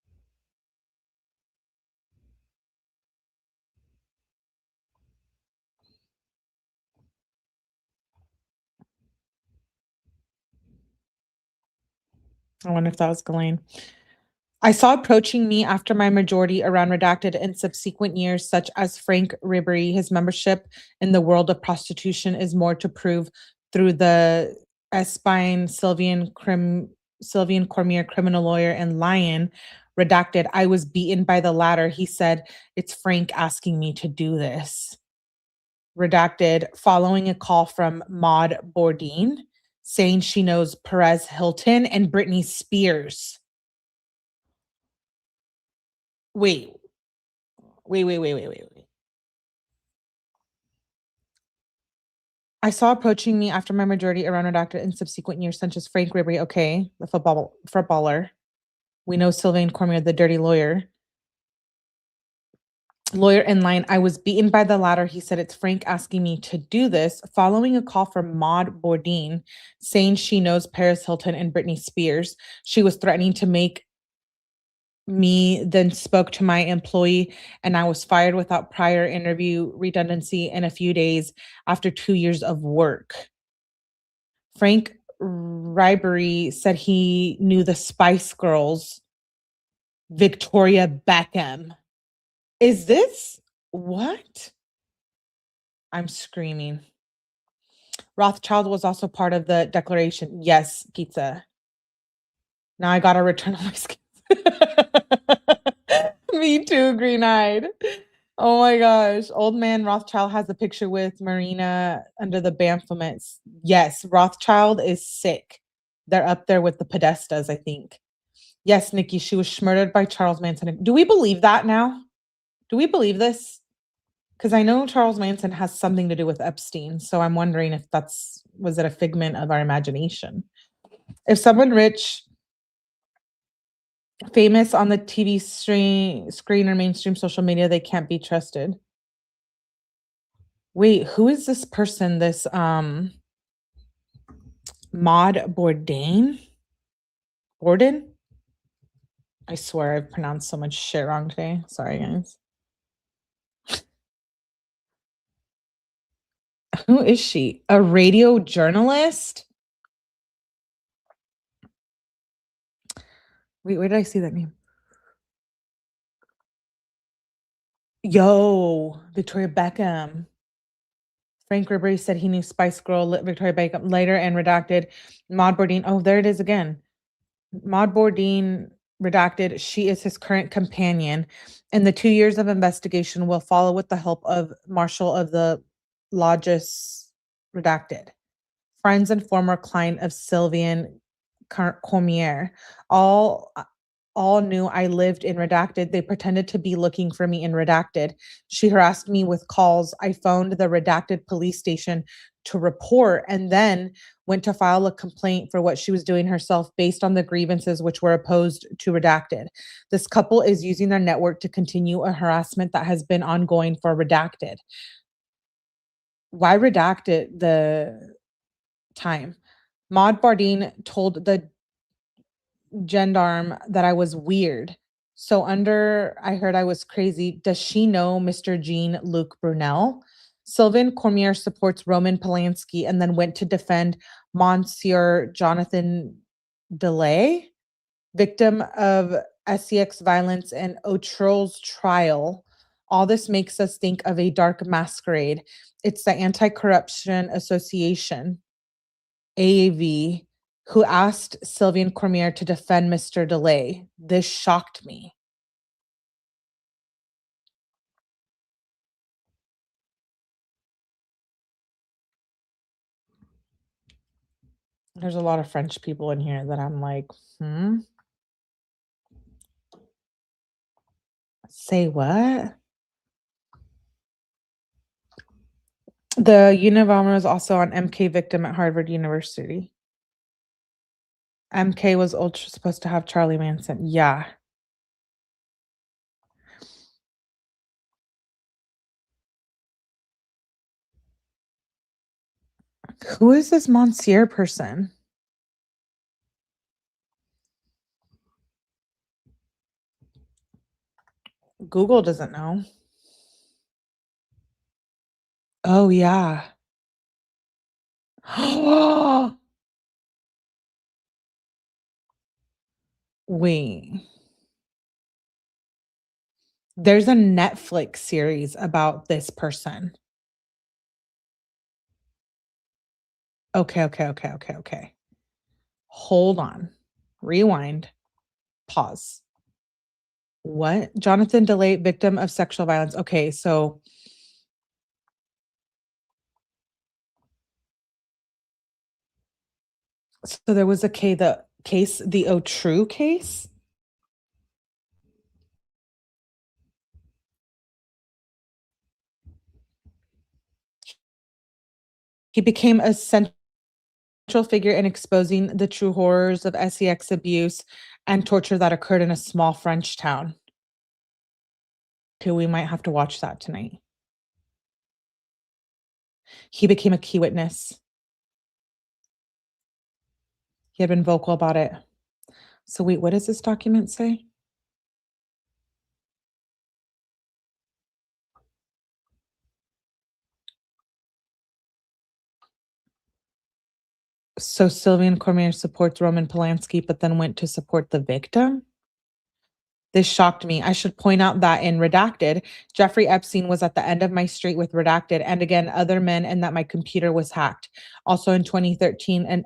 I wonder if that was Ghislaine. I saw approaching me after my majority around redacted in subsequent years, such as Frank Ribery. His membership in the world of prostitution is more to prove through the Espine Sylvian Cormier criminal lawyer and Lion. Redacted. I was beaten by the latter. He said, "It's Frank asking me to do this." Redacted. Following a call from Maud Bourdin saying she knows Perez Hilton and Britney Spears. Wait, wait. I saw approaching me after my majority around a doctor in subsequent years, such as Frank Ribery, okay, the footballer. We know Sylvain Cormier, the dirty lawyer in line. I was beaten by the latter. He said, it's Frank asking me to do this, following a call from Maud Bourdin saying she knows Paris Hilton and Britney Spears. She was threatening to make me, then spoke to my employee, and I was fired without prior interview, redundancy in a few days after 2 years of work. Frank Ribery said he knew the Spice Girls, Victoria Beckham. Is this what? I'm screaming. Rothschild was also part of the declaration. Yes, pizza. Now I gotta return all my skins. Me too, green-eyed. Oh my gosh. Old man Rothschild has a picture with Marina under the Baphomet. Yes, Rothschild is sick. They're up there with the Podestas, I think. Yes, Nikki, she was murdered by Charles Manson. Do we believe that now? Do we believe this? Because I know Charles Manson has something to do with Epstein. So I'm wondering if was it a figment of our imagination? If someone rich, famous on the TV screen or mainstream social media, they can't be trusted. Wait, who is this person? This Maud Bourdin? Borden? I swear I've pronounced so much shit wrong today. Sorry, guys. Who is she? A radio journalist? Wait, where did I see that name? Yo, Victoria Beckham. Frank Ribery said he knew Spice Girl, Victoria Beckham later, and redacted Maud Bourdin. Oh, there it is again. Maud Bourdin redacted. She is his current companion, and the 2 years of investigation will follow with the help of Marshal of the Logis redacted. Friends and former client of Sylvain Cormier. All knew I lived in Redacted. They pretended to be looking for me in Redacted. She harassed me with calls. I phoned the Redacted police station to report and then went to file a complaint for what she was doing herself based on the grievances which were opposed to Redacted. This couple is using their network to continue a harassment that has been ongoing for Redacted. Why Redacted the time? Maud Bourdin told the gendarme that I was weird. So I heard I was crazy. Does she know Mr. Jean-Luc Brunel? Sylvain Cormier supports Roman Polanski and then went to defend Monsieur Jonathan Delay, victim of sex violence and O'Troll's trial. All this makes us think of a dark masquerade. It's the Anti-Corruption Association, AAV, who asked Sylvain Cormier to defend Mr. Delay. This shocked me. There's a lot of French people in here that I'm like, say what? The Unabomber is also an MK victim at Harvard University. MK was ultra supposed to have Charlie Manson. Yeah. Who is this Monsieur person? Google doesn't know. Oh, yeah. Wait. There's a Netflix series about this person. Okay. Hold on. Rewind. Pause. What? Jonathan Delay, victim of sexual violence. Okay, so there was the case, the O'True case. He became a central figure in exposing the true horrors of sex abuse and torture that occurred in a small French town. Okay, we might have to watch that tonight. He became a key witness. He had been vocal about it. So wait, what does this document say? So Sylvian Cormier supports Roman Polanski, but then went to support the victim? This shocked me. I should point out that in Redacted, Jeffrey Epstein was at the end of my street with Redacted, and again, other men, and that my computer was hacked. Also in 2013, an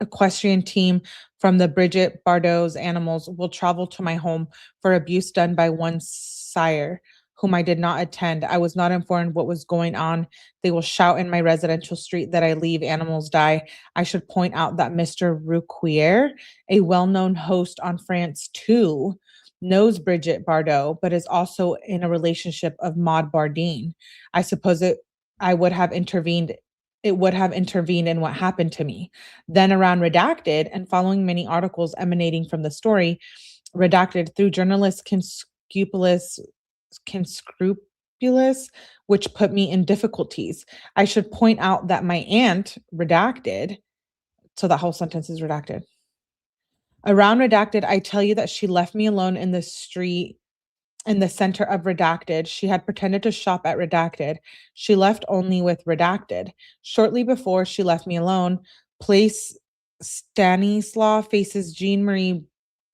equestrian team from the Bridget Bardot's animals will travel to my home for abuse done by one sire, whom I did not attend. I was not informed what was going on. They will shout in my residential street that I leave, animals die. I should point out that Mr. Rouquier, a well-known host on France 2, knows Bridget Bardot, but is also in a relationship of Maud Bardine. I suppose I would have intervened it would have intervened in what happened to me. Then around Redacted and following many articles emanating from the story, Redacted through journalist Conscrupulous, which put me in difficulties. I should point out that my aunt, Redacted, so that whole sentence is redacted. Around Redacted, I tell you that she left me alone in the street in the center of Redacted. She had pretended to shop at Redacted. She left only with Redacted. Shortly before she left me alone, place Stanislaw faces Jean-Marie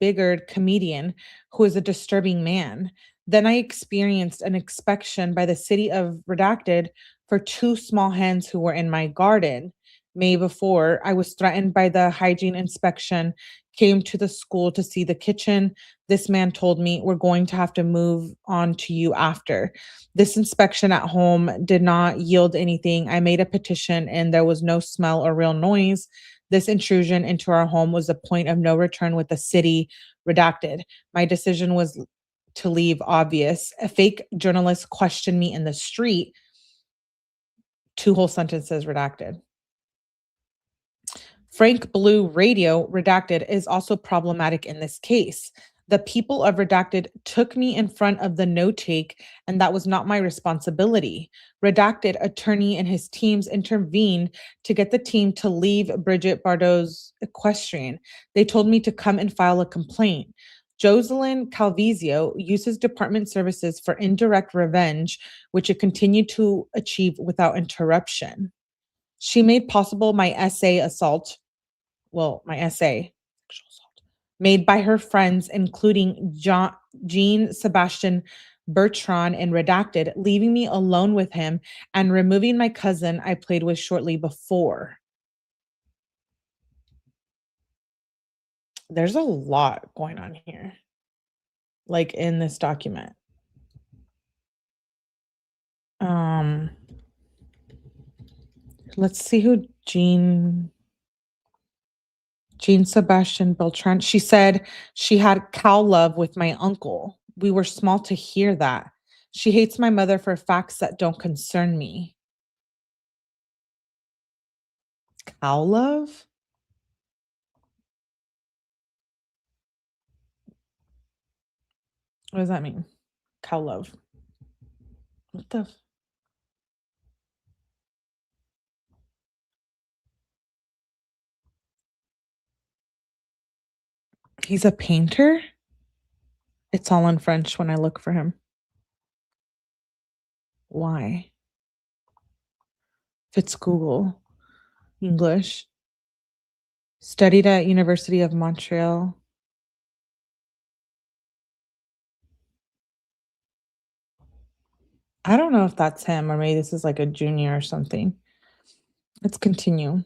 Bigard, comedian, who is a disturbing man. Then I experienced an inspection by the city of Redacted for two small hens who were in my garden. May before, I was threatened by the hygiene inspection, came to the school to see the kitchen. This man told me, we're going to have to move on to you after. This inspection at home did not yield anything. I made a petition and there was no smell or real noise. This intrusion into our home was a point of no return with the city. Redacted. My decision was to leave obvious. A fake journalist questioned me in the street. Two whole sentences redacted. Frank Blue Radio, Redacted, is also problematic in this case. The people of Redacted took me in front of the no take, and that was not my responsibility. Redacted attorney and his teams intervened to get the team to leave Bridget Bardot's equestrian. They told me to come and file a complaint. 𝗠𝗲𝗹𝗆𝗆𝗆 uses department services for indirect revenge, which it continued to achieve without interruption. She made possible my essay assault, sexual assault, made by her friends, including Jean-Sebastian Bertrand and Redacted, leaving me alone with him and removing my cousin I played with shortly before. There's a lot going on here, like in this document. Let's see who Jean-Sebastian Bertrand. She said she had cow love with my uncle. We were small to hear that. She hates my mother for facts that don't concern me. Cow love? What does that mean? Cow love. What the? He's a painter? It's all in French when I look for him. Why? If it's Google. English. Studied at University of Montreal. I don't know if that's him or maybe this is like a junior or something. Let's continue.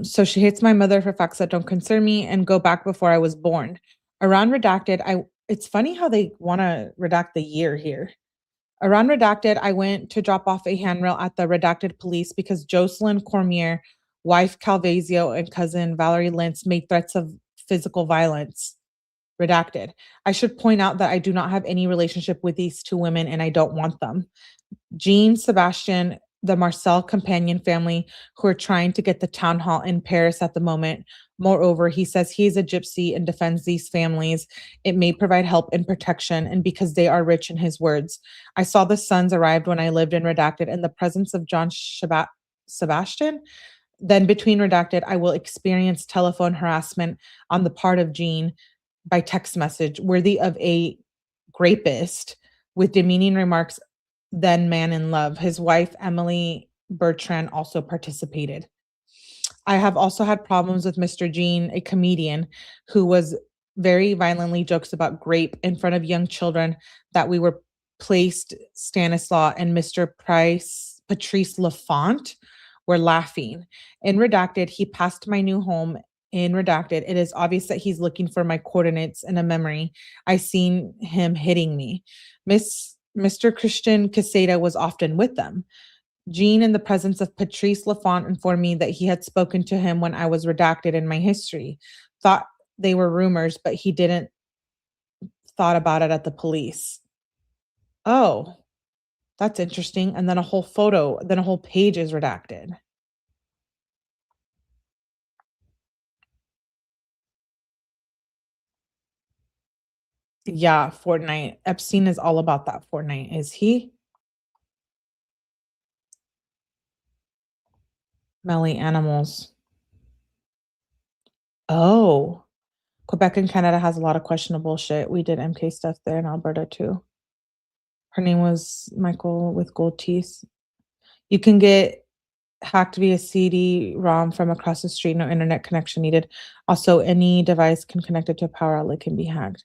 So she hates my mother for facts that don't concern me and go back before I was born. Around Redacted, it's funny how they want to redact the year here. Around Redacted, I went to drop off a handrail at the Redacted police because Jocelyn Cormier, wife 𝗠𝗲𝗹𝗆𝗆𝗆, and cousin Valerie Lentz made threats of physical violence. Redacted. I should point out that I do not have any relationship with these two women and I don't want them. Jean, Sebastian, the Marcel companion family who are trying to get the town hall in Paris at the moment. Moreover, he says he is a gypsy and defends these families. It may provide help and protection, and because they are rich in his words. I saw the sons arrived when I lived in Redacted in the presence of John Sebastian. Then between Redacted, I will experience telephone harassment on the part of Jean by text message, worthy of a rapist, with demeaning remarks, then man in love. His wife, Emily Bertrand, also participated. I have also had problems with Mr. Jean, a comedian who was very violently jokes about grape in front of young children that we were placed Stanislaw and Mr. Patrice Lafont were laughing. In Redacted, he passed my new home. In Redacted, it is obvious that he's looking for my coordinates in a memory. I seen him hitting me. Mr. Christian Caseta was often with them. Jean, in the presence of Patrice Lafont, informed me that he had spoken to him when I was redacted in my history. Thought they were rumors, but he didn't thought about it at the police. Oh, that's interesting. And then a whole photo, then a whole page is redacted. Yeah, Fortnite. Epstein is all about that Fortnite, is he? Melly animals. Oh, Quebec and Canada has a lot of questionable shit. We did MK stuff there in Alberta too. Her name was Michael with gold teeth. You can get hacked via CD-ROM from across the street, no internet connection needed. Also, any device can connect it to a power outlet can be hacked.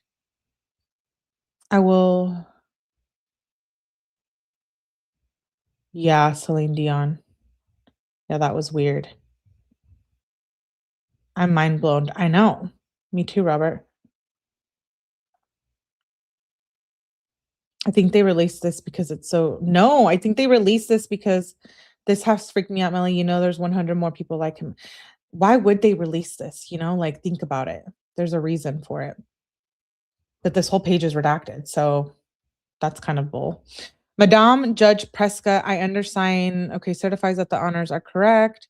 I will. Yeah, Celine Dion. Yeah, that was weird. I'm mind blown. I know. Me too, Robert. I think they released this because it's so. No, I think they released this because this has freaked me out, Melly. You know, there's 100 more people like him. Why would they release this? You know, like think about it. There's a reason for it. That this whole page is redacted. So that's kind of bull. Madame Judge Preska, I undersign. Okay, certifies that the honors are correct.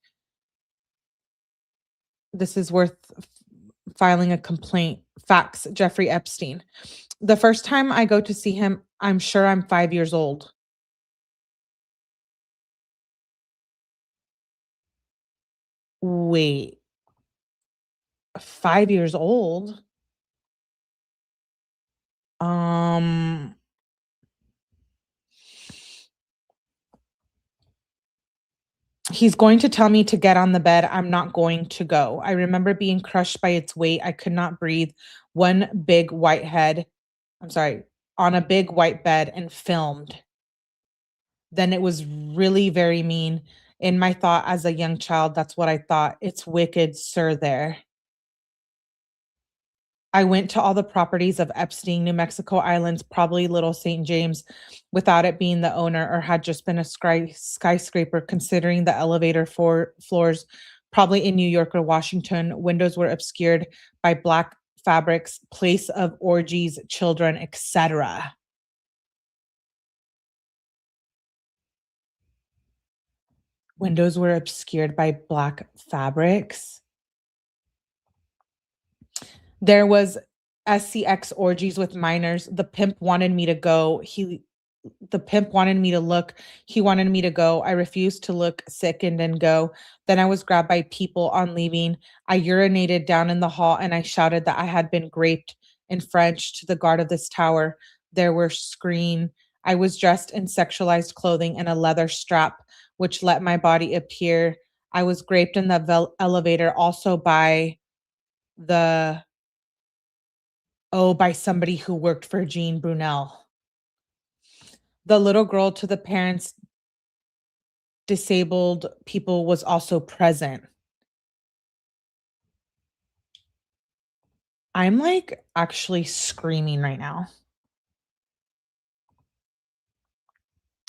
This is worth filing a complaint. Facts, Jeffrey Epstein. The first time I go to see him, I'm sure I'm 5 years old. Wait, 5 years old? Um, He's going to tell me to get on the bed. I'm not going to go. I remember being crushed by its weight. I could not breathe. One big white head, I'm sorry, on a big white bed and filmed. Then it was really very mean. In my thought as a young child, that's what I thought. It's wicked, sir, there. I went to all the properties of Epstein, New Mexico Islands, probably Little St. James, without it being the owner or had just been a skyscraper, considering the elevator floors, probably in New York or Washington. Windows were obscured by black fabrics, place of orgies, children, etc. Windows were obscured by black fabrics. There was SCX orgies with minors. The pimp wanted me to go. The pimp wanted me to look. He wanted me to go. I refused to look, sickened, and go. Then I was grabbed by people on leaving. I urinated down in the hall and I shouted that I had been raped in French to the guard of this tower. There were scream. I was dressed in sexualized clothing and a leather strap, which let my body appear. I was raped in the elevator also by the by somebody who worked for Jean Brunel. The little girl to the parents' disabled people was also present. I'm like actually screaming right now.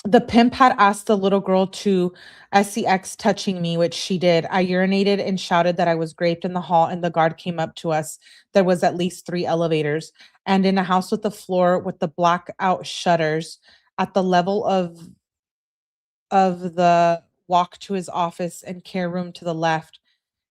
The pimp had asked the little girl to SCX touching me, which she did. I urinated and shouted that I was raped in the hall, and the guard came up to us. There was at least 3 elevators. And in a house with the floor with the blackout shutters at the level of the walk to his office and care room to the left,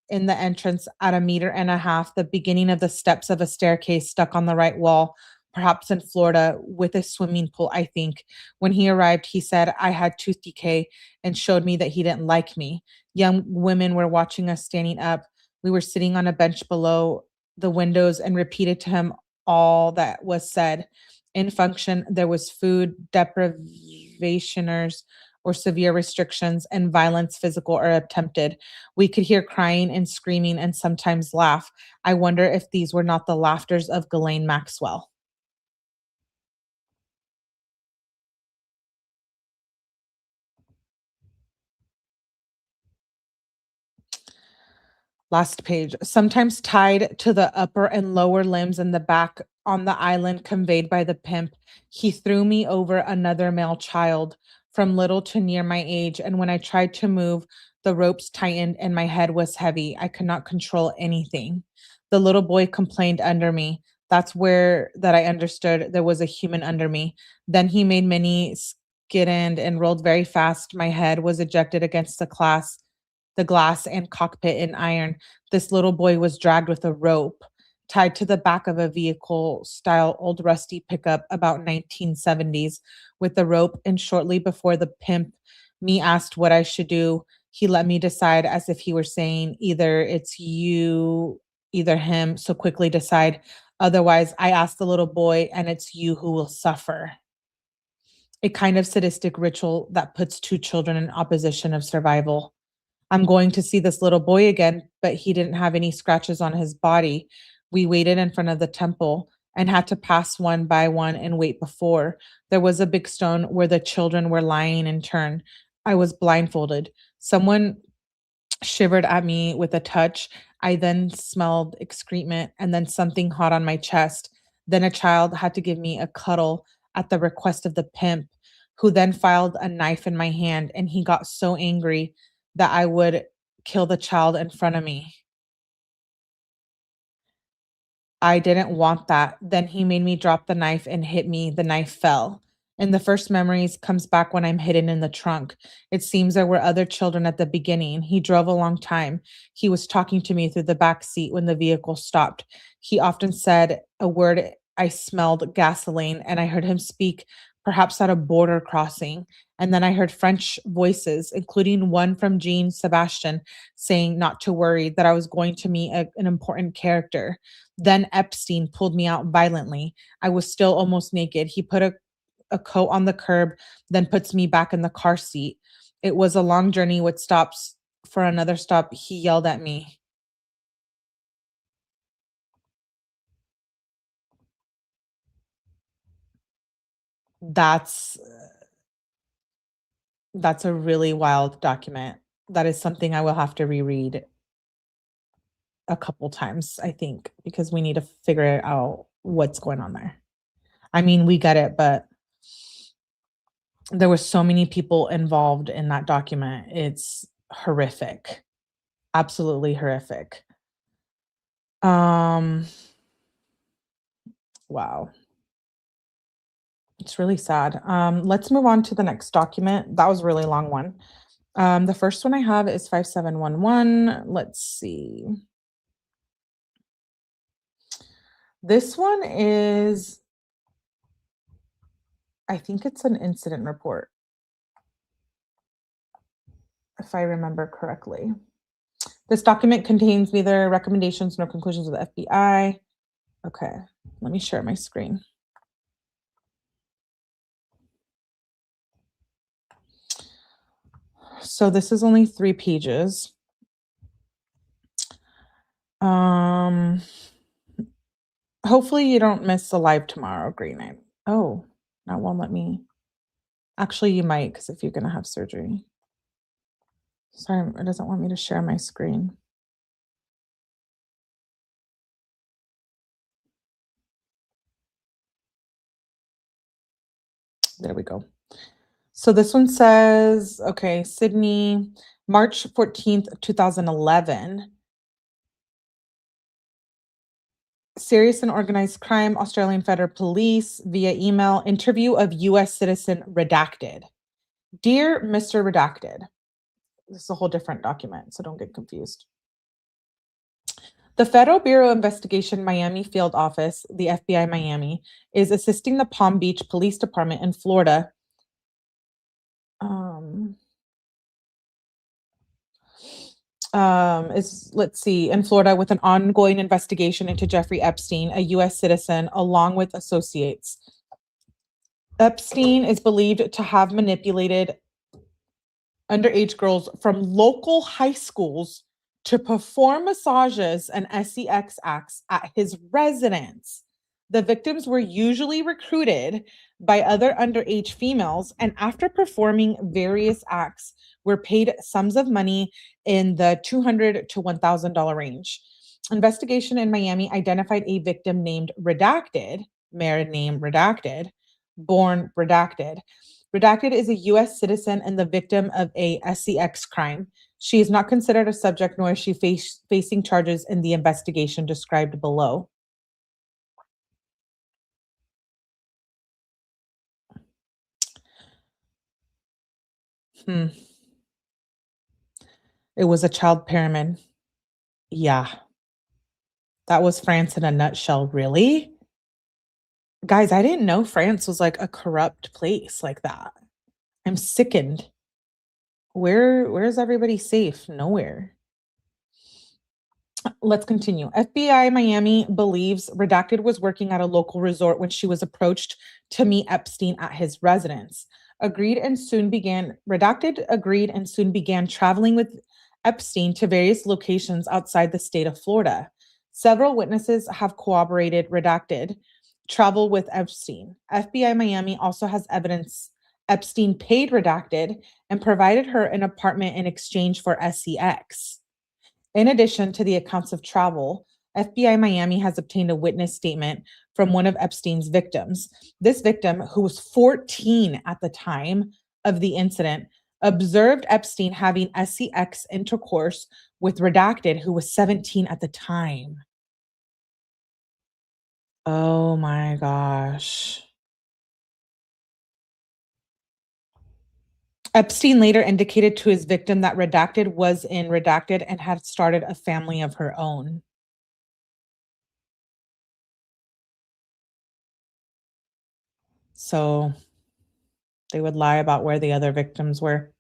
in the entrance at 1.5 meters, the beginning of the steps of a staircase stuck on the right wall, perhaps in Florida, with a swimming pool, I think. When he arrived, he said I had tooth decay and showed me that he didn't like me. Young women were watching us standing up. We were sitting on a bench below the windows and repeated to him all that was said. In function, there was food deprivationers or severe restrictions and violence, physical or attempted. We could hear crying and screaming and sometimes laugh. I wonder if these were not the laughters of Ghislaine Maxwell. Last page. Sometimes tied to the upper and lower limbs and the back on the island conveyed by the pimp, he threw me over another male child from little to near my age. And when I tried to move, the ropes tightened and my head was heavy. I could not control anything. The little boy complained under me. That's where that I understood there was a human under me. Then he made many skiddened and rolled very fast. My head was ejected against the glass and cockpit in iron. This little boy was dragged with a rope tied to the back of a vehicle style old rusty pickup about 1970s with the rope. And shortly before the pimp me asked what I should do, he let me decide as if he were saying, either it's you, either him. So quickly decide. Otherwise, I asked the little boy, and it's you who will suffer. A kind of sadistic ritual that puts 2 children in opposition of survival. I'm going to see this little boy again, but he didn't have any scratches on his body. We waited in front of the temple and had to pass one by one and wait before. There was a big stone where the children were lying in turn. I was blindfolded. Someone shivered at me with a touch. I then smelled excrement and then something hot on my chest. Then a child had to give me a cuddle at the request of the pimp, who then filed a knife in my hand, and he got so angry that I would kill the child in front of me. I didn't want that. Then he made me drop the knife and hit me. The knife fell. And the first memories comes back when I'm hidden in the trunk. It seems there were other children at the beginning. He drove a long time. He was talking to me through the back seat when the vehicle stopped. He often said a word. I smelled gasoline, and I heard him speak, perhaps at a border crossing. And then I heard French voices, including one from Jean Sebastian, saying not to worry, that I was going to meet an important character. Then Epstein pulled me out violently. I was still almost naked. He put a coat on the curb, then puts me back in the car seat. It was a long journey with stops. For another stop, he yelled at me. That's that's a really wild document. That is something I will have to reread a couple times, I think, because we need to figure out what's going on there. I mean, we get it, but there were so many people involved in that document. It's horrific. Absolutely horrific. Um, wow. It's really sad. Let's move on to the next document. That was a really long one. The first one I have is 5711. Let's see. This one is, I think it's an incident report, if I remember correctly. This document contains neither recommendations nor conclusions of the FBI. Okay, let me share my screen. So this is only 3 pages. Hopefully you don't miss the live tomorrow, Green Night. Oh, that won't let me. Actually, you might, because if you're gonna have surgery. Sorry, it doesn't want me to share my screen. There we go. So this one says, okay, Sydney, March 14th, 2011. Serious and organized crime, Australian Federal Police via email, interview of US citizen redacted. Dear Mr. Redacted, this is a whole different document, so don't get confused. The Federal Bureau of Investigation Miami Field Office, the FBI Miami, is assisting the Palm Beach Police Department in Florida. In Florida with an ongoing investigation into Jeffrey Epstein, a US citizen, along with associates. Epstein is believed to have manipulated underage girls from local high schools to perform massages and sex acts at his residence. The victims were usually recruited by other underage females, and after performing various acts, were paid sums of money in the $200 to $1,000 range. Investigation in Miami identified a victim named Redacted, married name Redacted, born Redacted. Redacted is a U.S. citizen and the victim of a sex crime. She is not considered a subject, nor is she facing charges in the investigation described below. It was a child pyramid. Yeah. That was France in a nutshell, really? Guys, I didn't know France was like a corrupt place like that. I'm sickened. Where's everybody safe? Nowhere. Let's continue. FBI Miami believes Redacted was working at a local resort when she was approached to meet Epstein at his residence. Redacted agreed and soon began traveling with Epstein to various locations outside the state of Florida. Several witnesses have corroborated Redacted travel with Epstein. FBI Miami also has evidence Epstein paid Redacted and provided her an apartment in exchange for sex. In addition to the accounts of travel, FBI Miami has obtained a witness statement from one of Epstein's victims. This victim, who was 14 at the time of the incident, observed Epstein having sex intercourse with Redacted, who was 17 at the time. Oh my gosh. Epstein later indicated to his victim that Redacted was in Redacted and had started a family of her own. So they would lie about where the other victims were.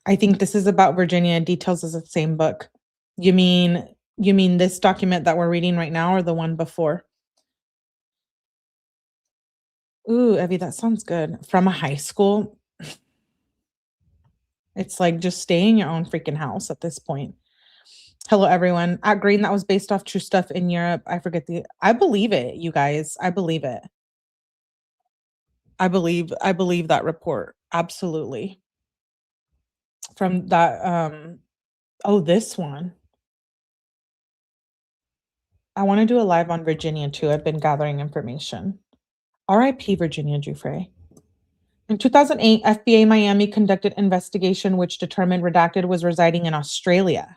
I think this is about Virginia. Details is the same book. You mean this document that we're reading right now or the one before? Ooh, Evie, that sounds good. From a high school. It's like just stay in your own freaking house at this point. Hello, everyone. At Green, that was based off true stuff in Europe. I believe it, you guys. I believe it. I believe that report. Absolutely. From that, this one. I want to do a live on Virginia too. I've been gathering information. R.I.P. Virginia Giuffre. In 2008, FBI Miami conducted investigation which determined Redacted was residing in Australia.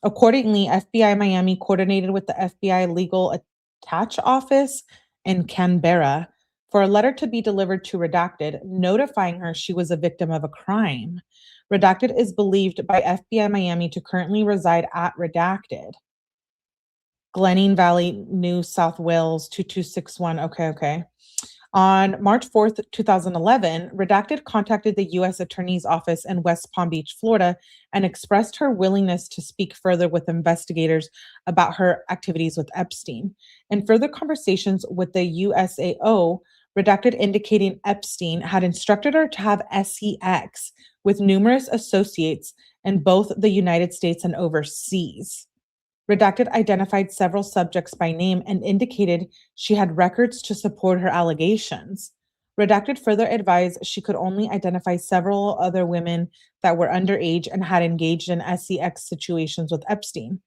Accordingly, FBI Miami coordinated with the FBI Legal Attach Office in Canberra for a letter to be delivered to Redacted, notifying her she was a victim of a crime. Redacted is believed by FBI Miami to currently reside at Redacted. Glenning Valley, New South Wales, 2261. Okay. On March 4th, 2011, Redacted contacted the U.S. Attorney's Office in West Palm Beach, Florida, and expressed her willingness to speak further with investigators about her activities with Epstein. In further conversations with the USAO, Redacted indicating Epstein had instructed her to have sex with numerous associates in both the United States and overseas. Redacted identified several subjects by name and indicated she had records to support her allegations. Redacted further advised she could only identify several other women that were underage and had engaged in sex situations with Epstein.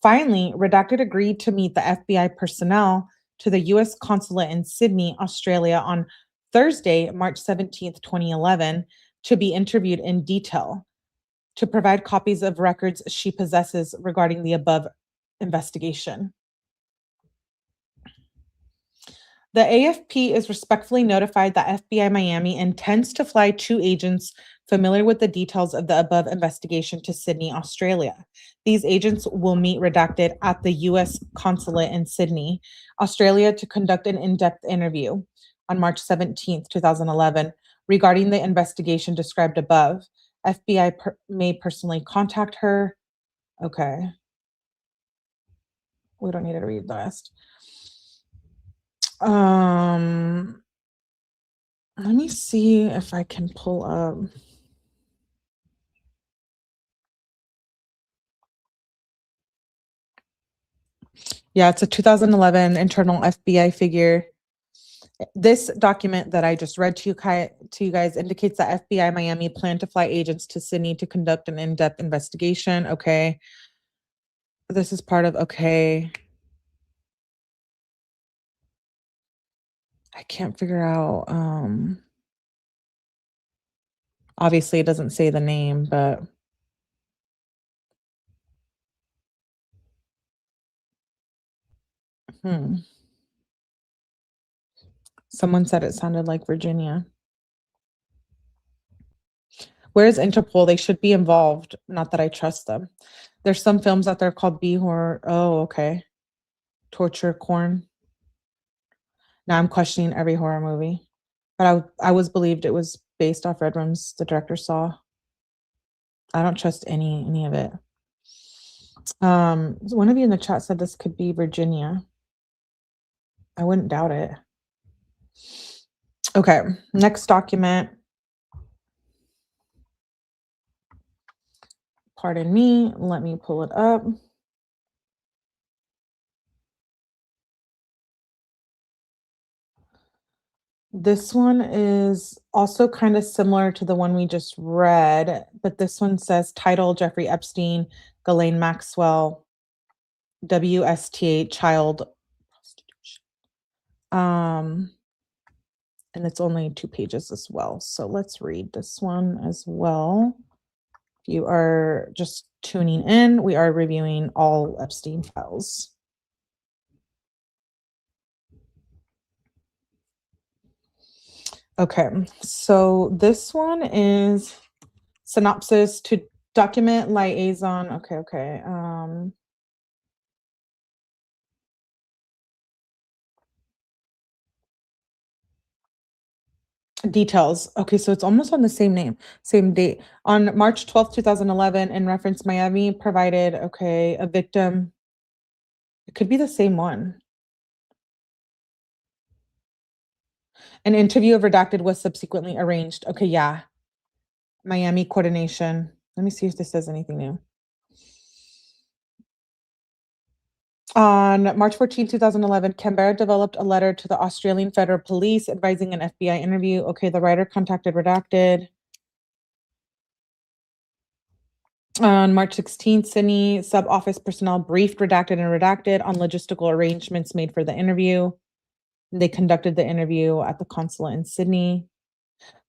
Finally, Redacted agreed to meet the FBI personnel to the U.S. consulate in Sydney, Australia on Thursday, March 17th, 2011, to be interviewed in detail to provide copies of records she possesses regarding the above investigation. The AFP is respectfully notified that FBI Miami intends to fly 2 agents familiar with the details of the above investigation to Sydney, Australia. These agents will meet redacted at the U.S. consulate in Sydney, Australia, to conduct an in-depth interview on March 17th, 2011, regarding the investigation described above. FBI may personally contact her. Okay. We don't need to read the rest. Let me see if I can pull up. Yeah, it's a 2011 internal FBI figure. This document that I just read to you guys indicates that FBI Miami planned to fly agents to Sydney to conduct an in-depth investigation. Okay. This is part of, okay. I can't figure out, obviously it doesn't say the name, but someone said it sounded like Virginia. Where's Interpol? They should be involved. Not that I trust them. There's some films out there called B horror. Oh, okay. Torture corn. Now I'm questioning every horror movie. But I was believed it was based off Red Rooms, the director saw. I don't trust any of it. One of you in the chat said this could be Virginia. I wouldn't doubt it. Okay, next document. Pardon me, let me pull it up. This one is also kind of similar to the one we just read, but this one says title Jeffrey Epstein, Ghislaine Maxwell, WSTA child prostitution. And it's only 2 pages as well. So let's read this one as well. If you are just tuning in, we are reviewing all Epstein files. Okay, so this one is synopsis to document liaison. Okay. Details. Okay, so it's almost on the same name, same date. On March 12th, 2011, in reference, Miami provided, okay, a victim. It could be the same one. An interview of redacted was subsequently arranged. Okay, yeah. Miami coordination. Let me see if this says anything new. On March 14, 2011, 𝗠𝗲𝗹𝗆𝗆 developed a letter to the Australian Federal Police advising an FBI interview. Okay, the writer contacted redacted. On March 16th, Sydney sub-office personnel briefed redacted and redacted on logistical arrangements made for the interview. They conducted the interview at the consulate in Sydney.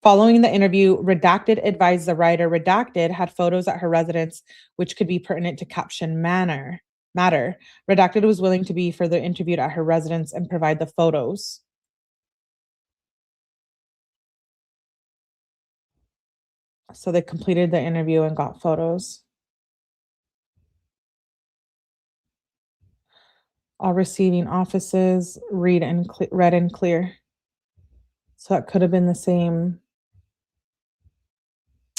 Following the interview, redacted advised the writer redacted had photos at her residence, which could be pertinent to caption matter. Redacted was willing to be further interviewed at her residence and provide the photos. So they completed the interview and got photos. All receiving offices, read and clear. So that could have been the same.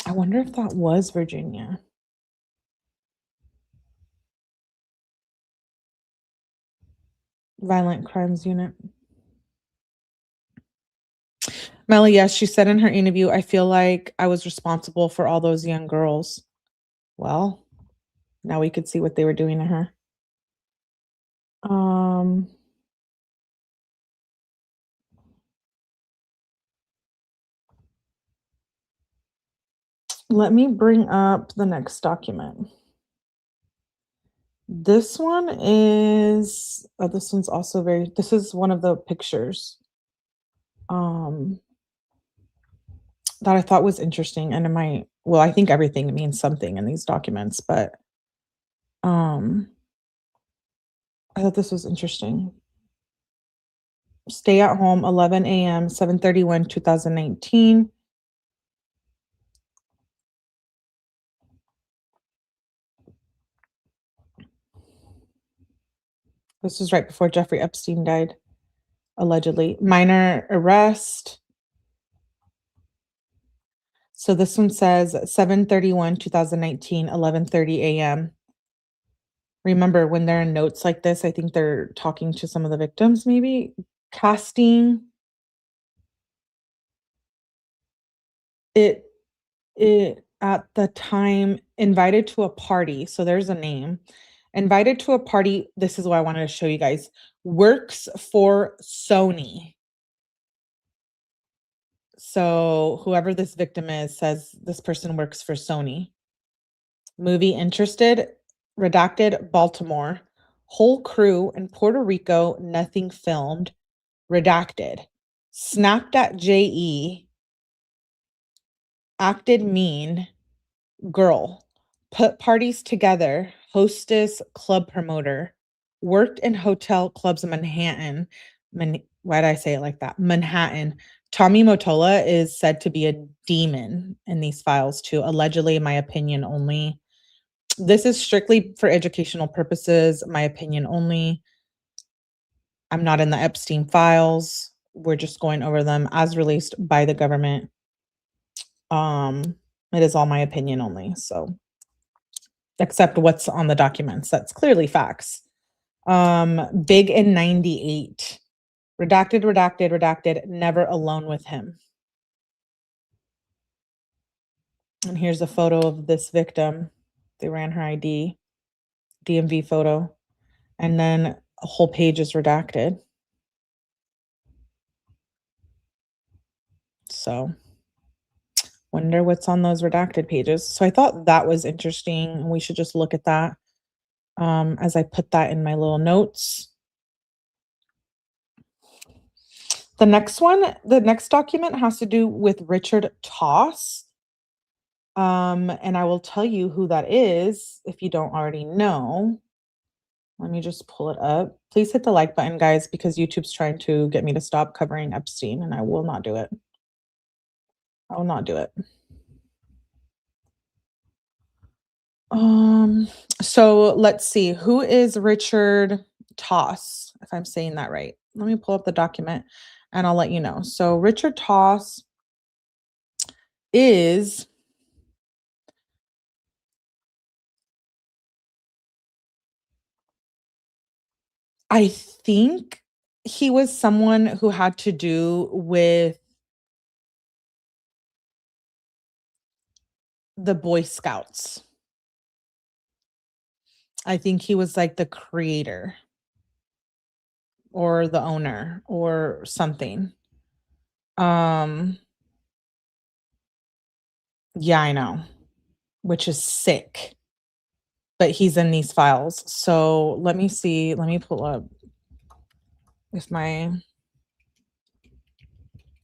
I wonder if that was Virginia. Violent Crimes Unit. Melly, yes, she said in her interview, I feel like I was responsible for all those young girls. Well, now we could see what they were doing to her. Let me bring up the next document. This one is, this one's also this is one of the pictures. that I thought was interesting, and well, I think everything means something in these documents, but, um, I thought this was interesting. Stay at home, 11 AM, 7/31, 2019. This was right before Jeffrey Epstein died, allegedly. Minor arrest. So this one says 7/31, 2019, 11:30 AM. Remember, when there are notes like this, I think they're talking to some of the victims, maybe? Casting it at the time, invited to a party, so there's a name. Invited to a party, this is what I wanted to show you guys, works for Sony. So whoever this victim is says this person works for Sony. Movie interested, redacted, Baltimore. Whole crew in Puerto Rico, nothing filmed, redacted. Snapped at JE, acted mean, girl. Put parties together, hostess, club promoter. Worked in hotel clubs in Manhattan. Why did I say it like that? Manhattan. Tommy Motola is said to be a demon in these files too, allegedly, in my opinion only. This is strictly for educational purposes, my opinion only. I'm not in the Epstein files. We're just going over them as released by the government. It is all my opinion only, so except what's on the documents. That's clearly facts. Big in 98. Redacted, redacted, redacted, never alone with him. And here's a photo of this victim. They ran her ID, DMV photo, and then a whole page is redacted. So, wonder what's on those redacted pages. So I thought that was interesting. We should just look at that as I put that in my little notes. The next document has to do with Richard Toss. And I will tell you who that is if you don't already know. Let me just pull it up. Please hit the like button, guys, because YouTube's trying to get me to stop covering Epstein, and I will not do it. I will not do it. So let's see. Who is Richard Toss, if I'm saying that right? Let me pull up the document and I'll let you know. So Richard Toss is I think he was someone who had to do with the Boy Scouts. I think he was like the creator or the owner or something. Yeah, I know, which is sick. But he's in these files. So let me see. Let me pull up if my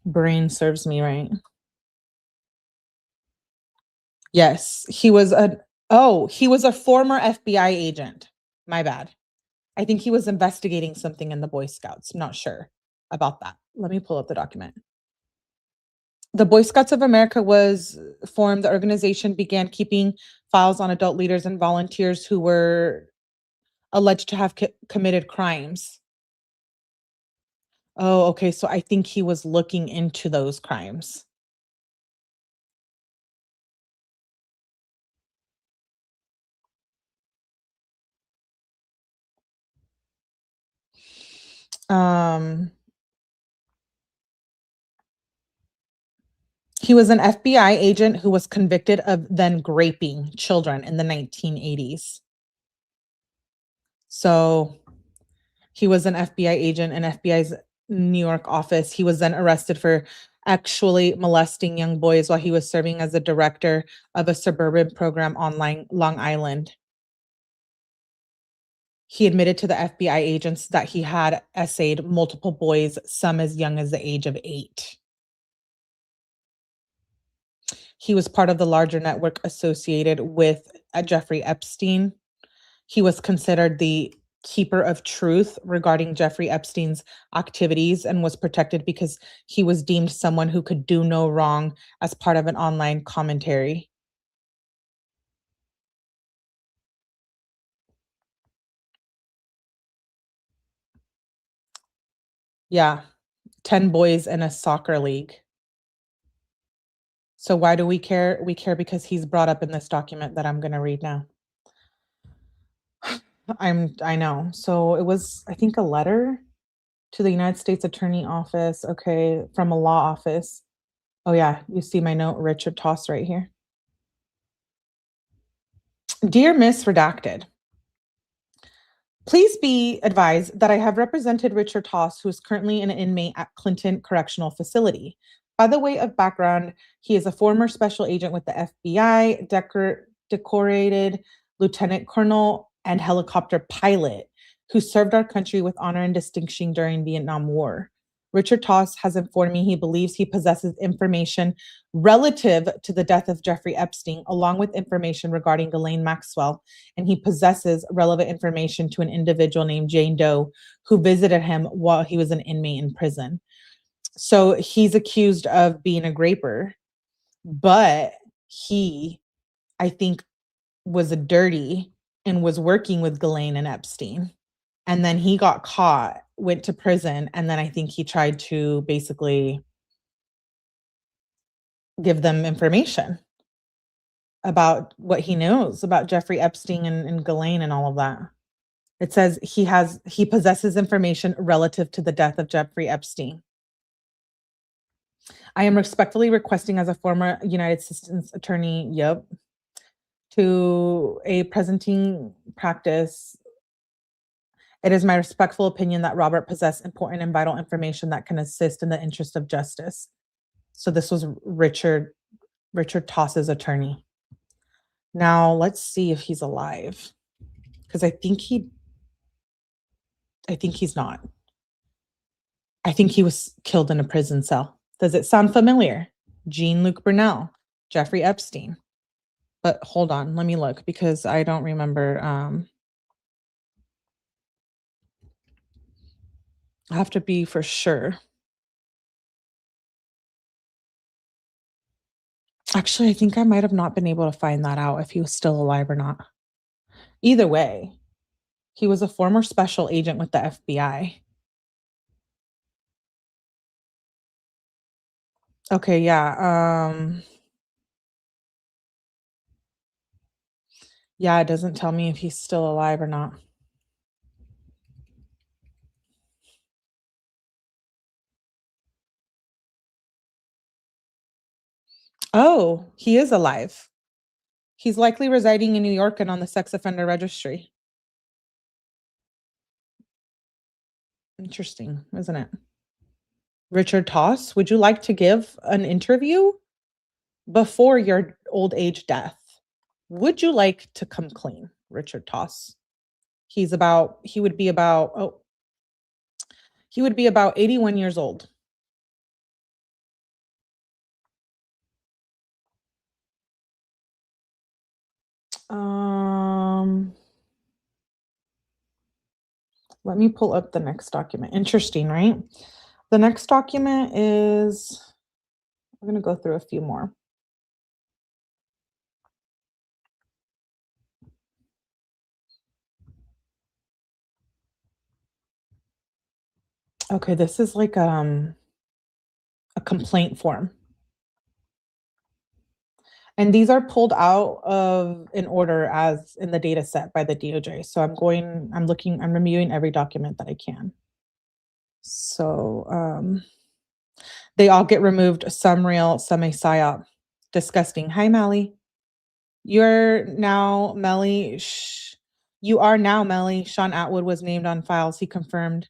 brain serves me right. Yes, he was a former FBI agent. My bad. I think he was investigating something in the Boy Scouts. Not sure about that. Let me pull up the document. The Boy Scouts of America was formed. The organization began keeping files on adult leaders and volunteers who were alleged to have committed crimes. Oh, okay. So I think he was looking into those crimes. He was an FBI agent who was convicted of then raping children in the 1980s. So he was an FBI agent in FBI's New York office. He was then arrested for actually molesting young boys while he was serving as a director of a suburban program on Long Island. He admitted to the FBI agents that he had essayed multiple boys, some as young as the age of 8. He was part of the larger network associated with Jeffrey Epstein. He was considered the keeper of truth regarding Jeffrey Epstein's activities and was protected because he was deemed someone who could do no wrong as part of an online commentary. Yeah, 10 boys in a soccer league. So why do we care? We care because he's brought up in this document that I'm going to read now. I know. So it was, I think, a letter to the United States Attorney Office, okay, from a law office. Oh yeah, you see my note, Richard Toss right here. Dear Miss Redacted, please be advised that I have represented Richard Toss, who is currently an inmate at Clinton Correctional Facility. By the way of background, he is a former special agent with the FBI, decorated lieutenant colonel and helicopter pilot who served our country with honor and distinction during the Vietnam War. Richard Toss has informed me he believes he possesses information relative to the death of Jeffrey Epstein, along with information regarding Ghislaine Maxwell, and he possesses relevant information to an individual named Jane Doe who visited him while he was an inmate in prison. So he's accused of being a graper, but he, I think, was a dirty and was working with Ghislaine and Epstein. And then he got caught, went to prison, and then I think he tried to basically give them information about what he knows about Jeffrey Epstein and Ghislaine and all of that. It says he possesses information relative to the death of Jeffrey Epstein. I am respectfully requesting as a former United States attorney, to a presenting practice. It is my respectful opinion that Robert possessed important and vital information that can assist in the interest of justice. So this was Richard Toss's attorney. Now let's see if he's alive, because I think he's not. I think he was killed in a prison cell. Does it sound familiar? Jean-Luc Brunel, Jeffrey Epstein. But hold on, let me look because I don't remember. I have to be for sure. Actually, I think I might have not been able to find that out if he was still alive or not. Either way, he was a former special agent with the FBI. Okay, yeah. Yeah, it doesn't tell me if he's still alive or not. Oh, he is alive. He's likely residing in New York and on the sex offender registry. Interesting, isn't it? Richard Toss, would you like to give an interview before your old age death? Would you like to come clean, Richard Toss? He would be about 81 years old. Let me pull up the next document. Interesting, right? The next document is, I'm going to go through a few more. Okay, this is like a complaint form. And these are pulled out of in order as in the data set by the DOJ. So I'm reviewing every document that I can. So they all get removed, some real, some a psyop. Disgusting. Hi, Melly. You're now Melly. You are now Melly. Sean Atwood was named on files. He confirmed.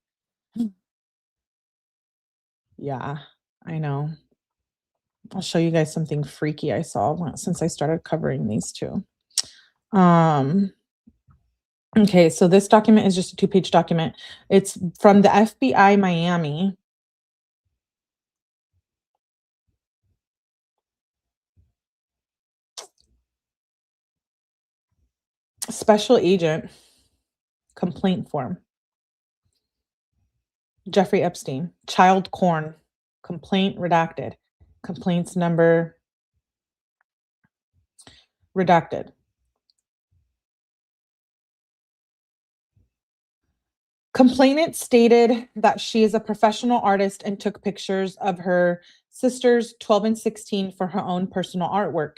Yeah, I know. I'll show you guys something freaky I saw since I started covering these two. Okay, so this document is just a 2-page document. It's from the FBI Miami. Special agent, complaint form. Jeffrey Epstein, child corn, complaint redacted, complaints number redacted. Complainant stated that she is a professional artist and took pictures of her sisters 12 and 16 for her own personal artwork.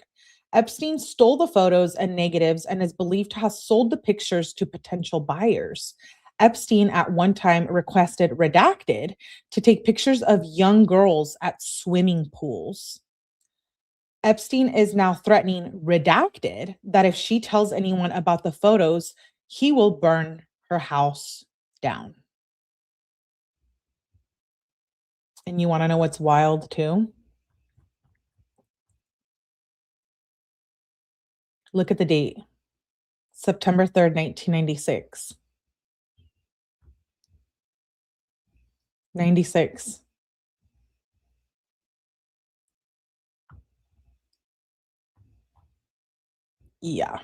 Epstein stole the photos and negatives and is believed to have sold the pictures to potential buyers. Epstein at one time requested redacted to take pictures of young girls at swimming pools. Epstein is now threatening redacted that if she tells anyone about the photos, he will burn her house down. And you want to know what's wild too? Look at the date. September 3rd, 1996. 96. Yeah.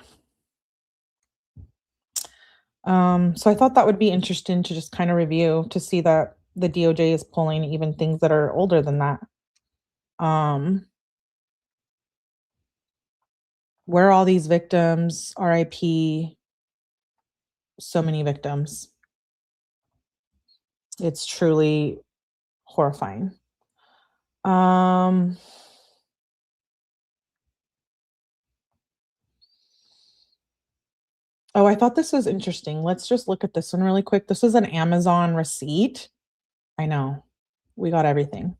So I thought that would be interesting to just kind of review to see that the DOJ is pulling even things that are older than that. Where are all these victims? RIP. So many victims. It's truly horrifying. Oh, I thought this was interesting. Let's just look at this one really quick. This is an Amazon receipt. I know. We got everything.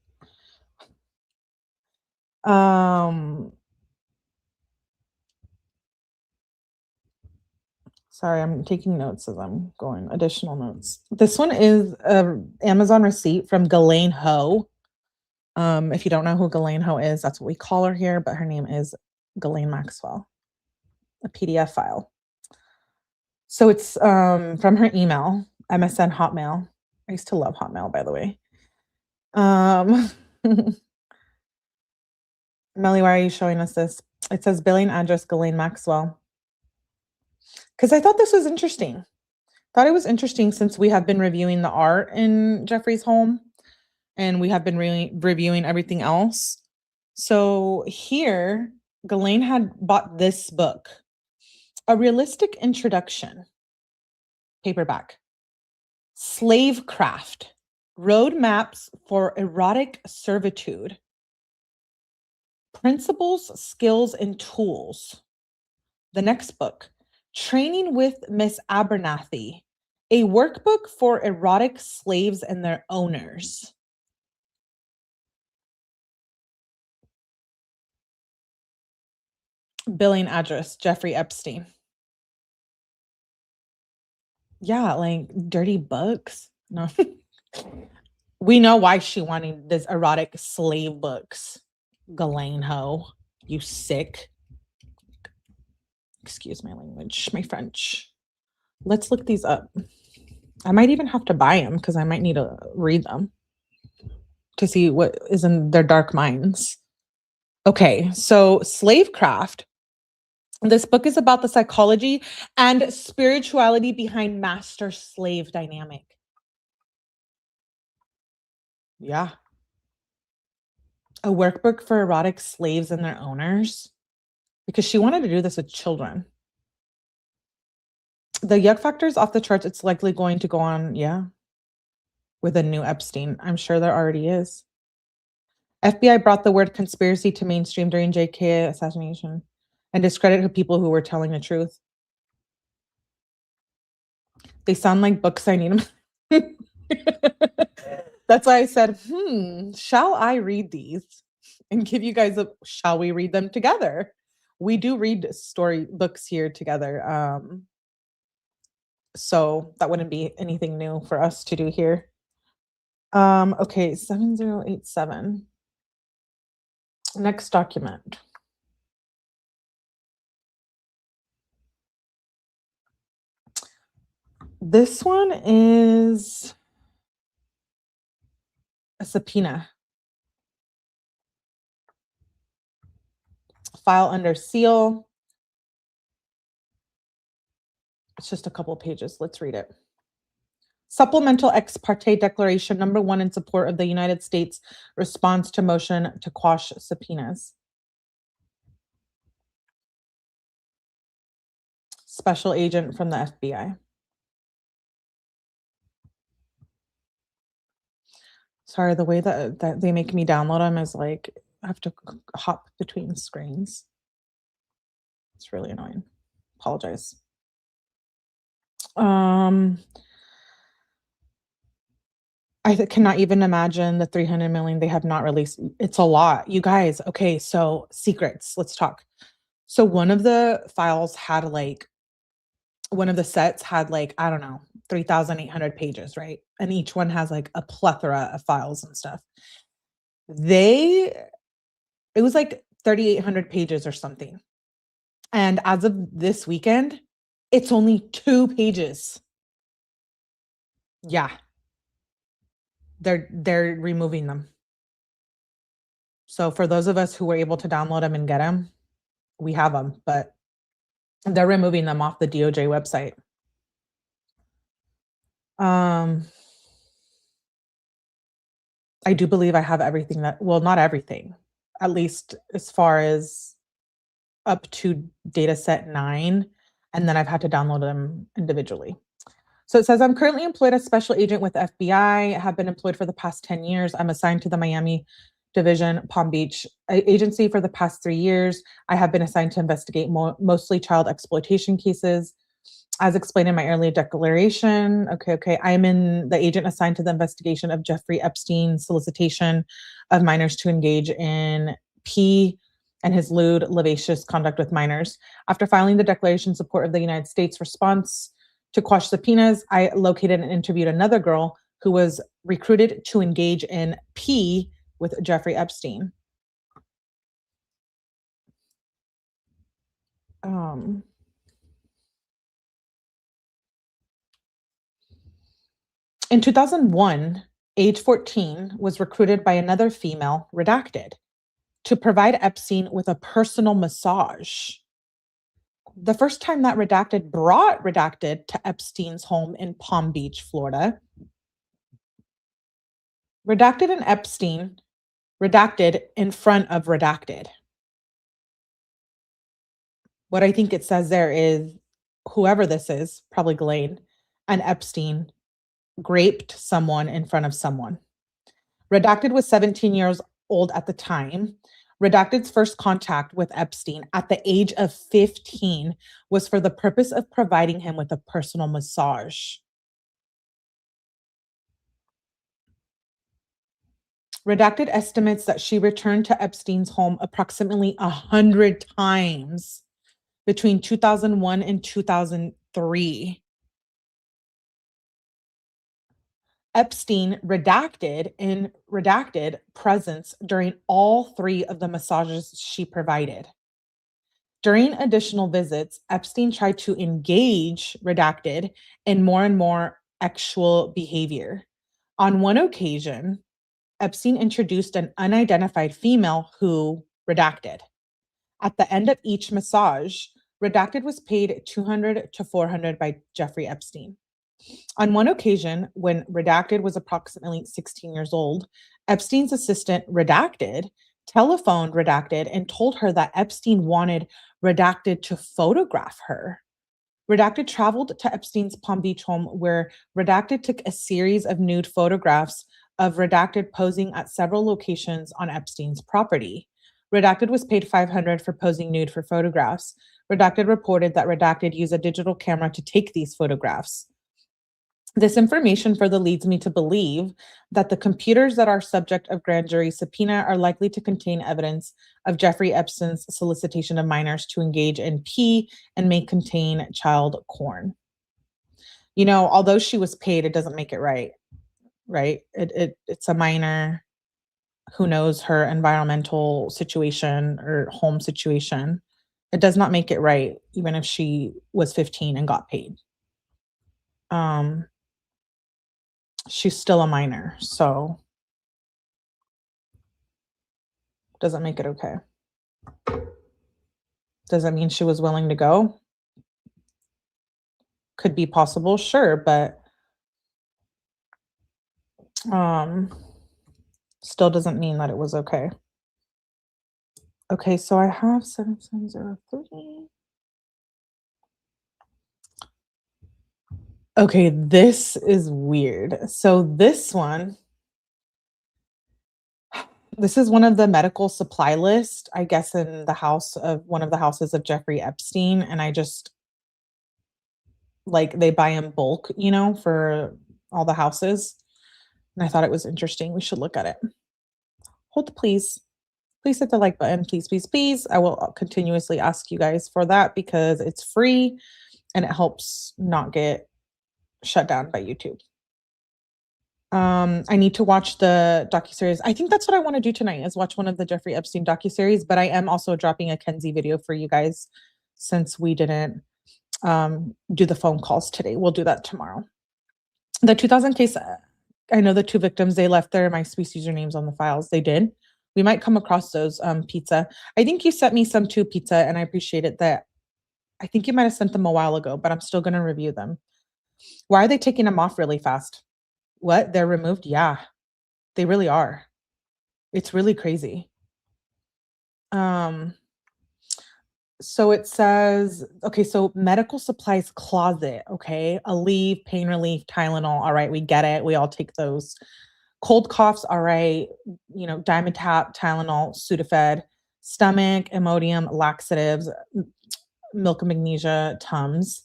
Sorry, I'm taking notes as I'm going. Additional notes. This one is an Amazon receipt from 𝗠𝗲𝗆𝗆. If you don't know who 𝗠𝗲𝗆𝗆 is, that's what we call her here, but her name is Ghislaine Maxwell. A PDF file. So it's from her email, MSN Hotmail. I used to love Hotmail, by the way. Melly, why are you showing us this? It says billing address Ghislaine Maxwell. Because I thought this was interesting. Thought it was interesting since we have been reviewing the art in Jeffrey's home and we have been reviewing everything else. So here, Ghislaine had bought this book, A Realistic Introduction, paperback, Slavecraft, Roadmaps for Erotic Servitude, Principles, Skills, and Tools. The next book, Training with Miss Abernathy, a workbook for erotic slaves and their owners. Billing address, Jeffrey Epstein. Yeah, like dirty books. No. We know why she wanted this erotic slave books. Ghislaine ho, you sick. Excuse my language, my French. Let's look these up. I might even have to buy them because I might need to read them to see what is in their dark minds. Okay, so Slavecraft. This book is about the psychology and spirituality behind master-slave dynamic. Yeah. A workbook for erotic slaves and their owners. Because she wanted to do this with children. The yuck factor is off the charts. It's likely going to go on, yeah, with a new Epstein. I'm sure there already is. FBI brought the word conspiracy to mainstream during JK assassination and discredited people who were telling the truth. They sound like books I need them. That's why I said, shall I read these and give you guys shall we read them together? We do read story books here together. So that wouldn't be anything new for us to do here. Okay, 7087. Next document. This one is a subpoena. File under seal. It's just a couple pages. Let's read it. Supplemental ex parte declaration number 1 in support of the United States response to motion to quash subpoenas. Special agent from the FBI. Sorry, the way that they make me download them is like I have to hop between screens. It's really annoying. Apologize. I cannot even imagine the 300 million they have not released. It's a lot. You guys, okay, so secrets. Let's talk. So one of the files had like one of the sets had like, I don't know, 3,800 pages, right? And each one has like a plethora of files and stuff. It was like 3,800 pages or something. And as of this weekend, it's only 2 pages. Yeah. They're removing them. So for those of us who were able to download them and get them, we have them, but they're removing them off the DOJ website. I do believe I have everything well, not everything, at least as far as up to data set 9, and then I've had to download them individually. So it says, I'm currently employed as special agent with FBI, have been employed for the past 10 years. I'm assigned to the Miami Division, Palm Beach agency for the past 3 years. I have been assigned to investigate mostly child exploitation cases. As explained in my earlier declaration, okay, I am the agent assigned to the investigation of Jeffrey Epstein solicitation of minors to engage in 𝗶𝗲 and his lewd, lascivious conduct with minors. After filing the declaration in support of the United States response to quash subpoenas, I located and interviewed another girl who was recruited to engage in 𝗶𝗲 with Jeffrey Epstein. In 2001, age 14, was recruited by another female, redacted, to provide Epstein with a personal massage. The first time that redacted brought redacted to Epstein's home in Palm Beach, Florida. Redacted and Epstein redacted in front of redacted. What I think it says there is whoever this is, probably Ghislaine, and Epstein raped someone in front of someone. Redacted was 17 years old at the time. Redacted's first contact with Epstein at the age of 15 was for the purpose of providing him with a personal massage. Redacted estimates that she returned to Epstein's home approximately 100 times between 2001 and 2003. Epstein redacted presence during all 3 of the massages she provided. During additional visits, Epstein tried to engage redacted in more and more sexual behavior. On one occasion, Epstein introduced an unidentified female who redacted. At the end of each massage, redacted was paid $200 to $400 by Jeffrey Epstein. On one occasion, when redacted was approximately 16 years old, Epstein's assistant, redacted, telephoned redacted and told her that Epstein wanted redacted to photograph her. Redacted traveled to Epstein's Palm Beach home, where redacted took a series of nude photographs of redacted posing at several locations on Epstein's property. Redacted was paid $500 for posing nude for photographs. Redacted reported that redacted used a digital camera to take these photographs. This information further leads me to believe that the computers that are subject of grand jury subpoena are likely to contain evidence of Jeffrey Epstein's solicitation of minors to engage in 𝗶𝗲 and may contain child porn. You know, although she was paid, it doesn't make it right, right? It's a minor who knows her environmental situation or home situation. It does not make it right, even if she was 15 and got paid. She's still a minor, so doesn't make it okay. Does that mean she was willing to go? could be possible, sure, but still doesn't mean that it was okay. Okay, so I have 7703. Okay, this is weird. So this is one of the medical supply list, I guess, in the house of one of the houses of Jeffrey Epstein, and I just like they buy in bulk, for all the houses. And I thought it was interesting. We should look at it. Hold please. Please hit the like button. Please, please, please. I will continuously ask you guys for that because it's free and it helps not get shut down by YouTube. I need to watch the docuseries. I think that's what I want to do tonight is watch one of the Jeffrey Epstein docuseries, but I am also dropping a 𝗠𝗲𝗹𝗆𝗆 video for you guys since we didn't do the phone calls today. We'll do that tomorrow. The 2000 case, I know the two victims, they left their MySpace usernames on the files. They did. We might come across those, pizza. I think you sent me some too, pizza, and I appreciate it. That I think you might have sent them a while ago, but I'm still going to review them. Why are they taking them off really fast? What? They're removed? Yeah, they really are. It's really crazy. So it says, okay, so medical supplies closet, okay, Aleve, pain relief, Tylenol. All right, we get it. We all take those. Cold coughs, all right, Dimetapp, Tylenol, Sudafed, stomach, Imodium, laxatives, milk and magnesia, Tums.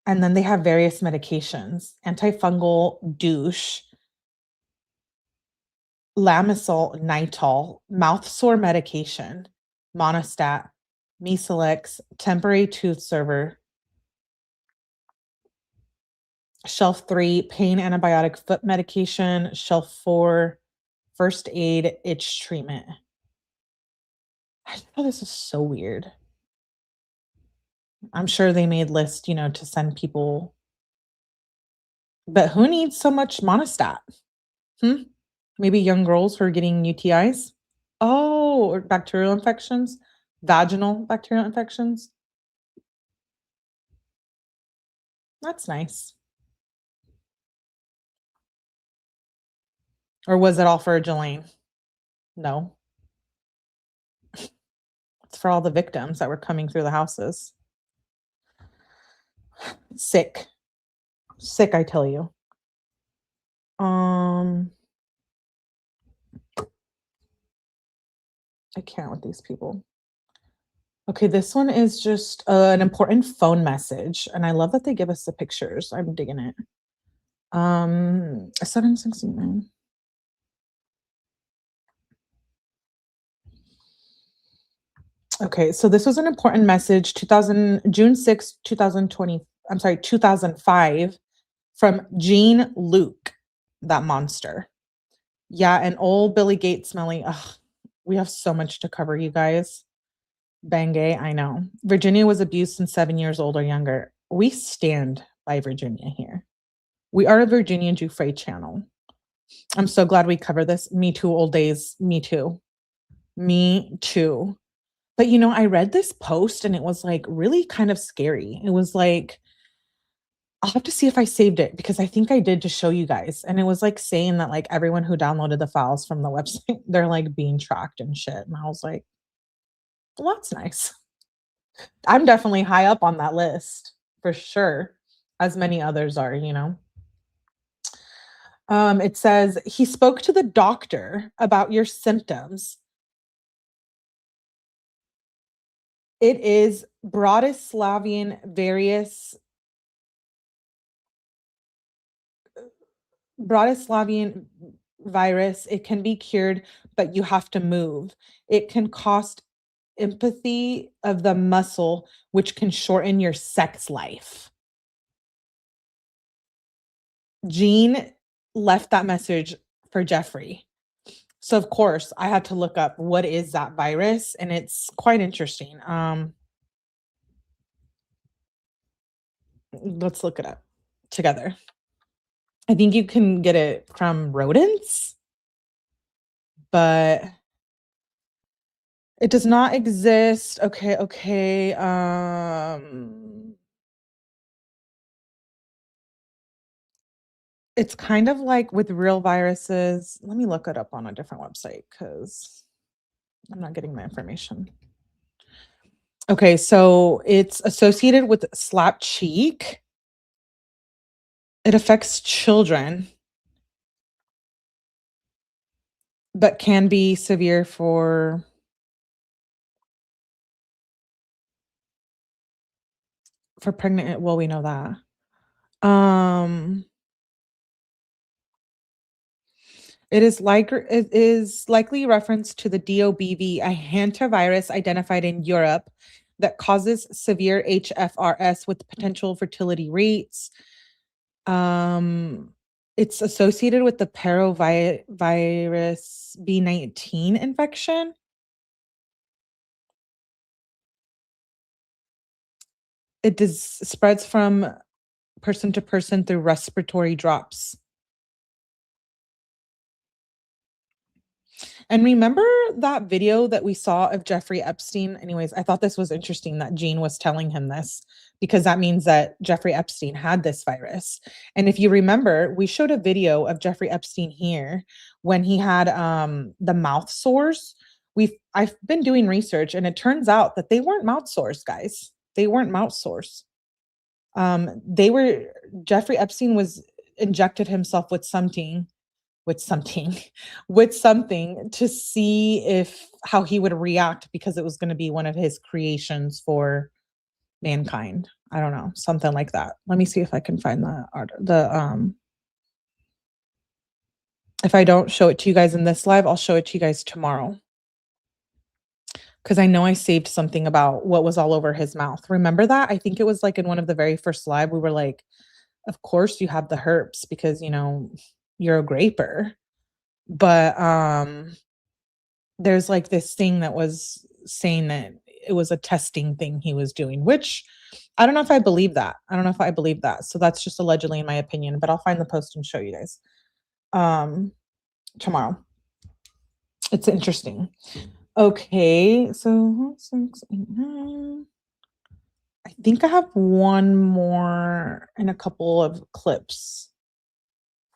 And then they have various medications, antifungal, douche, Lamisol, Nitol, mouth sore medication, Monostat, Mucilex, temporary tooth server, shelf 3, pain antibiotic foot medication, shelf 4, first aid, itch treatment. I know this is so weird. I'm sure they made lists, to send people. But who needs so much Monostat? Maybe young girls who are getting UTIs? Oh, or bacterial infections? Vaginal bacterial infections? That's nice. Or was it all for Jelaine? No. It's for all the victims that were coming through the houses. Sick. Sick, I tell you. I can't with these people. Okay, this one is just an important phone message, and I love that they give us the pictures. I'm digging it. 769. Okay, so this was an important message, June 6, 2005, from Jean Luke, that monster. Yeah, and old Billy Gates smelling. Ugh, we have so much to cover, you guys. Bangay, I know. Virginia was abused since 7 years old or younger. We stand by Virginia here. We are a Virginia Giuffre channel. I'm so glad we cover this. Me too, old days. Me too. Me too. But I read this post and it was like really kind of scary. It was like, I'll have to see if I saved it because I think I did to show you guys. And it was like saying that like everyone who downloaded the files from the website, they're like being tracked and shit. And I was like, well, that's nice. I'm definitely high up on that list for sure, as many others are. It says he spoke to the doctor about your symptoms. It is Bbrotislavian virus. It can be cured, but you have to move. It can cost empathy of the muscle, which can shorten your sex life. Jean left that message for Jeffrey. So of course I had to look up what is that virus, and it's quite interesting. Let's look it up together. I think you can get it from rodents, but it does not exist. Okay. It's kind of like with real viruses. Let me look it up on a different website because I'm not getting the information. Okay, so it's associated with slap cheek. It affects children, but can be severe for pregnant. Well, we know that. It is likely reference to the DOBV, a hantavirus identified in Europe that causes severe HFRS with potential fertility rates. It's associated with the parovirus B19 infection. Spreads from person to person through respiratory drops. And remember that video that we saw of Jeffrey Epstein? Anyways, I thought this was interesting that Jean was telling him this because that means that Jeffrey Epstein had this virus. And if you remember, we showed a video of Jeffrey Epstein here when he had the mouth sores. I've been doing research and it turns out that they weren't mouth sores, guys. They weren't mouth sores. They were Jeffrey Epstein was injected himself with something with something with something to see if how he would react because it was going to be one of his creations for mankind. I don't know, something like that. Let me see if I can find the art. If I don't show it to you guys in this live, I'll show it to you guys tomorrow. Because I know I saved something about what was all over his mouth. Remember that? I think it was like in one of the very first live, we were like, of course you have the herpes because you're a graper. But there's like this thing that was saying that it was a testing thing he was doing, which I don't know if I believe that. I don't know if I believe that. So that's just allegedly in my opinion, but I'll find the post and show you guys tomorrow. It's interesting. Okay, so 6, 8, 9. I think I have one more and a couple of clips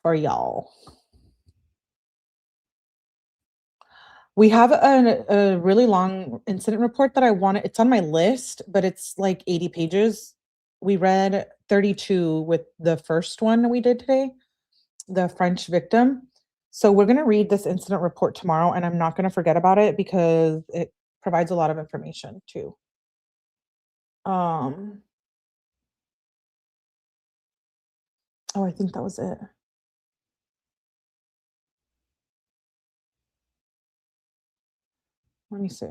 for y'all. We have a really long incident report that I want. It's on my list, but it's like 80 pages. We read 32 with the first one we did today, the French victim. So we're going to read this incident report tomorrow, and I'm not going to forget about it because it provides a lot of information too. Oh, I think that was it. Let me see.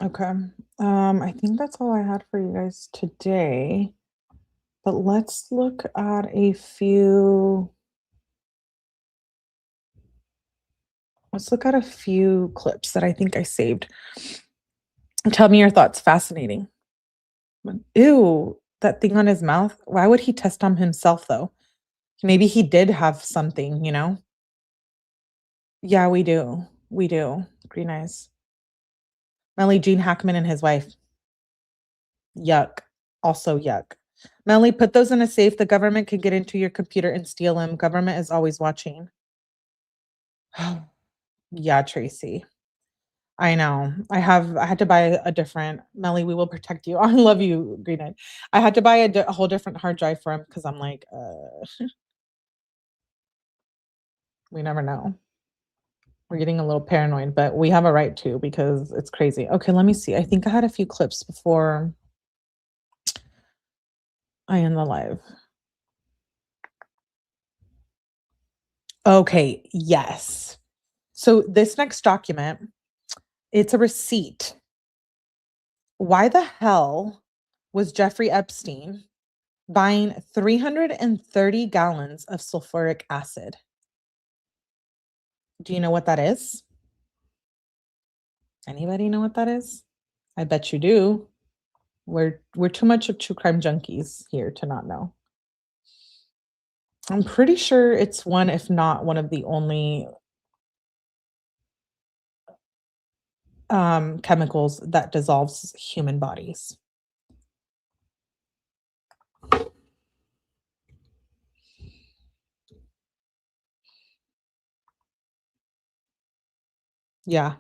Okay. I think that's all I had for you guys today. But let's look at a few. Let's look at a few clips that I think I saved. Tell me your thoughts. Fascinating. Ew, that thing on his mouth. Why would he test on himself though? Maybe he did have something, Yeah, we do. We do. Green eyes. Melly Gene Hackman and his wife. Yuck. Also yuck. Melly, put those in a safe. The government could get into your computer and steal them. Government is always watching. Yeah, Tracy. I know. I had to buy a different Melly, we will protect you. I love you, Green Eyed. I had to buy a whole different hard drive for him because I'm like, we never know. We're getting a little paranoid, but we have a right to because it's crazy. Okay, let me see. I think I had a few clips before I end the live. Okay, yes. So this next document, it's a receipt. Why the hell was Jeffrey Epstein buying 330 gallons of sulfuric acid? Do you know what that is? Anybody know what that is? I bet you do. We're too much of true crime junkies here to not know. I'm pretty sure it's one, if not one of the only chemicals that dissolves human bodies. Yeah.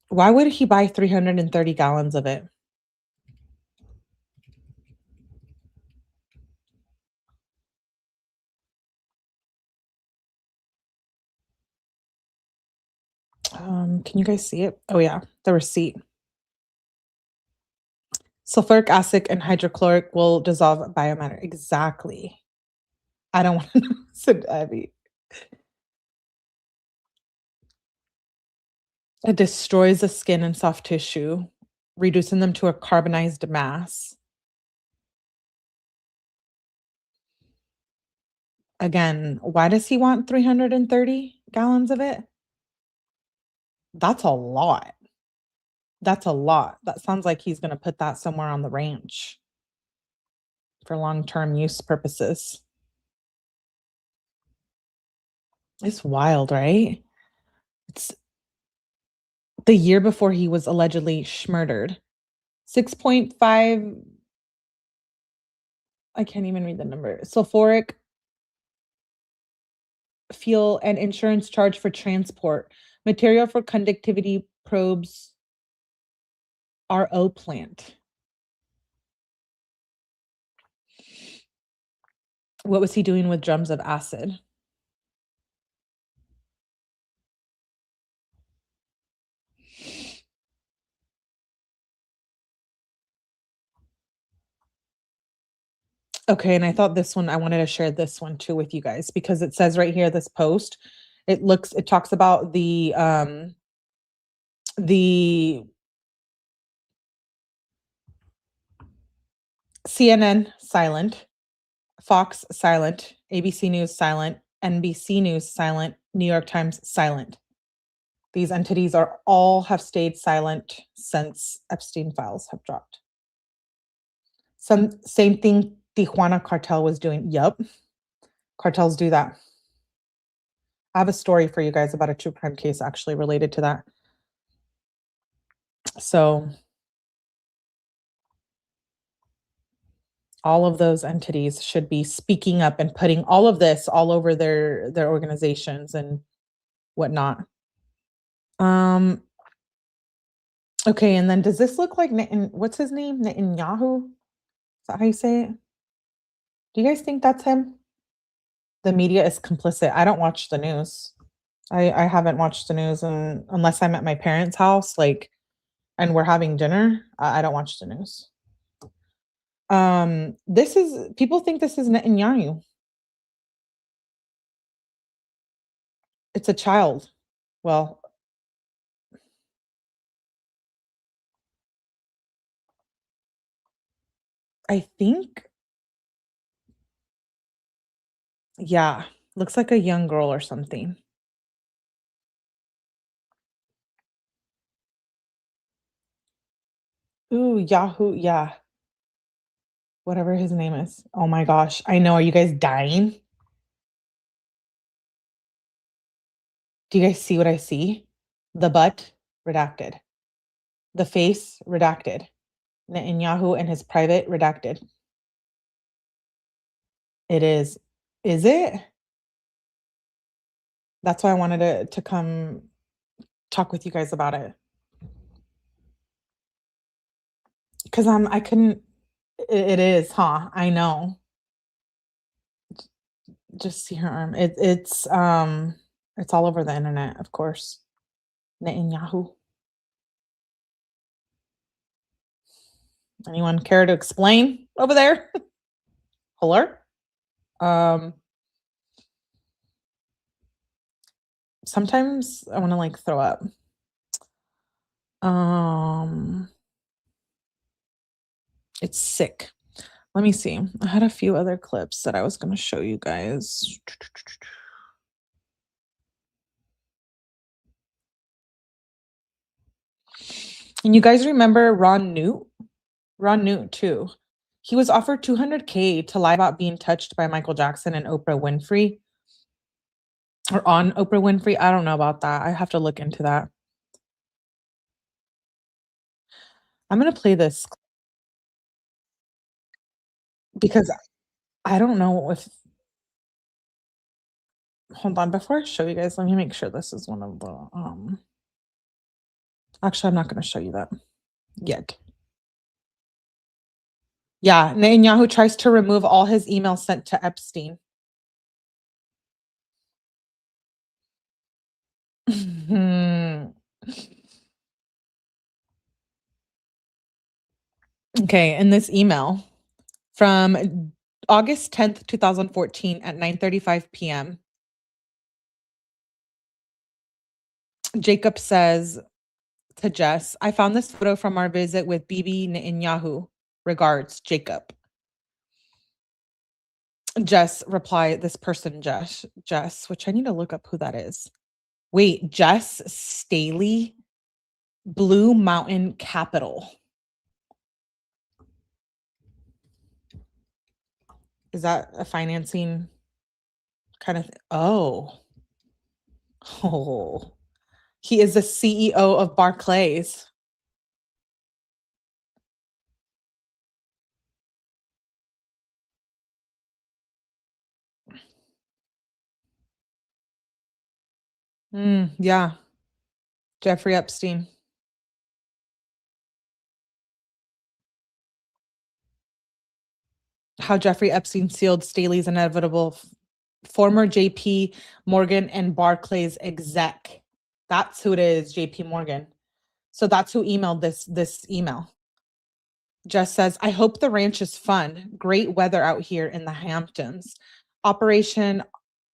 Why would he buy 330 gallons of it? Can you guys see it? Oh yeah, the receipt. Sulfuric acid and hydrochloric will dissolve biomatter. Exactly. I don't want to know. So heavy. It destroys the skin and soft tissue, reducing them to a carbonized mass. Again, why does he want 330 gallons of it? That's a lot. That's a lot. That sounds like he's gonna put that somewhere on the ranch for long-term use purposes. It's wild, right? It's the year before he was allegedly murdered. 6.5, I can't even read the number. Sulfuric fuel and insurance charge for transport. Material for conductivity probes RO plant. What was he doing with drums of acid? Okay, and I thought this one, I wanted to share this one too with you guys because it says right here, this post, it talks about the CNN silent, Fox silent, ABC News silent, NBC News silent, New York Times silent. These entities are all have stayed silent since Epstein files have dropped. Same thing Tijuana cartel was doing. Yup. Cartels do that. I have a story for you guys about a true crime case actually related to that. So all of those entities should be speaking up and putting all of this all over their organizations and whatnot. Okay, and then does this look like what's his name? Netanyahu? Is that how you say it? Do you guys think that's him? The media is complicit. I don't watch the news. I haven't watched the news and unless I'm at my parents' house, like, and we're having dinner, I don't watch the news. This is people think this is Netanyahu. It's a child. Well, I think, yeah, looks like a young girl or something. Ooh, Yahoo, yeah, whatever his name is. Oh my gosh, I know. Are you guys dying? Do you guys see what I see? The butt redacted, the face redacted, Netanyahu and his private redacted. It is. Is it? That's why I wanted to come talk with you guys about it. Because I couldn't. It is, huh? I know. Just see her arm. It's all over the internet, of course. Netanyahu. Anyone care to explain over there? Hello? Um, Sometimes I want to like throw up. It's sick. Let me see. I had a few other clips that I was going to show you guys. And you guys remember Ron Newt? Ron Newt too. He was offered $200K to lie about being touched by Michael Jackson and Oprah Winfrey. Or on Oprah Winfrey. I don't know about that. I have to look into that. I'm going to play this because I don't know if hold on, before I show you guys, let me make sure this is one of the, actually, I'm not gonna show you that yet. Yeah, Netanyahu tries to remove all his emails sent to Epstein. Okay, in this email from August 10th, 2014 at 9:35 p.m., Jacob says to Jess, I found this photo from our visit with Bibi Netanyahu. Regards, Jacob. Jess replied, this person, Jess, which I need to look up who that is. Wait, Jess Staley, Blue Mountain Capital. Is that a financing kind of? Oh. He is the CEO of Barclays. Yeah. Jeffrey Epstein. How Jeffrey Epstein sealed Staley's inevitable former JP Morgan and Barclays exec. That's who it is, JP Morgan. So that's who emailed this email. Jess says, I hope the ranch is fun. Great weather out here in the Hamptons. Operation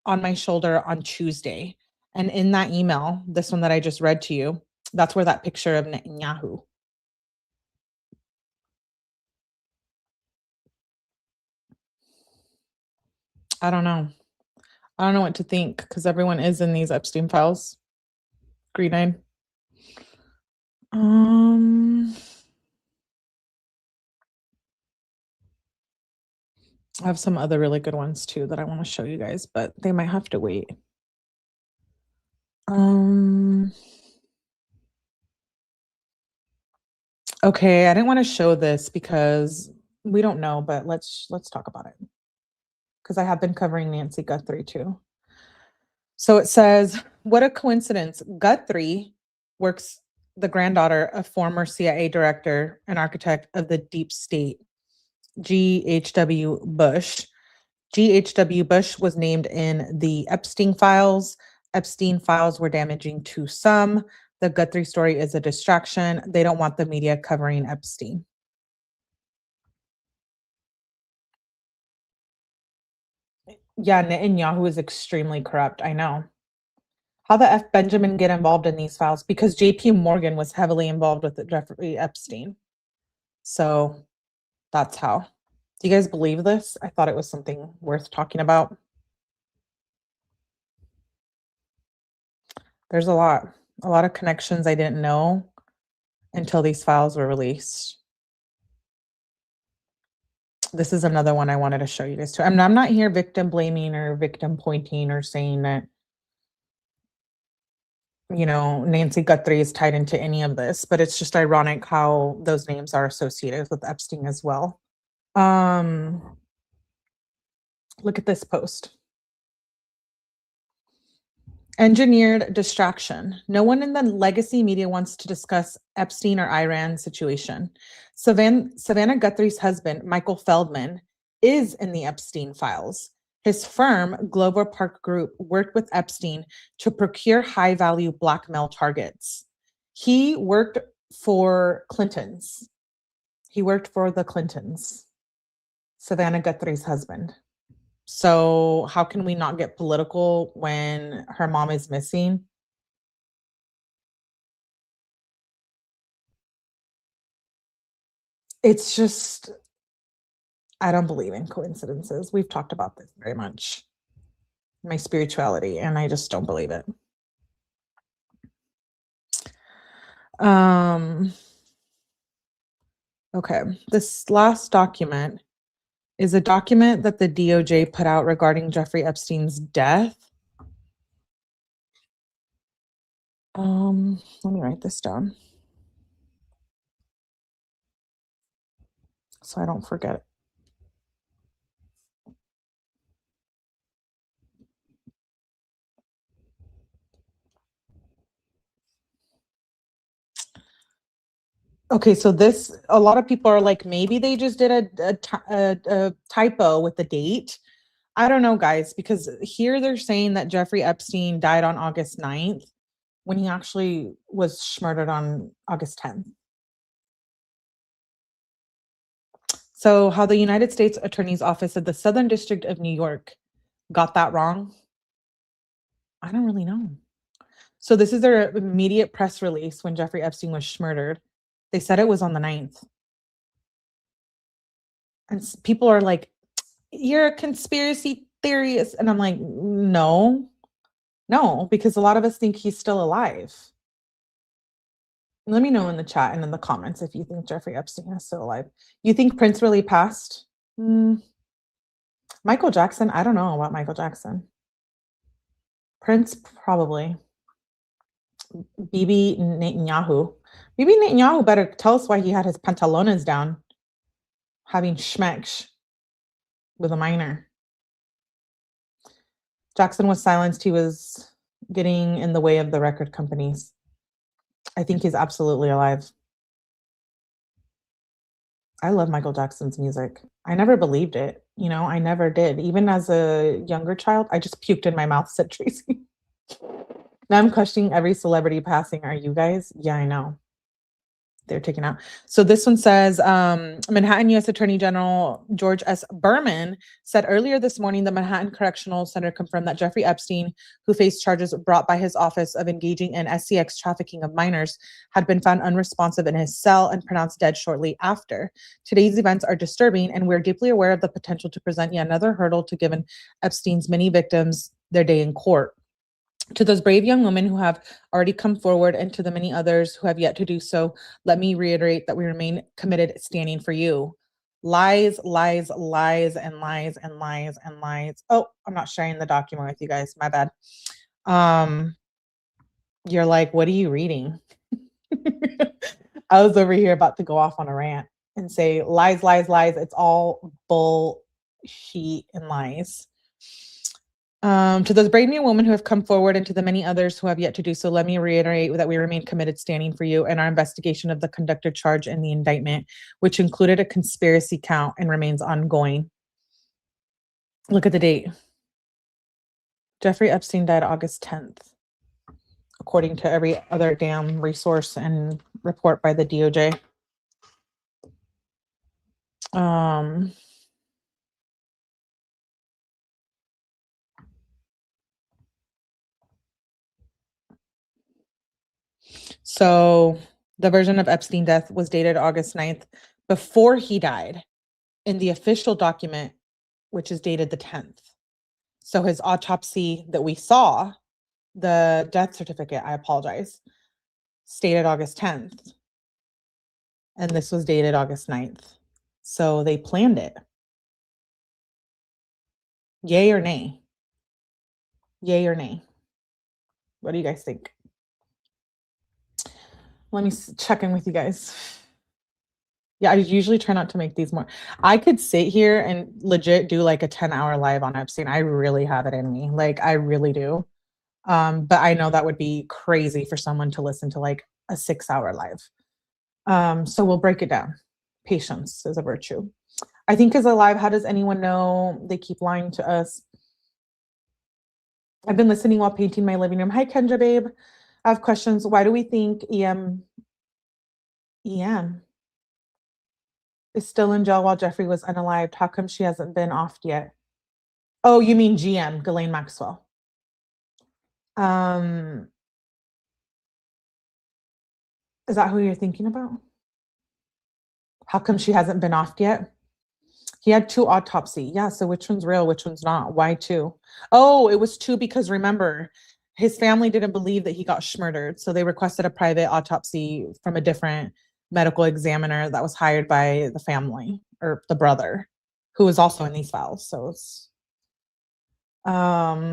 on my shoulder on Tuesday. And in that email, this one that I just read to you, that's where that picture of Netanyahu. I don't know. I don't know what to think because everyone is in these Epstein files. Green-eyed. I have some other really good ones too that I want to show you guys, but they might have to wait. Okay, I didn't want to show this because we don't know, but let's talk about it. Because I have been covering Nancy Guthrie too. So it says, what a coincidence. Guthrie works the granddaughter of former CIA director and architect of the deep state, G.H.W. Bush. G.H.W. Bush was named in the Epstein files. Epstein files were damaging to some. The Guthrie story is a distraction. They don't want the media covering Epstein. Yeah, Netanyahu is extremely corrupt. I know. How the F Benjamin get involved in these files? Because JP Morgan was heavily involved with Jeffrey Epstein. So that's how. Do you guys believe this? I thought it was something worth talking about. There's a lot of connections I didn't know until these files were released. This is another one I wanted to show you guys too. I'm not here victim blaming or victim pointing or saying that, you know, Nancy Guthrie is tied into any of this, but it's just ironic how those names are associated with Epstein as well. Look at this post. Engineered distraction. No one in the legacy media wants to discuss Epstein or Iran situation. Savannah Guthrie's husband, Michael Feldman, is in the Epstein files. His firm, Glover Park Group, worked with Epstein to procure high-value blackmail targets. He worked for Clintons. He worked for the Clintons, Savannah Guthrie's husband. So how can we not get political when her mom is missing? It's just, I don't believe in coincidences. We've talked about this very much. My spirituality, and I just don't believe it. Okay, this last document is a document that the DOJ put out regarding Jeffrey Epstein's death. Let me write this down so I don't forget. Okay, so this, a lot of people are like, maybe they just did a typo with the date. I don't know, guys, because here they're saying that Jeffrey Epstein died on August 9th when he actually was murdered on August 10th. So, how the United States Attorney's Office of the Southern District of New York got that wrong, I don't really know. So, this is their immediate press release when Jeffrey Epstein was murdered. They said it was on the 9th. And people are like, you're a conspiracy theorist. And I'm like, no, because a lot of us think he's still alive. Let me know in the chat and in the comments if you think Jeffrey Epstein is still alive. You think Prince really passed? Michael Jackson? I don't know about Michael Jackson. Prince, probably. Bibi Netanyahu. Bibi Netanyahu better tell us why he had his pantalones down, having schmecks with a minor. Jackson was silenced. He was getting in the way of the record companies. I think he's absolutely alive. I love Michael Jackson's music. I never believed it. You know, I never did. Even as a younger child, I just puked in my mouth, said Tracy. Now I'm questioning every celebrity passing. Are you guys? Yeah, I know. They're taken out. So this one says, Manhattan U.S. Attorney General George S. Berman said earlier this morning the Manhattan Correctional Center confirmed that Jeffrey Epstein, who faced charges brought by his office of engaging in SCX trafficking of minors, had been found unresponsive in his cell and pronounced dead shortly after. Today's events are disturbing, and we're deeply aware of the potential to present yet another hurdle to given Epstein's many victims their day in court. To those brave young women who have already come forward and to the many others who have yet to do so, let me reiterate that we remain committed standing for you. Lies, lies, lies, and lies, and lies, and lies. Oh, I'm not sharing the document with you guys. My bad. You're like, what are you reading? I was over here about to go off on a rant and say lies, lies, lies. It's all bullshit and lies. To those brave new women who have come forward and to the many others who have yet to do so, let me reiterate that we remain committed standing for you in our investigation of the conducted charge in the indictment, which included a conspiracy count and remains ongoing. Look at the date. Jeffrey Epstein died August 10th, according to every other damn resource and report by the DOJ. So the version of Epstein death was dated August 9th before he died in the official document, which is dated the 10th. So his autopsy that we saw, the death certificate, I apologize, stated August 10th. And this was dated August 9th. So they planned it. Yay or nay? Yay or nay? What do you guys think? Let me check in with you guys. Yeah, I usually try not to make these more. I could sit here and legit do like a 10-hour live on Epstein. I really have it in me. Like, I really do. But I know that would be crazy for someone to listen to like a 6-hour live. So we'll break it down. Patience is a virtue. I think is alive. How does anyone know? They keep lying to us. I've been listening while painting my living room. Hi, Kendra, babe. I have questions. Why do we think EM is still in jail while Jeffrey was unalived? How come she hasn't been offed yet? Oh, you mean GM, Ghislaine Maxwell. Is that who you're thinking about? How come she hasn't been offed yet? He had 2 autopsies. Yeah, so which one's real, which one's not? Why 2? Oh, it was 2 because remember, his family didn't believe that he got murdered, so they requested a private autopsy from a different medical examiner that was hired by the family or the brother, who was also in these files. So it's how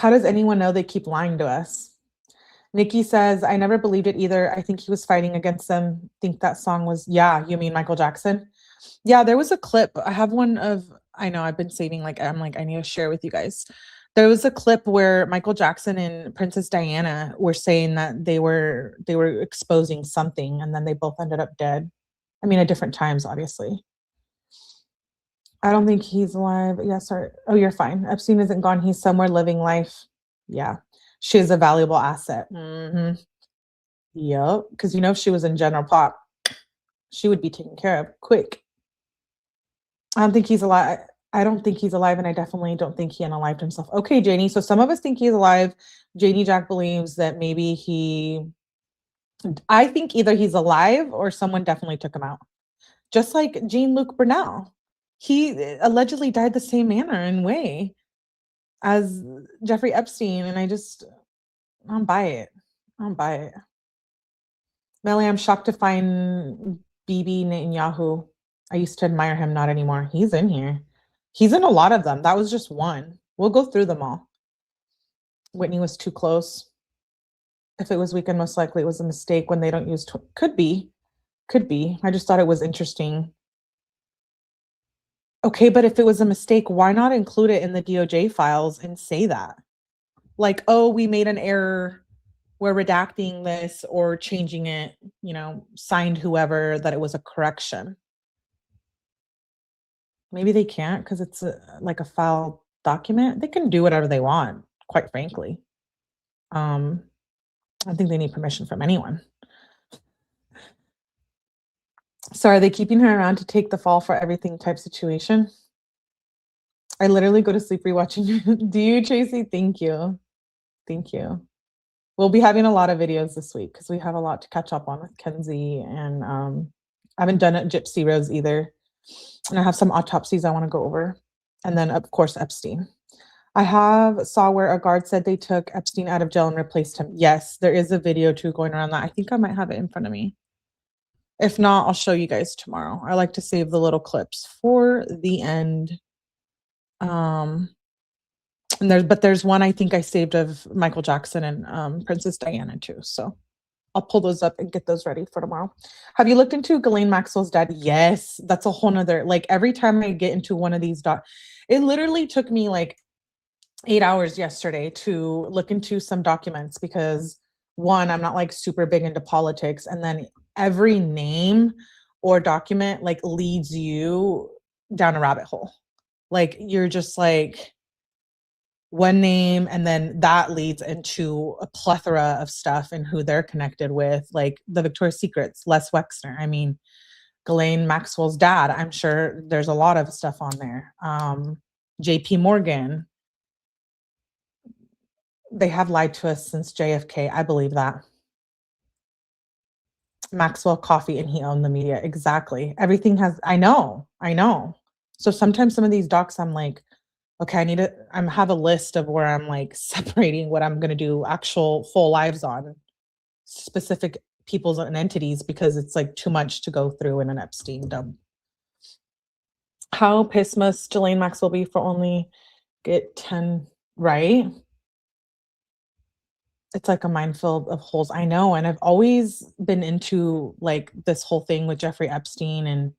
does anyone know they keep lying to us? Nikki says, I never believed it either. I think he was fighting against them. Think that song was, yeah, you mean Michael Jackson? Yeah, there was a clip. I have one of, I know I've been saving, like, I'm like, I need to share with you guys. There was a clip where Michael Jackson and Princess Diana were saying that they were exposing something, and then they both ended up dead. I mean, at different times, obviously. I don't think he's alive. Yeah, sorry. Oh, you're fine. Epstein isn't gone. He's somewhere living life. Yeah. She is a valuable asset. Yep. Because if she was in general pop, she would be taken care of quick. I don't think he's alive. I don't think he's alive, and I definitely don't think he unalived himself. Okay, Janie. So some of us think he's alive. Janie Jack believes that maybe I think either he's alive or someone definitely took him out. Just like Jean-Luc Brunel. He allegedly died the same manner and way as Jeffrey Epstein, and I don't buy it. I don't buy it. Melly, I'm shocked to find Bibi Netanyahu. I used to admire him, not anymore. He's in here. He's in a lot of them. That was just one. We'll go through them all. Whitney was too close. If it was weekend, most likely it was a mistake when they don't use could be. I just thought it was interesting. Okay, but if it was a mistake, why not include it in the DOJ files and say that? Like, oh, we made an error. We're redacting this or changing it, signed whoever, that it was a correction. Maybe they can't because it's like a file document. They can do whatever they want, quite frankly. I don't think they need permission from anyone. So are they keeping her around to take the fall for everything type situation? I literally go to sleep rewatching you. Do you, Tracy? Thank you. Thank you. We'll be having a lot of videos this week because we have a lot to catch up on with Kenzie, and I haven't done it Gypsy Rose either. And I have some autopsies I want to go over. And then, of course, Epstein. I saw where a guard said they took Epstein out of jail and replaced him. Yes, there is a video too going around that. I think I might have it in front of me. If not, I'll show you guys tomorrow. I like to save the little clips for the end. And there's one I think I saved of Michael Jackson and Princess Diana too. So I'll pull those up and get those ready for tomorrow. Have you looked into Ghislaine Maxwell's dad? Yes, that's a whole nother, like every time I get into one of these it literally took me like 8 hours yesterday to look into some documents because one, I'm not like super big into politics. And then every name or document like leads you down a rabbit hole. Like you're just like one name, and then that leads into a plethora of stuff and who they're connected with, like the Victoria's Secrets, Les Wexner. I mean, Ghislaine Maxwell's dad, I'm sure there's a lot of stuff on there. JP Morgan. They have lied to us since JFK. I believe that. Maxwell Coffee, and he owned the media. Exactly. Everything has, I know. So sometimes some of these docs, I'm like, okay, I have a list of where I'm like separating what I'm going to do actual full lives on specific peoples and entities because it's like too much to go through in an Epstein dump. How pissed must Ghislaine Maxwell be for only get 10, right? It's like a minefield of holes. I know. And I've always been into like this whole thing with Jeffrey Epstein, and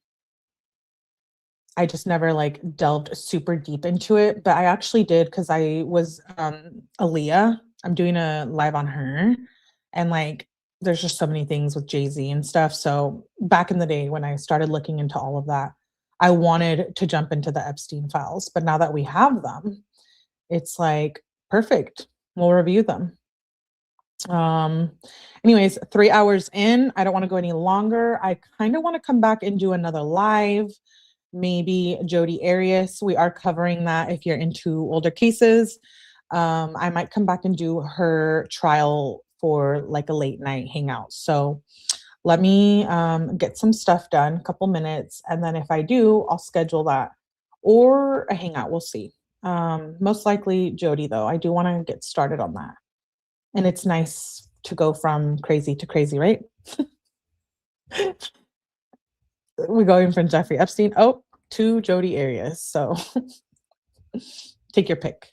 I just never like delved super deep into it, but I actually did because I was Aaliyah. I'm doing a live on her, and like there's just so many things with Jay-Z and stuff. So back in the day when I started looking into all of that, I wanted to jump into the Epstein files, but now that we have them, it's like perfect. We'll review them. Anyways, 3 hours in, I don't want to go any longer. I kind of want to come back and do another live. Maybe Jodi Arias. We are covering that if you're into older cases. I might come back and do her trial for like a late night hangout. So let me get some stuff done, a couple minutes. And then if I do, I'll schedule that or a hangout. We'll see. Most likely Jodi, though. I do want to get started on that. And it's nice to go from crazy to crazy, right? We're going from Jeffrey Epstein to Jodi Arias. So take your pick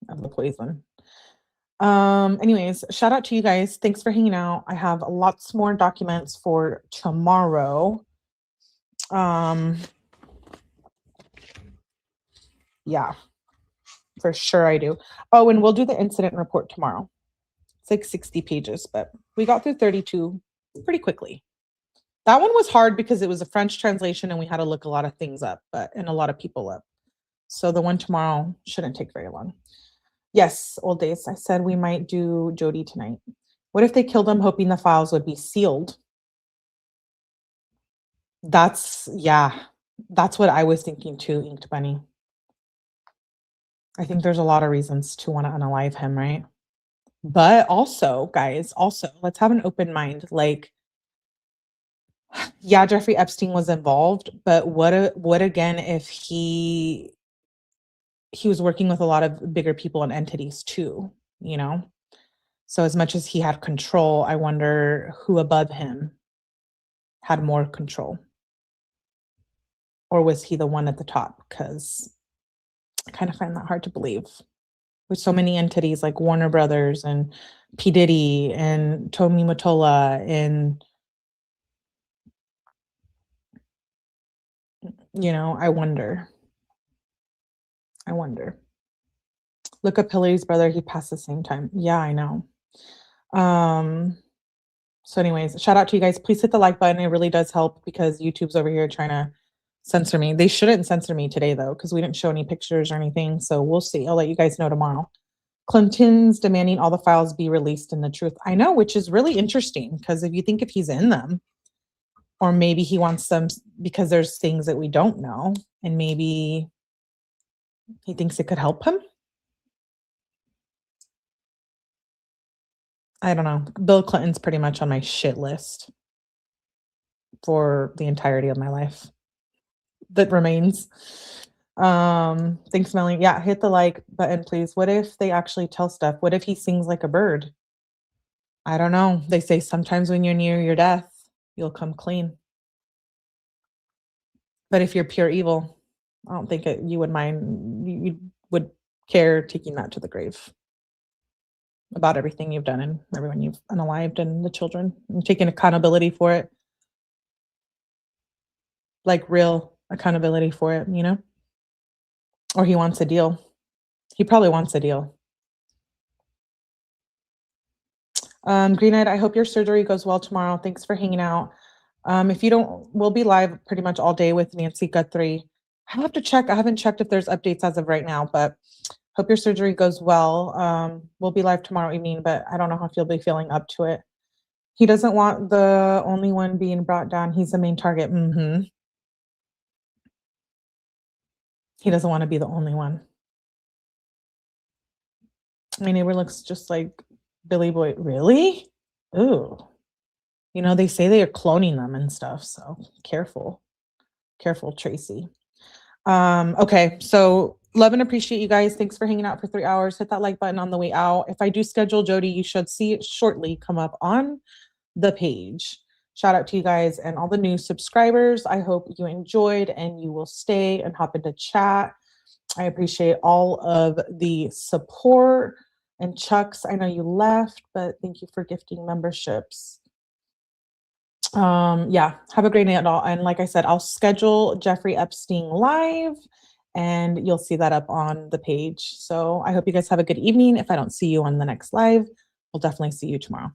of the poison. Anyways, shout out to you guys. Thanks for hanging out. I have lots more documents for tomorrow. Yeah. For sure I do. Oh, and we'll do the incident report tomorrow. It's like 60 pages, but we got through 32 pretty quickly. That one was hard because it was a French translation and we had to look a lot of things up, and a lot of people up. So the one tomorrow shouldn't take very long. Yes, old days. I said we might do Jody tonight. What if they killed him hoping the files would be sealed? That's what I was thinking too, Inked Bunny. I think there's a lot of reasons to want to unalive him, right? But also, guys, let's have an open mind. Like, yeah, Jeffrey Epstein was involved, but what again if he was working with a lot of bigger people and entities too, you know? So as much as he had control, I wonder who above him had more control. Or was he the one at the top? Because I kind of find that hard to believe. With so many entities like Warner Brothers and P. Diddy and 𝗠𝗲𝗹𝗆𝗆𝗍𝗯 and, you know, I wonder. Look up Hillary's brother. He passed the same time. Yeah, I know. So anyways, shout out to you guys. Please hit the like button. It really does help because YouTube's over here trying to censor me. They shouldn't censor me today though, because we didn't show any pictures or anything. So we'll see. I'll let you guys know tomorrow. Clinton's demanding all the files be released in the truth. I know, which is really interesting because if he's in them, or maybe he wants them because there's things that we don't know, and maybe he thinks it could help him. I don't know. Bill Clinton's pretty much on my shit list for the entirety of my life that remains. Thanks, Melanie. Yeah, hit the like button, please. What if they actually tell stuff? What if he sings like a bird? I don't know. They say sometimes when you're near your death, you'll come clean. But if you're pure evil, I don't think you would mind. You would care taking that to the grave about everything you've done and everyone you've unalived and the children and taking accountability for it. Like real accountability for it, you know? Or he wants a deal. He probably wants a deal. Green-eyed, I hope your surgery goes well tomorrow. Thanks for hanging out. If you don't, we'll be live pretty much all day with 𝗠𝗲𝗃𝗍𝗃. I have to check. I haven't checked if there's updates as of right now, but hope your surgery goes well. We'll be live tomorrow evening, but I don't know if you'll be feeling up to it. He doesn't want the only one being brought down. He's the main target. He doesn't want to be the only one. My neighbor looks just like Billy Boy. Really? Ooh. You know, they say they are cloning them and stuff, so careful. Careful, Tracy. Okay, so love and appreciate you guys. Thanks for hanging out for 3 hours. Hit that like button on the way out. If I do schedule Jody, you should see it shortly come up on the page. Shout out to you guys and all the new subscribers. I hope you enjoyed and you will stay and hop into chat. I appreciate all of the support. And Chucks, I know you left, but thank you for gifting memberships. Yeah, have a great night all. And like I said, I'll schedule Jeffrey Epstein live and you'll see that up on the page. So I hope you guys have a good evening. If I don't see you on the next live, we'll definitely see you tomorrow.